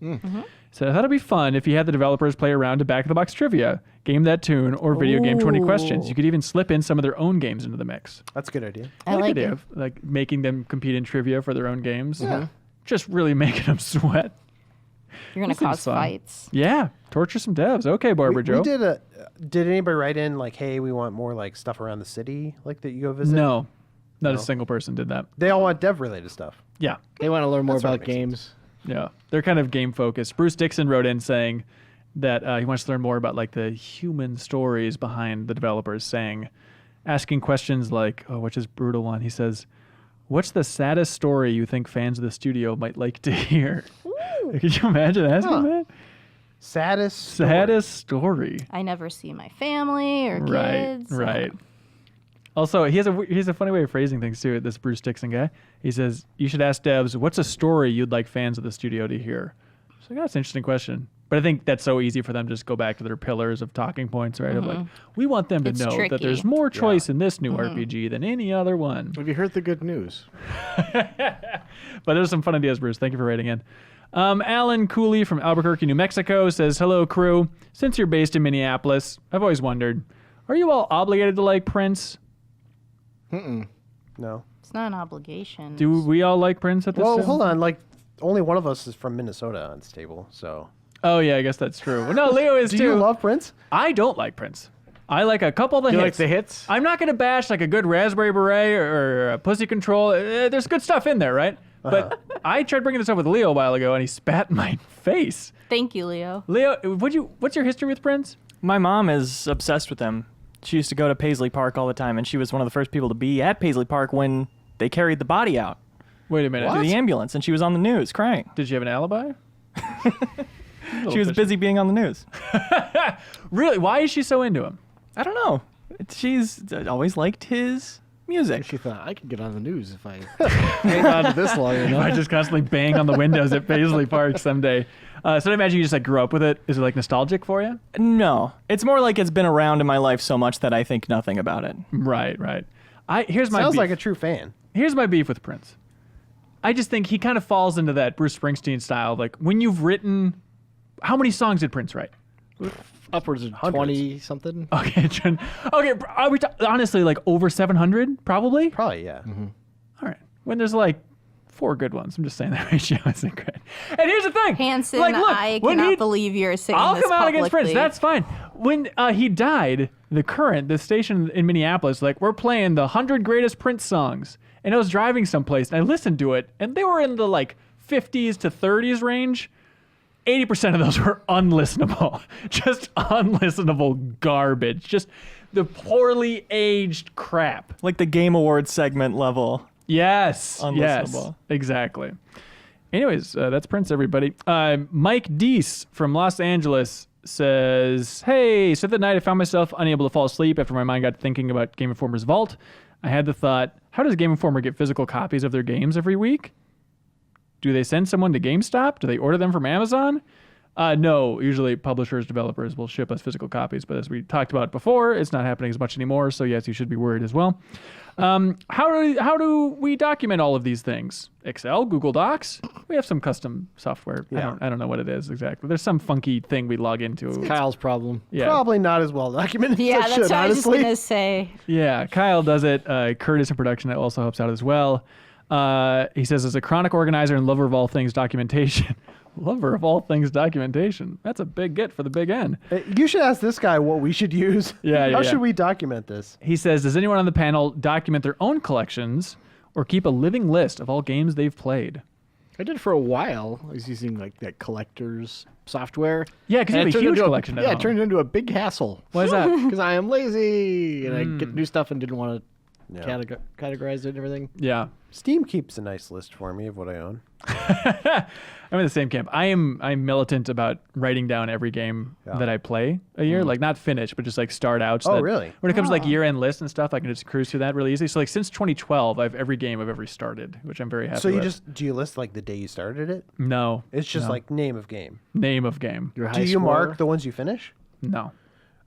A: So I thought it'd be fun if you had the developers play around to back-of-the-box trivia, game that tune, or video game 20 questions. You could even slip in some of their own games into the mix.
C: That's a good idea.
I: I like it.
A: Negative, like making them compete in trivia for their own games. Just really making them sweat.
I: You're going to
A: seems
I: cause
A: fun.
I: fights.
A: Yeah, torture some devs. Okay, Barbara Joe.
C: Did anybody write in like, hey, we want more like stuff around the city, like that you go visit?
A: No, not a
C: No.
A: single person did that.
C: They all want dev related stuff.
A: Yeah,
E: They want to learn more
C: That sort of
E: about
C: makes
E: games.
A: yeah. They're kind of game focused. Bruce Dixon wrote in saying that he wants to learn more about like the human stories behind the developers, asking questions like, oh, which is brutal one. He says, what's the saddest story you think fans of the studio might like to hear? Could you imagine asking that?
C: Saddest story.
I: I never see my family or
A: Right,
I: kids.
A: right. Also, he has a funny way of phrasing things too. This Bruce Dixon guy. He says you should ask devs, "What's a story you'd like fans of the studio to hear?" So that's an interesting question. But I think that's so easy for them to just go back to their pillars of talking points, right? Of like, we want them to
I: It's
A: know that
I: tricky.
A: there's more choice in this new RPG than any other one.
E: Have you heard the good news?
A: But there's some fun ideas, Bruce. Thank you for writing in. Alan Cooley from Albuquerque, New Mexico says, hello, crew. Since you're based in Minneapolis, I've always wondered, are you all obligated to like Prince?
C: No.
I: It's not an obligation.
A: Do we all like Prince at this
C: Well,
A: time?
C: hold on. Like, only one of us is from Minnesota on this table, so.
A: Oh, yeah, I guess that's true. Well, no, Leo is
C: Do
A: too.
C: you love Prince?
A: I don't like Prince. I like a couple of the
E: Do you like
A: hits.
E: the hits?
A: I'm not going to bash like a good Raspberry Beret or Pussy Control. There's good stuff in there, right? But I tried bringing this up with Leo a while ago, and he spat in my face.
I: Thank you, Leo.
A: Leo, what's your history with Prince?
B: My mom is obsessed with him. She used to go to Paisley Park all the time, and she was one of the first people to be at Paisley Park when they carried the body out
A: Wait a minute.
B: to the ambulance, and she was on the news crying.
A: Did you have an alibi?
B: She was busy being on the news.
A: Really? Why is she so into him?
B: I don't know. She's always liked his music.
E: She thought I could get on the news if I hang on to this long enough.
A: I just constantly bang on the windows at Paisley Park someday. So I imagine you just like grew up with it. Is it like nostalgic for you?
B: No, it's more like it's been around in my life so much that I think nothing about it.
A: Right. Here's my
C: Sounds
A: beef.
C: like a true fan.
A: Here's my beef with Prince. I just think he kind of falls into that Bruce Springsteen style. Like when you've written, how many songs did Prince write?
E: Upwards of 20 something.
A: Okay, are we honestly like over 700? Probably.
C: Probably, yeah.
A: All right. When there's like 4 good ones, I'm just saying that ratio isn't great. And here's the thing,
I: Hanson,
A: like, look,
I: I
A: when
I: cannot believe you're saying
A: I'll
I: this
A: come out
I: publicly.
A: against Prince. That's fine. When he died, the station in Minneapolis, like we're playing the 100 greatest Prince songs, and I was driving someplace and I listened to it, and they were in the like 50s to 30s range. 80% of those were unlistenable. Just unlistenable garbage. Just the poorly aged crap.
B: Like the Game Awards segment level.
A: Yes.
B: Unlistenable.
A: Yes. Exactly. Anyways, that's Prince, everybody. Mike Deese from Los Angeles says, hey, so the night I found myself unable to fall asleep after my mind got thinking about Game Informer's vault. I had the thought, how does Game Informer get physical copies of their games every week? Do they send someone to GameStop? Do they order them from Amazon? No, usually publishers, developers will ship us physical copies, but as we talked about before, it's not happening as much anymore, so yes, you should be worried as well. How do we document all of these things? Excel, Google Docs? We have some custom software.
C: Yeah.
A: I don't know what it is exactly. There's some funky thing we log into.
E: Kyle's problem.
A: Yeah.
C: Probably not as well documented
I: Yeah,
C: as it
I: that's
C: should,
I: what I was just
C: honestly.
I: gonna say.
A: Yeah, Kyle does it. Curtis in production also helps out as well. He says, as a chronic organizer and lover of all things documentation. Lover of all things documentation. That's a big get for the big N.
C: You should ask this guy what we should use.
A: Yeah.
C: How should we document this?
A: He says, does anyone on the panel document their own collections or keep a living list of all games they've played?
E: I did for a while. I was using like that collector's software.
A: Yeah, because you
E: And
A: have a
E: it turned
A: huge
E: into
A: collection.
E: Yeah, it turned into a big hassle.
A: Why is that?
E: Because I am lazy and I get new stuff and didn't want to
C: Yeah.
E: categorize it and everything.
A: Yeah.
C: Steam keeps a nice list for me of what I own.
A: I'm in the same camp. I'm militant about writing down every game that I play a year, like not finish, but just like start out. So
C: Oh,
A: that
C: really?
A: When it comes to like year-end lists and stuff, I can just cruise through that really easy. So like since 2012, I have every game I've ever started, which I'm very happy
C: So
A: with.
C: do you list like the day you started it?
A: No.
C: It's just like name of game.
A: Name of game.
E: Your
C: Do
E: high
C: you
E: score.
C: mark the ones you finish?
A: No.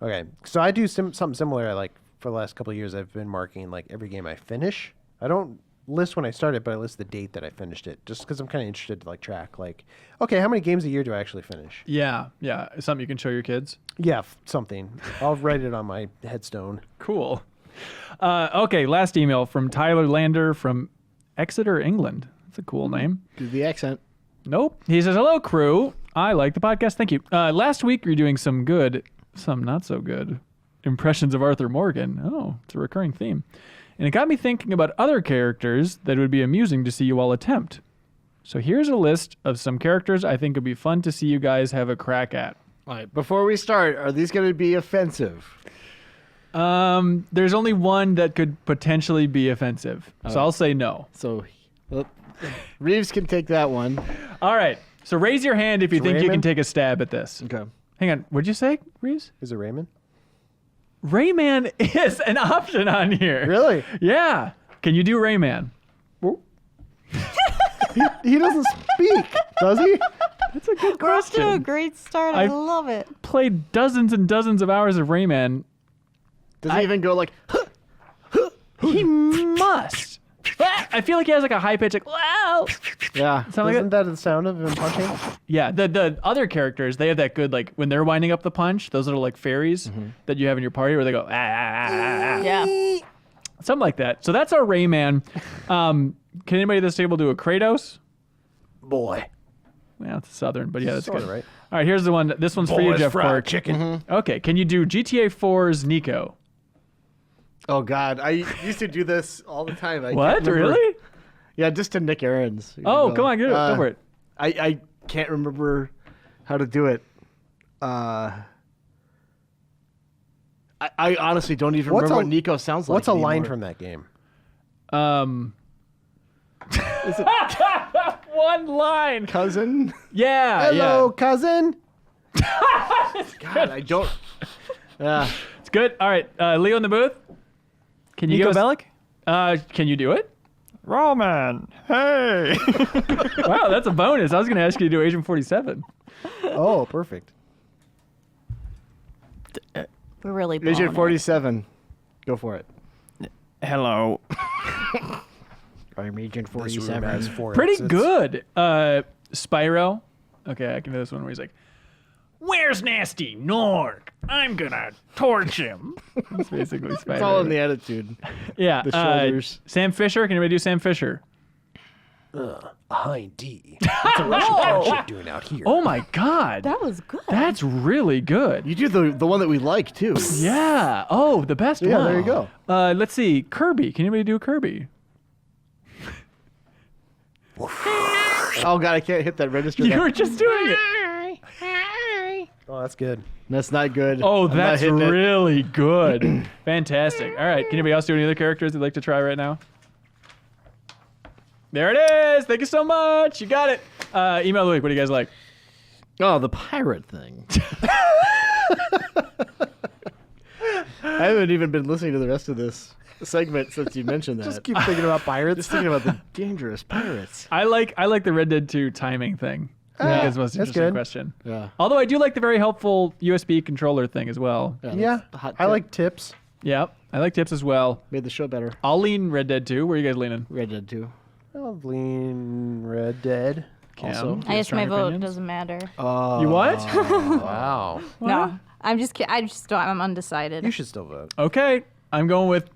C: Okay, so I do something similar. Like for the last couple of years, I've been marking like every game I finish. I don't list when I started, but I list the date that I finished it, just because I'm kind of interested to like track. Like, okay, how many games a year do I actually finish?
A: Yeah. It's something you can show your kids.
C: Yeah, something. I'll write it on my headstone.
A: Cool. Okay, last email from Tyler Lander from Exeter, England. That's a cool name.
E: Do the accent.
A: Nope. He says, hello, crew. I like the podcast. Thank you. Last week, you're doing some good, some not so good impressions of Arthur Morgan. Oh, it's a recurring theme. And it got me thinking about other characters that would be amusing to see you all attempt. So here's a list of some characters I think would be fun to see you guys have a crack at.
E: All right, before we start, are these going to be offensive?
A: There's only one that could potentially be offensive. So I'll say no.
E: So Reeves can take that one.
A: All right. So raise your hand if you think you can
C: Raymond?
A: take a stab at this.
E: Okay.
A: Hang on. What'd you say, Reeves?
C: Is it Raymond?
A: Rayman is an option on here.
C: Really?
A: Yeah. Can you do Rayman?
C: He doesn't speak, does he?
A: That's a good
I: We're off to a
A: question.
I: great start. I
A: I've-
I: love it.
A: Played dozens and dozens of hours of Rayman.
E: Does he even go like,
A: He must. I feel like he has like a high pitch, like wow.
E: yeah.
A: Sound like
C: Isn't
A: it?
C: that the sound of him punching?
A: Yeah. The other characters, they have that good like when they're winding up the punch. Those little like fairies that you have in your party where they go ah, ah, ah, ah, ah.
I: Yeah.
A: Something like that. So that's our Rayman. Can anybody at this table do a Kratos?
C: Boy.
A: Well, it's Southern, but yeah, that's
C: Sorta
A: good.
C: right.
A: All right, here's the one. This one's for you, Jeff Clark.
C: chicken.
A: Okay, can you do GTA 4's Nico?
E: Oh God, I used to do this all the time. I
A: What?
E: can't remember-
A: Really?
E: Yeah, just to Nick Aaron's.
A: Oh, come on, get it. Go for it.
E: I can't remember how to do it. I honestly don't even
C: What's
E: remember
C: a-
E: what Nico sounds like.
C: What's a line
E: anymore.
C: from that game?
A: One line.
E: Cousin?
A: Yeah.
C: Hello, cousin.
E: God, I don't. Yeah.
A: It's good. All right, Leo in the booth. Can you
B: Nico
A: give us?
B: Bellic?
A: Can you do it?
B: Roman, hey.
A: Wow, that's a bonus. I was going to ask you to do Agent 47.
C: Oh, perfect.
I: We're really blowing
E: Agent
I: it.
E: 47. Go for it.
B: Hello.
E: I'm Agent
C: This room has
E: 47.
C: 4
A: Pretty
C: exits.
A: good. Spyro. Okay, I can do this one where he's like, "Where's Nasty Norg? I'm gonna torch him." That's basically Spyro.
E: It's all in the attitude.
A: yeah.
E: the shoulders.
A: Sam Fisher. Can anybody do Sam Fisher?
C: Hi, D. What's a Russian township doing out here?
A: Oh my God.
I: That was good.
A: That's really good.
E: You do the one that we like, too.
A: Yeah. Oh, the best one.
C: Yeah, there you go.
A: Let's see. Kirby. Can anybody do Kirby?
E: Oh, God, I can't hit that register.
A: You were just doing it.
C: Oh, that's good.
E: That's not good.
A: Oh,
E: I'm not
A: that's
E: hitting it.
A: really good. Fantastic. All right. Can anybody else do any other characters you'd like to try right now? There it is. Thank you so much. You got it. Email of the week. What do you guys like?
E: Oh, the pirate thing. I haven't even been listening to the rest of this segment since you mentioned that.
C: Just keep thinking about pirates.
E: Just thinking about the dangerous pirates.
A: I like the Red Dead 2 timing thing. I think that's the most
C: that's
A: interesting
C: good.
A: question.
E: Yeah.
A: Although I do like the very helpful USB controller thing as well.
C: Yeah,
E: that's the hot
C: I
E: tip.
C: like tips.
A: Yep. I like tips as well.
E: Made the show better.
A: I'll lean Red Dead 2. Where are you guys leaning?
E: Red Dead 2.
C: I'll lean Red Dead.
A: Cam,
E: Also-
A: do you
I: I
A: have
I: guess my
A: strong
I: vote
A: opinions?
I: doesn't matter.
A: You what?
C: Wow.
I: No, I'm just kidding. I'm undecided.
C: You should still vote.
A: Okay. I'm going with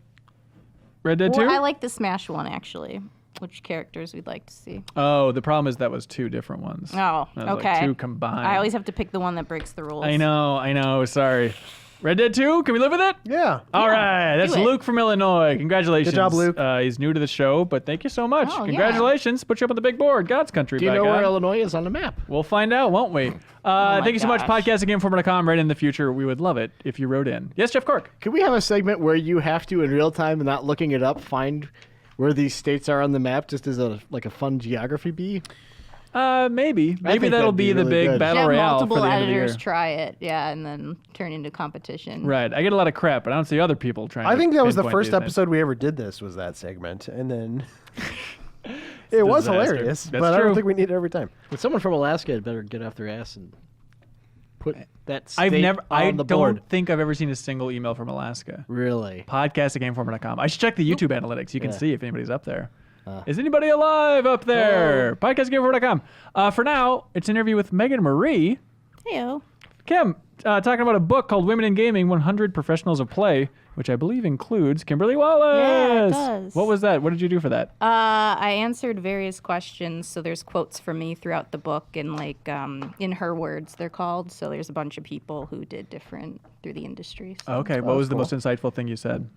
A: Red Dead 2.
I: Well, I like the Smash one actually. Which characters we'd like to see?
A: Oh, the problem is that was 2 different ones.
I: Oh,
A: That was
I: okay.
A: Like 2 combined.
I: I always have to pick the one that breaks the rules.
A: I know. Sorry. Red Dead 2, can we live with it?
C: Yeah.
A: All right. That's
I: do it.
A: Luke from Illinois. Congratulations.
C: Good job, Luke.
A: He's new to the show, but thank you so much.
I: Oh, yeah.
A: Congratulations. Put you up on the big board. God's country.
E: Do you
A: by
E: know
A: God.
E: where Illinois is on the map?
A: We'll find out, won't we? Thank you so much.
I: gosh.
A: Podcast at GameInformer.com. Right in the future. We would love it if you wrote in. Yes, Jeff Cork.
E: Could we have a segment where you have to, in real time and not looking it up, find where these states are on the map just as a fun geography bee?
A: Maybe. Maybe
E: think
A: that'll
E: that'd be
A: be the
E: really
A: big
E: good.
A: battle
I: Have
A: royale for
I: multiple
A: the end of the year.
I: editors try it, yeah, and then turn into competition.
A: Right. I get a lot of crap, but I don't see other people trying
C: I
A: to
C: think that was the
A: pinpoint
C: first
A: these things.
C: episode we ever did this, was that segment. And then it was
A: disaster.
C: hilarious,
A: That's
C: but I
A: true.
C: don't think we need it every time.
E: When someone from Alaska had better get off their ass and put that state
A: I
E: on the
A: don't
E: board.
A: think I've ever seen a single email from Alaska.
E: Really?
A: Podcast at GameInformer.com. I should check the YouTube analytics. You can
E: Yeah.
A: see if anybody's up there. Is anybody alive up there? Podcast at GameInformer.com. For now, it's an interview with Meagan Marie.
I: Heyo.
A: Kim, talking about a book called Women in Gaming, 100 Professionals of Play, which I believe includes Kimberly Wallace.
I: Yeah, it does.
A: What was that? What did you do for that?
I: I answered various questions, so there's quotes from me throughout the book, and in her words, they're called. So there's a bunch of people who did different through the industry. So.
A: Okay, what was the most insightful thing you said?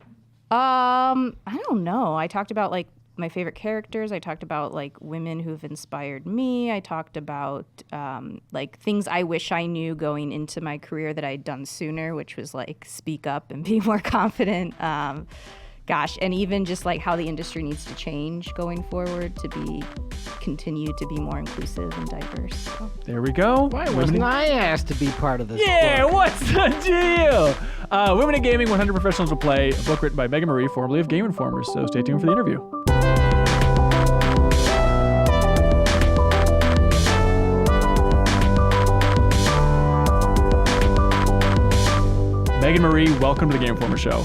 I: I don't know. I talked about my favorite characters. I talked about women who've inspired me. I talked about things I wish I knew going into my career that I'd done sooner, which was speak up and be more confident. And even just how the industry needs to change going forward to continue to be more inclusive and diverse. So.
A: There we go.
E: Why
A: Women
E: wasn't
A: in-
E: I asked to be part of this?
A: Yeah,
E: book?
A: what's the deal? Women in Gaming, 100 Professionals Will Play, a book written by Meagan Marie, formerly of Game Informer. So stay tuned for the interview. Meagan Marie, welcome to the Game Informer Show.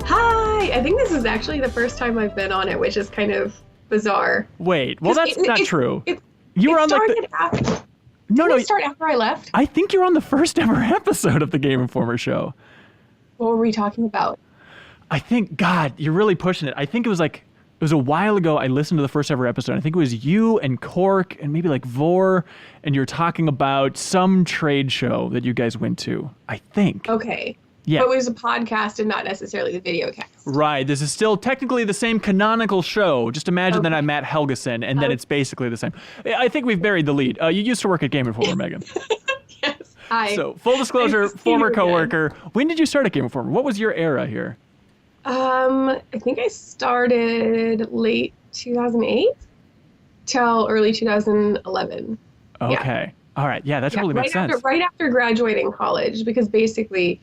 J: Hi! I think this is actually the first time I've been on it, which is kind of bizarre.
A: Wait, well, that's not true. You
J: It
A: were on
J: started after.
A: No,
J: Didn't it start after I left?
A: I think you're on the first ever episode of the Game Informer Show.
J: What were we talking about?
A: I think, God, you're really pushing it. I think it was a while ago I listened to the first ever episode. I think it was you and Cork and maybe Vor, and you were talking about some trade show that you guys went to, I think.
J: Okay.
A: Yeah.
J: But it was a podcast and not necessarily the video cast.
A: Right. This is still technically the same canonical show. Just imagine that I'm Matt Helgeson, and then it's basically the same. I think we've buried the lead. You used to work at Game Informer, Meagan.
J: Yes. Hi.
A: So, full disclosure,
J: Nice to see
A: former
J: you again.
A: coworker. When did you start at Game Informer? What was your era here?
J: I think I started late 2008 till early 2011.
A: Okay. All right. Yeah, that totally makes sense.
J: Right after graduating college, because basically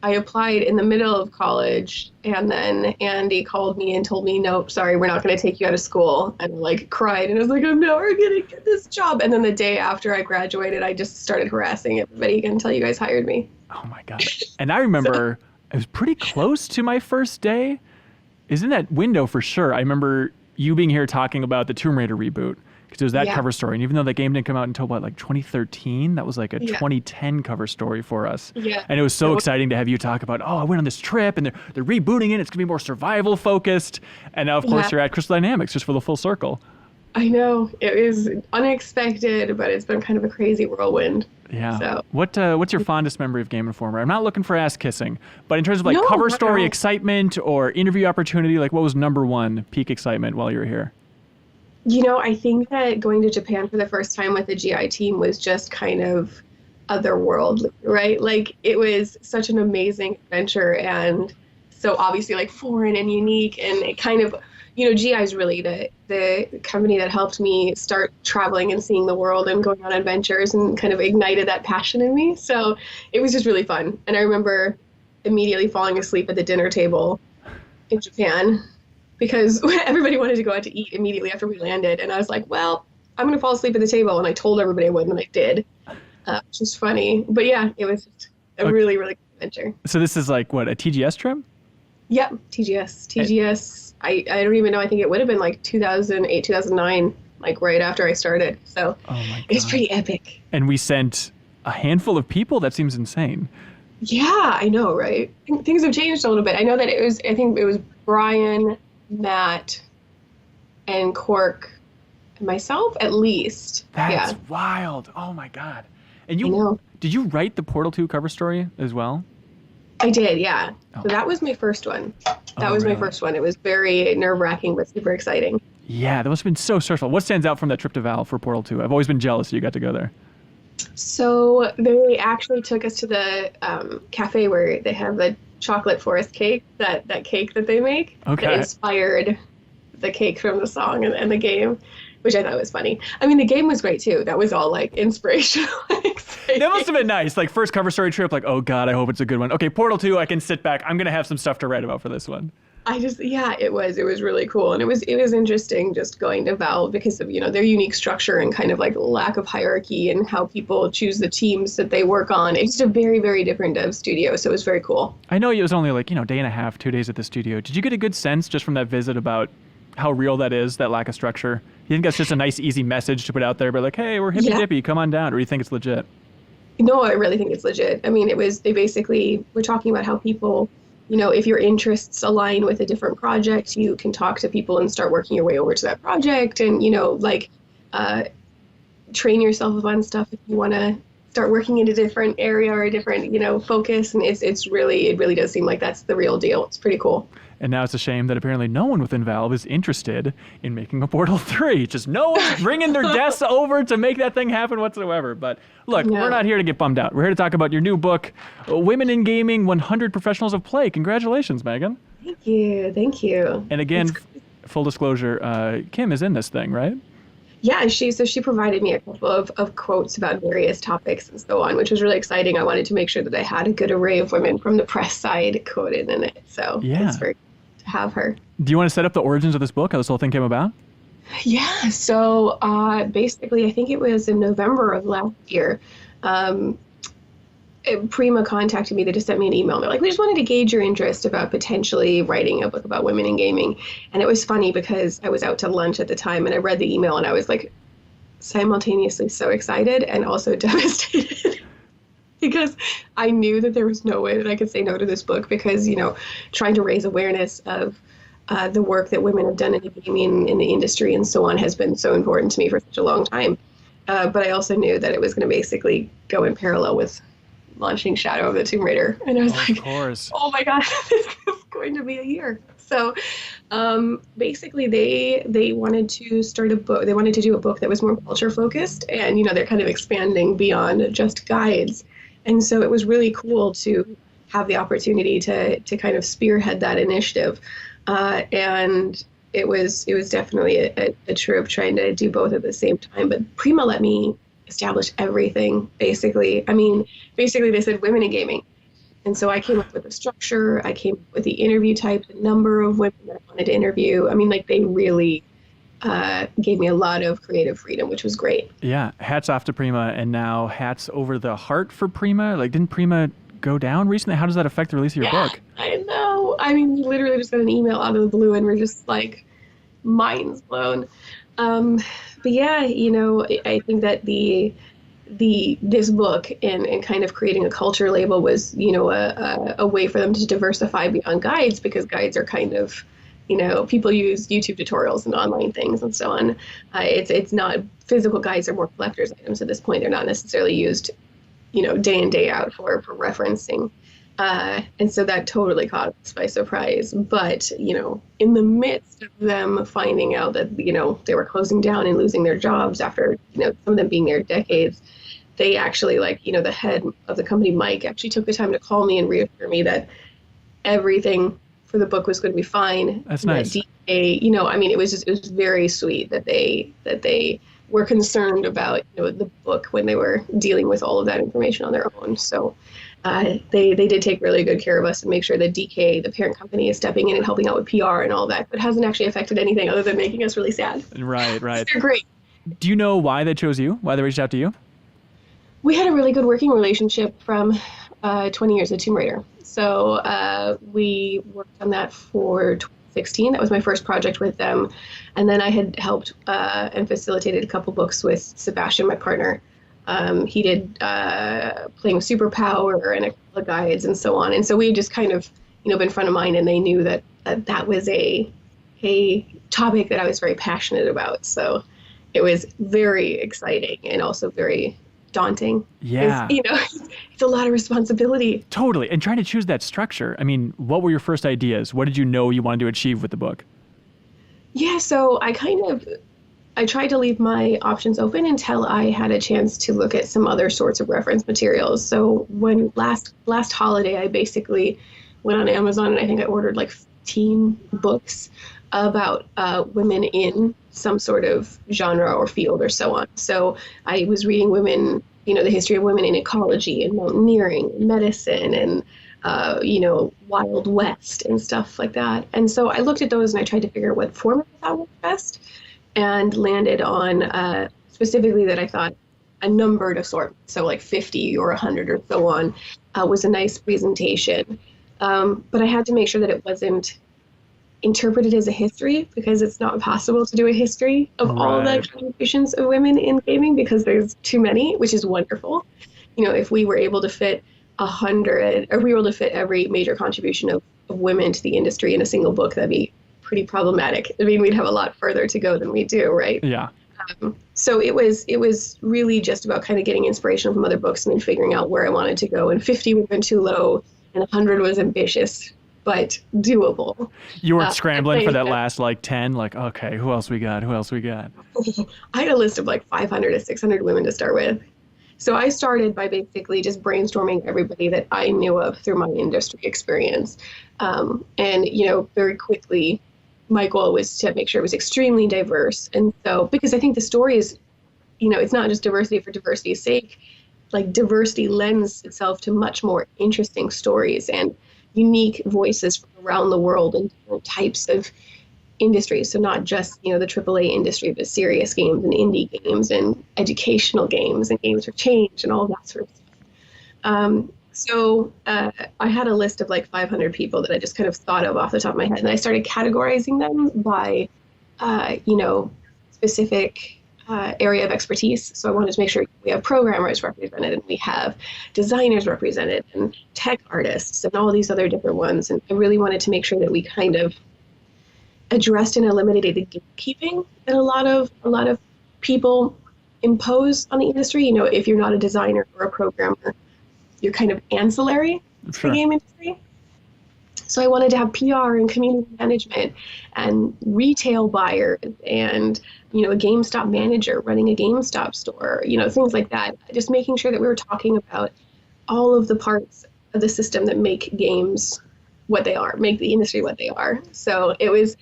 J: I applied in the middle of college, and then Andy called me and told me, "Nope, sorry, we're not going to take you out of school." And like cried, and I was like, "I'm never going to get this job." And then the day after I graduated, I just started harassing everybody until you guys hired me.
A: Oh my God. And I remember it was pretty close to my first day. Is in that window for sure. I remember you being here talking about the Tomb Raider reboot. Because it was that cover story. And even though that game didn't come out until, what, like 2013? That was like a 2010 cover story for us.
J: Yeah.
A: And it was so exciting to have you talk about, oh, I went on this trip and they're rebooting it. It's going to be more survival focused. And now, of course, you're at Crystal Dynamics just for the full circle.
J: I know. It was unexpected, but it's been kind of a crazy whirlwind.
A: Yeah.
J: So.
A: What's your fondest memory of Game Informer? I'm not looking for ass kissing, but in terms of like
J: No,
A: cover
J: not
A: story
J: at all.
A: excitement or interview opportunity, like what was number one peak excitement while you were here?
J: You know, I think that going to Japan for the first time with the GI team was just kind of otherworldly, right? Like, it was such an amazing adventure, and so obviously like foreign and unique, and it kind of, you know, GI is really the company that helped me start traveling and seeing the world and going on adventures and kind of ignited that passion in me. So it was just really fun. And I remember immediately falling asleep at the dinner table in Japan, because everybody wanted to go out to eat immediately after we landed. And I was like, well, I'm going to fall asleep at the table. And I told everybody I would, and I did, which is funny. But yeah, it was just a really, really good adventure.
A: So this is like, what, a TGS trip?
J: Yep, TGS. I don't even know. I think it would have been like 2008, 2009, like right after I started. So it's pretty epic.
A: And we sent a handful of people? That seems insane.
J: Yeah, I know, right? Things have changed a little bit. I know that I think it was Brian, Matt, and Cork, and myself at least.
A: That's wild. Oh my God. And
J: I know.
A: Did you write the Portal 2 cover story as well?
J: I did, yeah. So that was my first one. That was my first one. It was very nerve-wracking, but super exciting.
A: Yeah, that must have been so stressful. What stands out from that trip to Valve for Portal 2? I've always been jealous you got to go there.
J: So they actually took us to the cafe where they have the chocolate forest cake, that cake that they make.
A: Okay.
J: That inspired the cake from the song and the game, which I thought was funny. I mean, the game was great too. That was all like inspirational.
A: That must have been nice. Like first cover story trip, like, oh God, I hope it's a good one. Okay, Portal 2, I can sit back. I'm going to have some stuff to write about for this one.
J: It was really cool. And it was interesting just going to Valve because of, you know, their unique structure and kind of like lack of hierarchy and how people choose the teams that they work on. It's just a very, very different dev studio. So it was very cool.
A: I know it was only like, you know, day and a half, 2 days at the studio. Did you get a good sense just from that visit about how real that is, that lack of structure? You think that's just a nice, easy message to put out there, but like, hey, we're hippy dippy, come on down, or do you think it's legit?
J: No, I really think it's legit. I mean, they basically were talking about how people, you know, if your interests align with a different project, you can talk to people and start working your way over to that project and, you know, like train yourself on stuff if you want to start working in a different area or a different, you know, focus. And it really does seem like that's the real deal. It's pretty cool.
A: And now it's a shame that apparently no one within Valve is interested in making a Portal 3. Just no one's bringing their desks over to make that thing happen whatsoever. But look, we're not here to get bummed out. We're here to talk about your new book, Women in Gaming, 100 Professionals of Play. Congratulations, Meagan.
J: Thank you.
A: And again, full disclosure, Kim is in this thing, right?
J: Yeah, she provided me a couple of quotes about various topics and so on, which was really exciting. I wanted to make sure that I had a good array of women from the press side quoted in it. So it's very to have her.
A: Do you want to set up the origins of this book, how this whole thing came about?
J: Yeah, so basically, I think it was in November of last year. Prima contacted me. They just sent me an email. They're like, we just wanted to gauge your interest about potentially writing a book about women in gaming. And it was funny because I was out to lunch at the time and I read the email and I was like simultaneously so excited and also devastated because I knew that there was no way that I could say no to this book because, you know, trying to raise awareness of the work that women have done in the gaming in the industry and so on has been so important to me for such a long time. But I also knew that it was going to basically go in parallel with launching Shadow of the Tomb Raider. And I was like, oh my God, this is going to be a year. So basically they wanted to start a book. They wanted to do a book that was more culture focused. And, you know, they're kind of expanding beyond just guides. And so it was really cool to have the opportunity to kind of spearhead that initiative. And it was definitely a trip trying to do both at the same time. But Prima let me establish everything, basically. I mean, basically they said women in gaming. And so I came up with a structure, I came up with the interview type, the number of women that I wanted to interview. I mean, like, they really gave me a lot of creative freedom, which was great.
A: Yeah, hats off to Prima, and now hats over the heart for Prima. Like, didn't Prima go down recently? How does that affect the release of your book?
J: I know. I mean, we literally just got an email out of the blue, and we're just like minds blown. But yeah, you know, I think that this book and kind of creating a culture label was, you know, a way for them to diversify beyond guides, because guides are kind of, you know, people use YouTube tutorials and online things and so on. It's not, physical guides are more collector's items at this point. They're not necessarily used, you know, day in, day out for referencing. And so that totally caught us by surprise. But, you know, in the midst of them finding out that, you know, they were closing down and losing their jobs after, you know, some of them being there decades, they actually, like, you know, the head of the company, Mike, actually took the time to call me and reassure me that everything for the book was going to be fine.
A: That's nice.
J: DA, you know, I mean, it was very sweet that they were concerned about, you know, the book when they were dealing with all of that information on their own. So they did take really good care of us and make sure that DK, the parent company, is stepping in and helping out with PR and all that, but hasn't actually affected anything other than making us really sad.
A: Right.
J: They're great.
A: Do you know why they chose you? Why they reached out to you?
J: We had a really good working relationship from 20 years of Tomb Raider. So we worked on that for 2016. That was my first project with them. And then I had helped and facilitated a couple books with Sebastian, my partner. He did Playing with Superpower and a couple of guides and so on. And so we just kind of, you know, been front of mind, and they knew that that was a topic that I was very passionate about. So it was very exciting and also very daunting.
A: Yeah.
J: You know, it's a lot of responsibility.
A: Totally. And trying to choose that structure. I mean, what were your first ideas? What did you know you wanted to achieve with the book?
J: Yeah, so I tried to leave my options open until I had a chance to look at some other sorts of reference materials. So when last holiday, I basically went on Amazon and I think I ordered like 15 books about women in some sort of genre or field or so on. So I was reading women, you know, the history of women in ecology and mountaineering, medicine, and you know, Wild West and stuff like that. And so I looked at those and I tried to figure out what format I thought worked best, and landed on specifically that I thought a numbered assortment, so like 50 or 100 or so on, was a nice presentation. But I had to make sure that it wasn't interpreted as a history, because it's not possible to do a history of all the contributions of women in gaming, because there's too many, which is wonderful. You know, if we were able to fit 100, or we were able to fit every major contribution of women to the industry in a single book, that'd be pretty problematic. I mean, we'd have a lot further to go than we do, right?
A: Yeah.
J: So it was really just about kind of getting inspiration from other books and then figuring out where I wanted to go. And 50 would have been too low, and 100 was ambitious, but doable.
A: You weren't scrambling for that last like 10, like, okay, who else we got?
J: I had a list of like 500 to 600 women to start with. So I started by basically just brainstorming everybody that I knew of through my industry experience. And, you know, very quickly, my goal was to make sure it was extremely diverse. And so, because I think the story is, you know, it's not just diversity for diversity's sake. Like, diversity lends itself to much more interesting stories and unique voices from around the world and different types of industries. So not just, you know, the AAA industry, but serious games and indie games and educational games and games for change and all that sort of stuff. So I had a list of like 500 people that I just kind of thought of off the top of my head, and I started categorizing them by, you know, specific area of expertise. So I wanted to make sure we have programmers represented, and we have designers represented, and tech artists, and all these other different ones. And I really wanted to make sure that we kind of addressed and eliminated the gatekeeping that a lot of people impose on the industry. You know, if you're not a designer or a programmer, you're kind of ancillary to the game industry. So I wanted to have PR and community management and retail buyers and, you know, a GameStop manager running a GameStop store, you know, things like that. Just making sure that we were talking about all of the parts of the system that make games what they are, make the industry what they are. So it was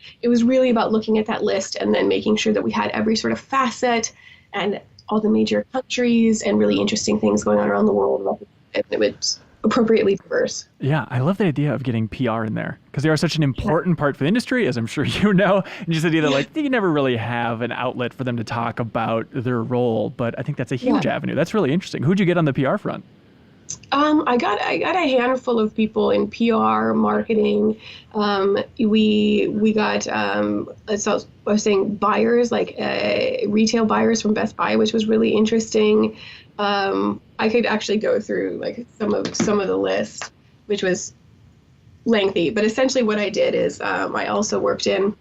J: really about looking at that list and then making sure that we had every sort of facet and all the major countries and really interesting things going on around the world. And it was appropriately diverse.
A: Yeah, I love the idea of getting PR in there because they are such an important part for the industry, as I'm sure you know. And just the idea that like you never really have an outlet for them to talk about their role, but I think that's a huge avenue. That's really interesting. Who'd you get on the PR front?
J: I got a handful of people in PR, marketing. We got so I was saying buyers, like retail buyers from Best Buy, which was really interesting. I could actually go through like some of the list, which was lengthy. But essentially, what I did is I also worked in,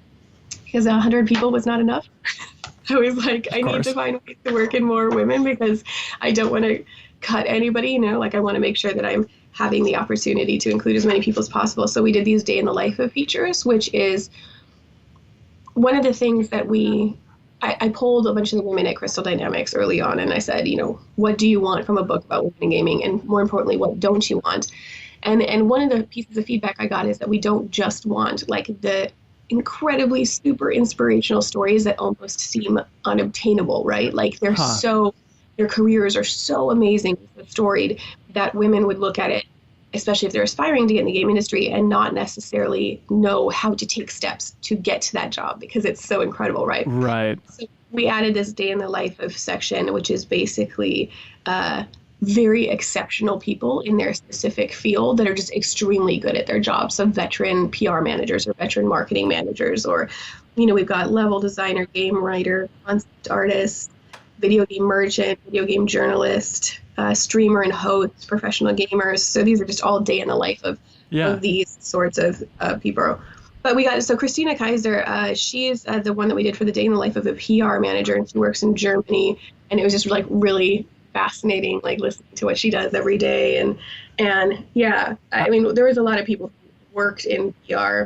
J: because 100 people was not enough. I was like, I need to find ways to work in more women because I don't want to cut anybody, like I want to make sure that I'm having the opportunity to include as many people as possible. So we did these day in the life of features, which is one of the things that I polled a bunch of the women at Crystal Dynamics early on, and I said, what do you want from a book about women in gaming? And more importantly, what don't you want? And one of the pieces of feedback I got is that we don't just want like the incredibly super inspirational stories that almost seem unobtainable, right? Like they're their careers are so amazing, storied, that women would look at it, especially if they're aspiring to get in the game industry, and not necessarily know how to take steps to get to that job because it's so incredible, right?
A: Right.
J: So we added this day in the life of section, which is basically very exceptional people in their specific field that are just extremely good at their jobs. So veteran PR managers or veteran marketing managers, or, we've got level designer, game writer, concept artist, video game merchant, video game journalist, streamer and host, professional gamers. So these are just all day in the life of these sorts of people. But we got, so Christina Kaiser, she's the one that we did for the day in the life of a PR manager, and she works in Germany. And it was just like really fascinating, like listening to what she does every day. And yeah, I mean, there was a lot of people who worked in PR.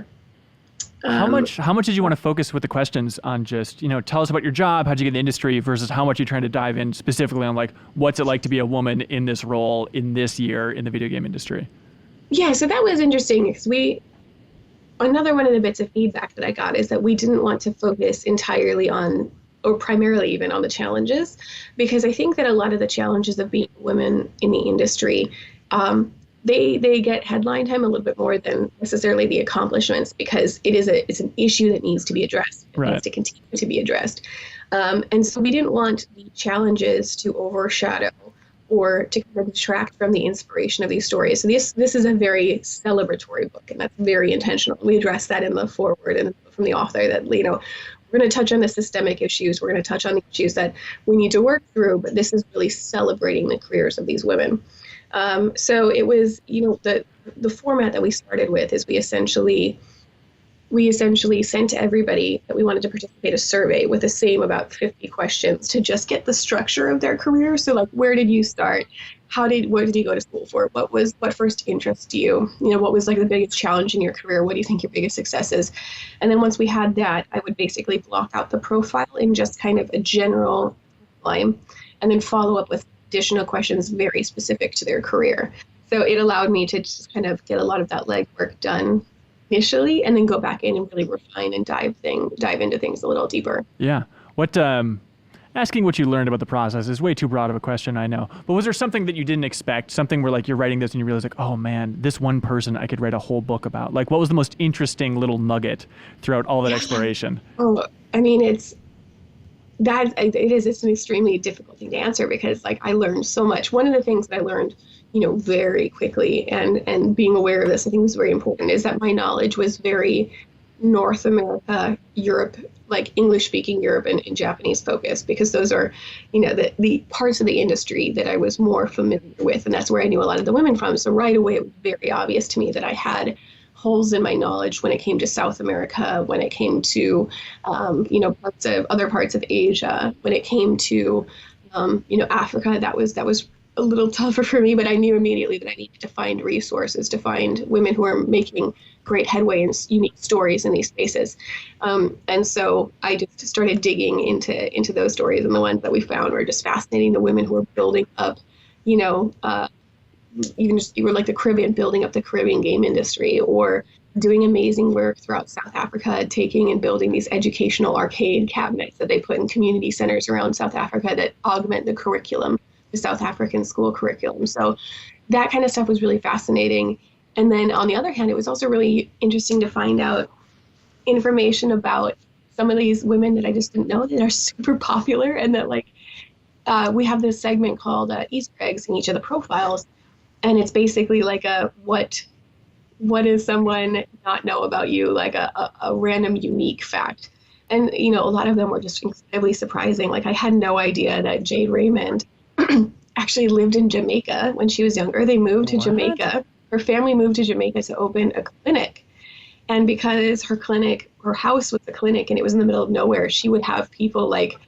A: How much did you want to focus with the questions on just, tell us about your job, how'd you get in the industry, versus how much you're trying to dive in specifically on like, what's it like to be a woman in this role in this year in the video game industry?
J: Yeah, so that was interesting because another one of the bits of feedback that I got is that we didn't want to focus entirely on, or primarily even on, the challenges, because I think that a lot of the challenges of being women in the industry, they get headline time a little bit more than necessarily the accomplishments, because it's an issue that needs to be addressed. It needs to continue to be addressed. And so we didn't want the challenges to overshadow or to kind of detract from the inspiration of these stories. So this is a very celebratory book, and that's very intentional. We address that in the foreword and from the author that, we're going to touch on the systemic issues. We're going to touch on the issues that we need to work through, but this is really celebrating the careers of these women. So it was, the format that we started with is we essentially sent to everybody that we wanted to participate a survey with the same about 50 questions to just get the structure of their career. So like, where did you start? What did you go to school for? What first interested you? What was like the biggest challenge in your career? What do you think your biggest success is? And then once we had that, I would basically block out the profile in just kind of a general line, and then follow up with additional questions very specific to their career. So it allowed me to just kind of get a lot of that legwork done initially, and then go back in and really refine and dive into things a little deeper.
A: Yeah. Asking what you learned about the process is way too broad of a question, I know. But was there something that you didn't expect? Something where like you're writing this and you realize like, oh man, this one person I could write a whole book about. Like, what was the most interesting little nugget throughout all that exploration?
J: Oh, I mean, it's an extremely difficult thing to answer, because like I learned so much. One of the things that I learned, very quickly, and being aware of this, I think was very important, is that my knowledge was very North America, Europe, like English speaking Europe and Japanese focused, because those are, the parts of the industry that I was more familiar with. And that's where I knew a lot of the women from. So right away, it was very obvious to me that I had holes in my knowledge when it came to South America, when it came to, other parts of Asia, when it came to, Africa. That was a little tougher for me, but I knew immediately that I needed to find resources, to find women who are making great headway and unique stories in these spaces. And so I just started digging into those stories, and the ones that we found were just fascinating. The women who are building up, even just, you were like the Caribbean, building up the Caribbean game industry, or doing amazing work throughout South Africa, taking and building these educational arcade cabinets that they put in community centers around South Africa that augment the curriculum, the South African school curriculum. So that kind of stuff was really fascinating. And then on the other hand, it was also really interesting to find out information about some of these women that I just didn't know that are super popular, and that like we have this segment called Easter eggs in each of the profiles, and it's basically like a what does someone not know about you, like a random unique fact. And you know, a lot of them were just incredibly surprising. Like I had no idea that Jade Raymond actually lived in Jamaica when she was younger. They moved to Jamaica. Her family moved to Jamaica to open a clinic. And because her house was a clinic and it was in the middle of nowhere, she would have people like,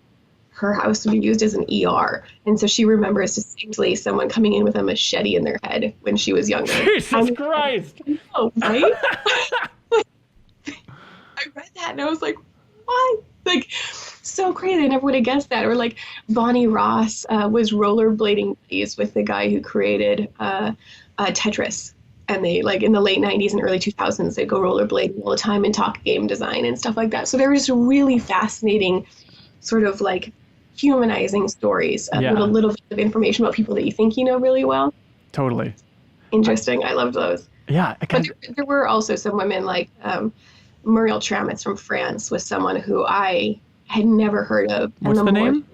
J: her house would be used as an ER. And so she remembers distinctly someone coming in with a machete in their head when she was younger.
A: Jesus Christ.
J: Oh, right? I read that and I was like, what? Like, so crazy. I never would have guessed that. Or like Bonnie Ross was rollerblading buddies with the guy who created Tetris. And they, like, in the late 90s and early 2000s, they'd go rollerblading all the time and talk game design and stuff like that. So there was really fascinating sort of, like, humanizing stories with a little bit of information about people that you think you know really well.
A: Totally.
J: Interesting. I loved those.
A: Yeah.
J: But there were also some women, like Muriel Tramitz from France was someone who I had never heard of.
A: What's the name?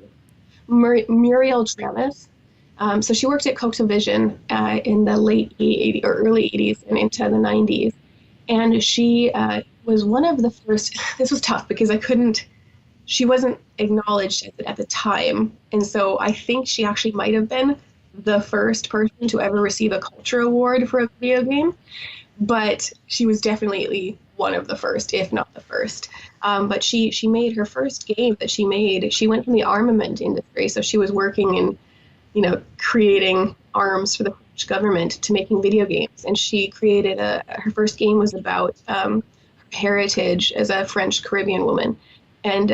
J: Muriel Tramitz. So she worked at Coctevision in the late 80s or early 80s and into the 90s. And she was one of the first, this was tough because she wasn't acknowledged at the time. And so I think she actually might have been the first person to ever receive a culture award for a video game. But she was definitely one of the first, if not the first. But she made her first game that she made. She went from the armament industry. So she was working in, creating arms for the French government to making video games. And she created her first game was about her heritage as a French Caribbean woman. And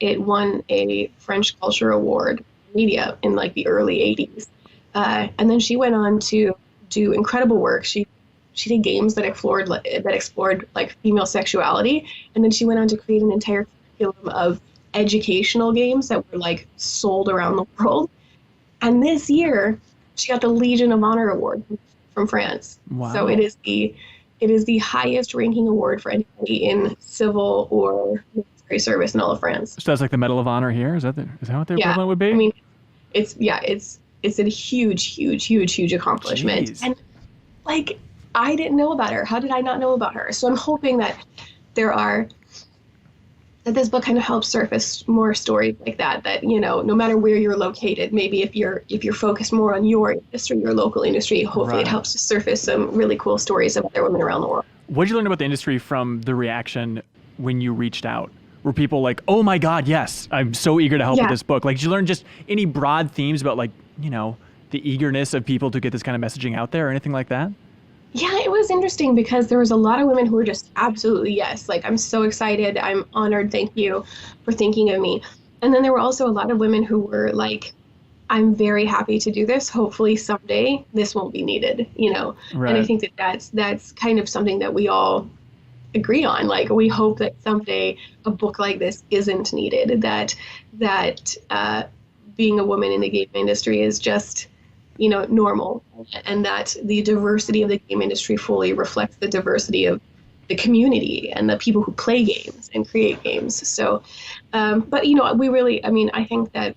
J: it won a French Culture Award media in like the early 80s. And then she went on to do incredible work. She did games that explored like female sexuality. And then she went on to create an entire curriculum of educational games that were like sold around the world. And this year, she got the Legion of Honor Award from France.
A: Wow.
J: So it is the highest ranking award for anybody in civil or military service in all of France.
A: So that's like the Medal of Honor here? Is that what the equivalent would be?
J: I mean, it's a huge accomplishment.
A: Jeez.
J: And like, I didn't know about her. How did I not know about her? So I'm hoping that that this book kind of helps surface more stories like that, no matter where you're located, maybe if you're focused more on your industry, your local industry, hopefully it helps to surface some really cool stories of other women around the world.
A: What did you learn about the industry from the reaction when you reached out? Were people like, oh my God, yes, I'm so eager to help with this book? Like, did you learn just any broad themes about the eagerness of people to get this kind of messaging out there or anything like that?
J: Yeah, it was interesting because there was a lot of women who were just absolutely yes. Like, I'm so excited. I'm honored. Thank you for thinking of me. And then there were also a lot of women who were like, I'm very happy to do this. Hopefully someday this won't be needed, Right. And I think that's kind of something that we all agree on. Like, we hope that someday a book like this isn't needed, that being a woman in the game industry is just normal, and that the diversity of the game industry fully reflects the diversity of the community and the people who play games and create games. So, but we really, I think that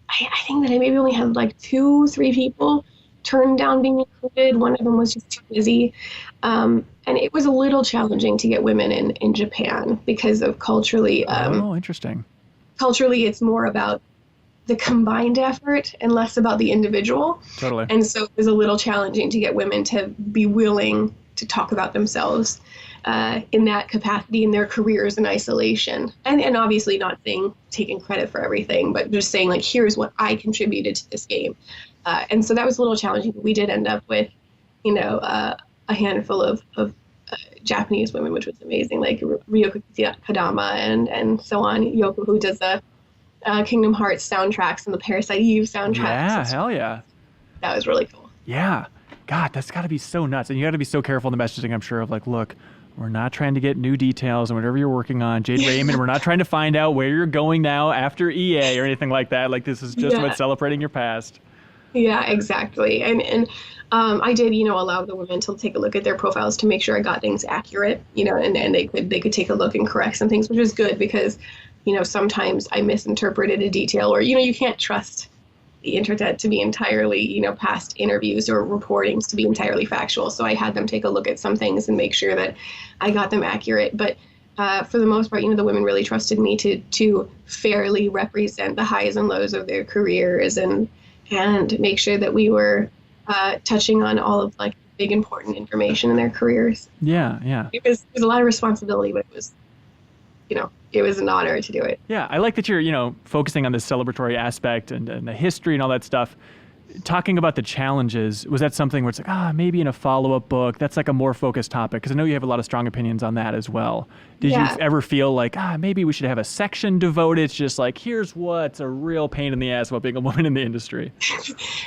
J: I maybe only had like 2-3 people turn down being included. One of them was just too busy. And it was a little challenging to get women in Japan because of culturally.
A: Interesting.
J: Culturally, it's more about the combined effort and less about the individual.
A: Totally.
J: And so it was a little challenging to get women to be willing to talk about themselves in that capacity in their careers in isolation. And obviously not taking credit for everything, but just saying like, here's what I contributed to this game. And so that was a little challenging. We did end up with, a handful of Japanese women, which was amazing, like Ryoko Kadama and so on. Yoko, who does the Kingdom Hearts soundtracks and the Parasite Eve soundtracks.
A: Yeah, hell yeah.
J: That was really cool.
A: Yeah. God, that's got to be so nuts. And you got to be so careful in the messaging, I'm sure, of like, look, we're not trying to get new details on whatever you're working on. Jade Raymond, we're not trying to find out where you're going now after EA or anything like that. Like, this is just about celebrating your past.
J: Yeah, exactly. And I did, allow the women to take a look at their profiles to make sure I got things accurate, and they could take a look and correct some things, which was good because, sometimes I misinterpreted a detail or, you can't trust the internet to be entirely, past interviews or reportings to be entirely factual. So I had them take a look at some things and make sure that I got them accurate. But for the most part, the women really trusted me to fairly represent the highs and lows of their careers and make sure that we were touching on all of like big important information in their careers.
A: Yeah.
J: It was a lot of responsibility, but it was, it was an honor to do it.
A: Yeah, I like that you're, focusing on this celebratory aspect and the history and all that stuff. Talking about the challenges, was that something where it's like, maybe in a follow-up book, that's like a more focused topic? Because I know you have a lot of strong opinions on that as well. Did you ever feel like, maybe we should have a section devoted to just like, here's what's a real pain in the ass about being a woman in the industry?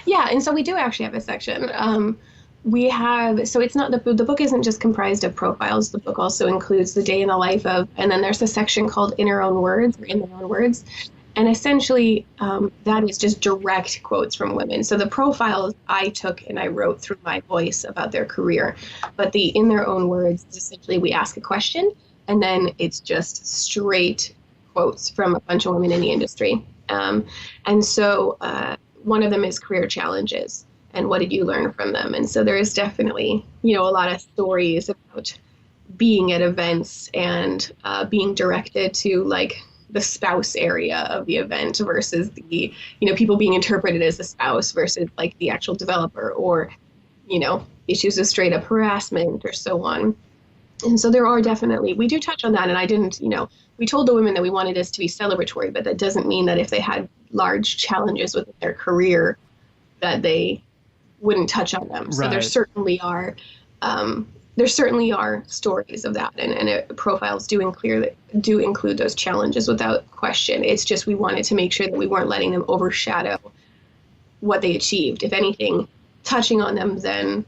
J: Yeah, and so we do actually have a section. We have, so it's not, the book isn't just comprised of profiles. The book also includes the day in the life of, and then there's a section called In Their Own Words. And essentially, that is just direct quotes from women. So the profiles I took and I wrote through my voice about their career. But the In Their Own Words is essentially we ask a question, and then it's just straight quotes from a bunch of women in the industry. And so one of them is career challenges. And what did you learn from them? And so there is definitely, a lot of stories about being at events and being directed to like the spouse area of the event versus the, people being interpreted as the spouse versus like the actual developer or, issues of straight up harassment or so on. And so there are definitely, we do touch on that. And I didn't, we told the women that we wanted this to be celebratory, but that doesn't mean that if they had large challenges within their career that they wouldn't touch on them. So there certainly are stories of that, and profiles do include those challenges without question. It's just we wanted to make sure that we weren't letting them overshadow what they achieved. If anything, touching on them then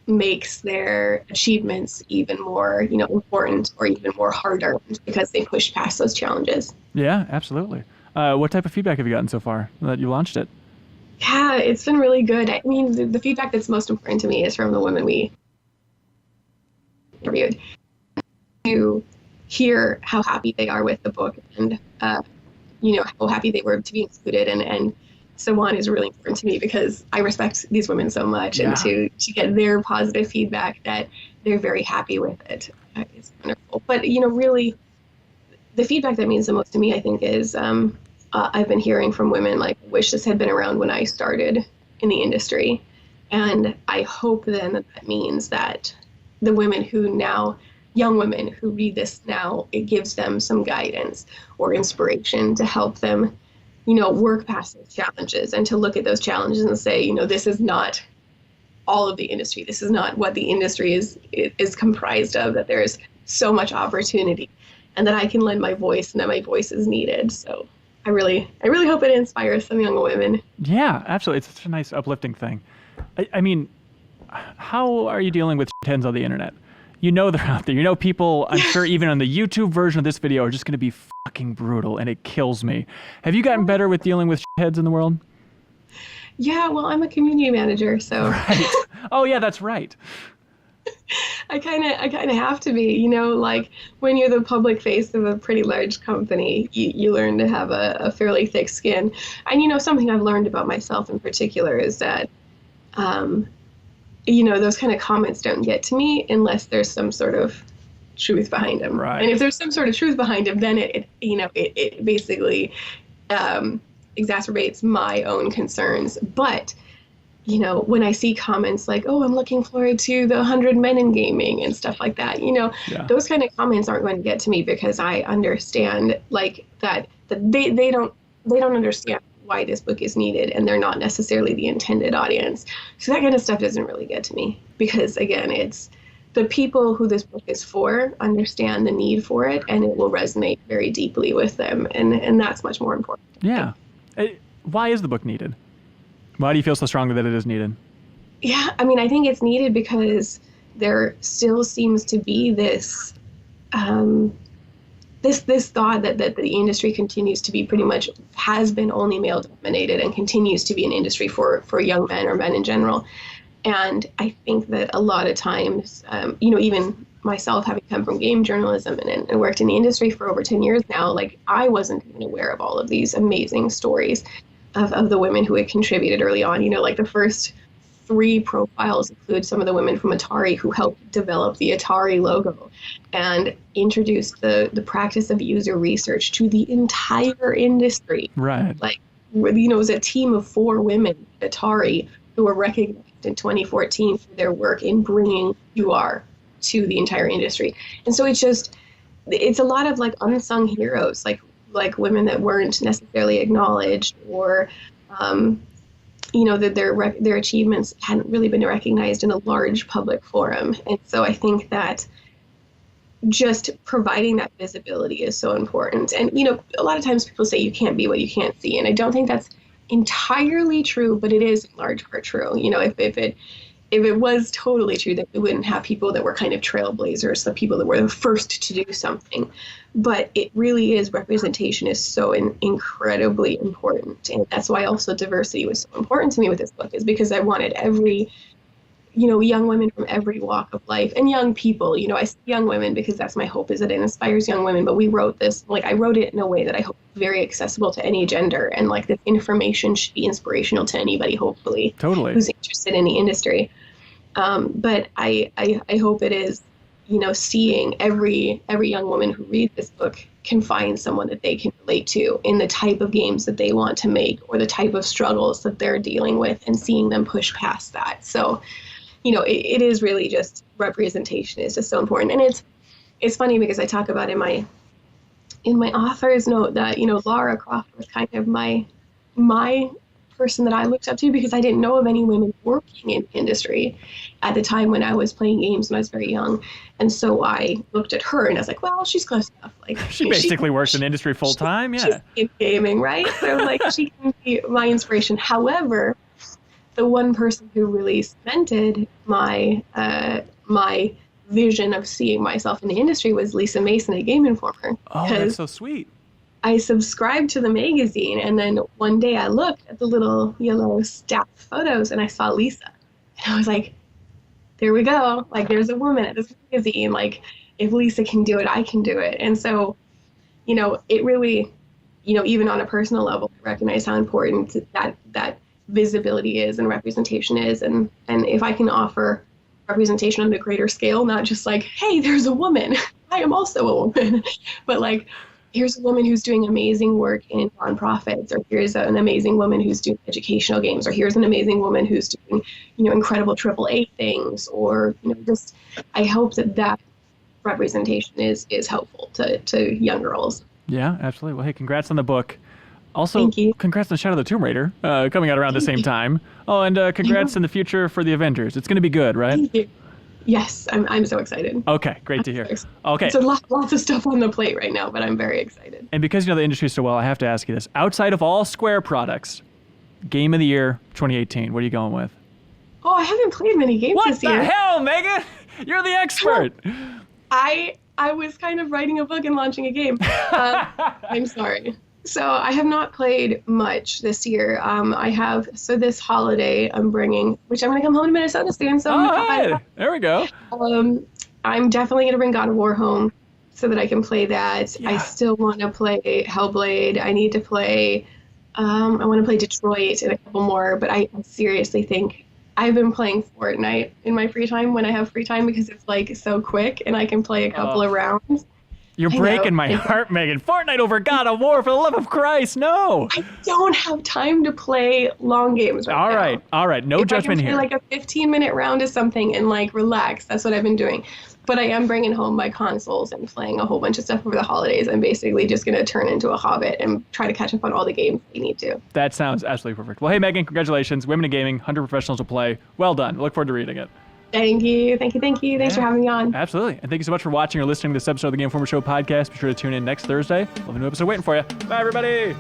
J: makes their achievements even more, important or even more harder because they pushed past those challenges.
A: Yeah, absolutely. What type of feedback have you gotten so far that you launched it?
J: Yeah, it's been really good. I mean, the feedback that's most important to me is from the women we interviewed, to hear how happy they are with the book and, how happy they were to be included and so on is really important to me because I respect these women so much. And to get their positive feedback that they're very happy with it is wonderful. But, really, the feedback that means the most to me, I think, is I've been hearing from women like, wish this had been around when I started in the industry. And I hope then that means that the women young women who read this now, it gives them some guidance or inspiration to help them, work past those challenges and to look at those challenges and say, this is not all of the industry. This is not what the industry is comprised of, that there's so much opportunity and that I can lend my voice and that my voice is needed. So I really hope it inspires some young women.
A: Yeah, absolutely. It's such a nice, uplifting thing. I mean, how are you dealing with heads on the internet? They're out there. People, I'm sure even on the YouTube version of this video, are just going to be fucking brutal, and it kills me. Have you gotten better with dealing with heads in the world?
J: Yeah, well, I'm a community manager, so.
A: Right. Oh, yeah, that's right.
J: I kind of have to be, like when you're the public face of a pretty large company, you learn to have a fairly thick skin. And, something I've learned about myself in particular is that, those kind of comments don't get to me unless there's some sort of truth behind them.
A: Right.
J: And if there's some sort of truth behind them, then it basically exacerbates my own concerns. But when I see comments like, oh, I'm looking forward to the 100 Men in Gaming and stuff like that, those kind of comments aren't going to get to me because I understand like that they don't understand why this book is needed and they're not necessarily the intended audience. So that kind of stuff doesn't really get to me because again, it's the people who this book is for understand the need for it and it will resonate very deeply with them. And that's much more important.
A: Yeah. Why is the book needed? Why do you feel so strongly that it is needed?
J: Yeah, I mean, I think it's needed because there still seems to be this this thought that the industry continues to be pretty much has been only male dominated and continues to be an industry for young men or men in general. And I think that a lot of times, even myself having come from game journalism and worked in the industry for over 10 years now, like I wasn't even aware of all of these amazing stories of the women who had contributed early on. Like the first 3 profiles include some of the women from Atari who helped develop the Atari logo and introduced the practice of user research to the entire industry.
A: Right.
J: Like, it was a team of 4 women at Atari who were recognized in 2014 for their work in bringing UR to the entire industry. And so it's a lot of like unsung heroes, like women that weren't necessarily acknowledged, or that their achievements hadn't really been recognized in a large public forum. And so I think that just providing that visibility is so important. And a lot of times people say you can't be what you can't see, and I don't think that's entirely true, but it is in large part true. If it was totally true, that we wouldn't have people that were kind of trailblazers, the people that were the first to do something. But it really is, representation is so incredibly important. And that's why also diversity was so important to me with this book, is because I wanted every, young women from every walk of life, and young people, I say young women because that's my hope, is that it inspires young women. But we wrote this, I wrote it in a way that I hope is very accessible to any gender. And this information should be inspirational to anybody, hopefully,
A: totally,
J: who's interested in the industry. But I hope it is, seeing every young woman who reads this book can find someone that they can relate to in the type of games that they want to make, or the type of struggles that they're dealing with, and seeing them push past that. So, it is really just, representation is just so important. And it's funny because I talk about in my author's note that, Lara Croft was kind of my person that I looked up to, because I didn't know of any women working in the industry at the time when I was playing games when I was very young. And so I looked at her and I was like, well, she's close enough.
A: She basically works in the industry full time. Yeah.
J: She's in gaming, right? So she can be my inspiration. However, the one person who really cemented my vision of seeing myself in the industry was Lisa Mason at Game Informer.
A: Oh, that's so sweet.
J: I subscribed to the magazine, and then one day I looked at the little yellow stacked photos and I saw Lisa. And I was like, there we go. There's a woman at this magazine. If Lisa can do it, I can do it. And so, it really, even on a personal level, I recognize how important that visibility is and representation is. And if I can offer representation on a greater scale, not just hey, there's a woman. I am also a woman. But here's a woman who's doing amazing work in nonprofits, or here's an amazing woman who's doing educational games, or here's an amazing woman who's doing, incredible AAA things, or, just, I hope that representation is helpful to young girls.
A: Yeah, absolutely. Well, hey, congrats on the book. Also,
J: Thank you.
A: Congrats on Shadow of the Tomb Raider coming out around the same time. Oh, and congrats in the future for the Avengers. It's going to be good, right?
J: Thank you. Yes, I'm so excited.
A: Okay, great to hear. Okay.
J: So lots of stuff on the plate right now, but I'm very excited.
A: And because you know the industry so well, I have to ask you this. Outside of all Square products, Game of the Year 2018, what are you going with?
J: Oh, I haven't played many games this year.
A: What the hell, Meagan? You're the expert.
J: I was kind of writing a book and launching a game. I'm sorry. So I have not played much this year. So this holiday I'm bringing, which I'm going to come home to Minnesota soon. So
A: there we go.
J: I'm definitely going to bring God of War home so that I can play that.
A: Yeah.
J: I still want to play Hellblade. I need to play, I want to play Detroit and a couple more, but I seriously think I've been playing Fortnite in my free time when I have free time, because it's so quick and I can play a couple of rounds.
A: You're breaking my heart, Meagan. Fortnite over God of War, for the love of Christ, no.
J: I don't have time to play long games right now.
A: All right. No judgment here.
J: If I can play a 15-minute round of something and relax, that's what I've been doing. But I am bringing home my consoles and playing a whole bunch of stuff over the holidays. I'm basically just going to turn into a hobbit and try to catch up on all the games we need to.
A: That sounds absolutely perfect. Well, hey, Meagan, congratulations. Women in Gaming, 100 Professionals will play. Well done. Look forward to reading it.
J: Thank you. Thanks for having me on.
A: Absolutely. And thank you so much for watching or listening to this episode of the Game Informer Show podcast. Be sure to tune in next Thursday. We'll have a new episode waiting for you. Bye, everybody.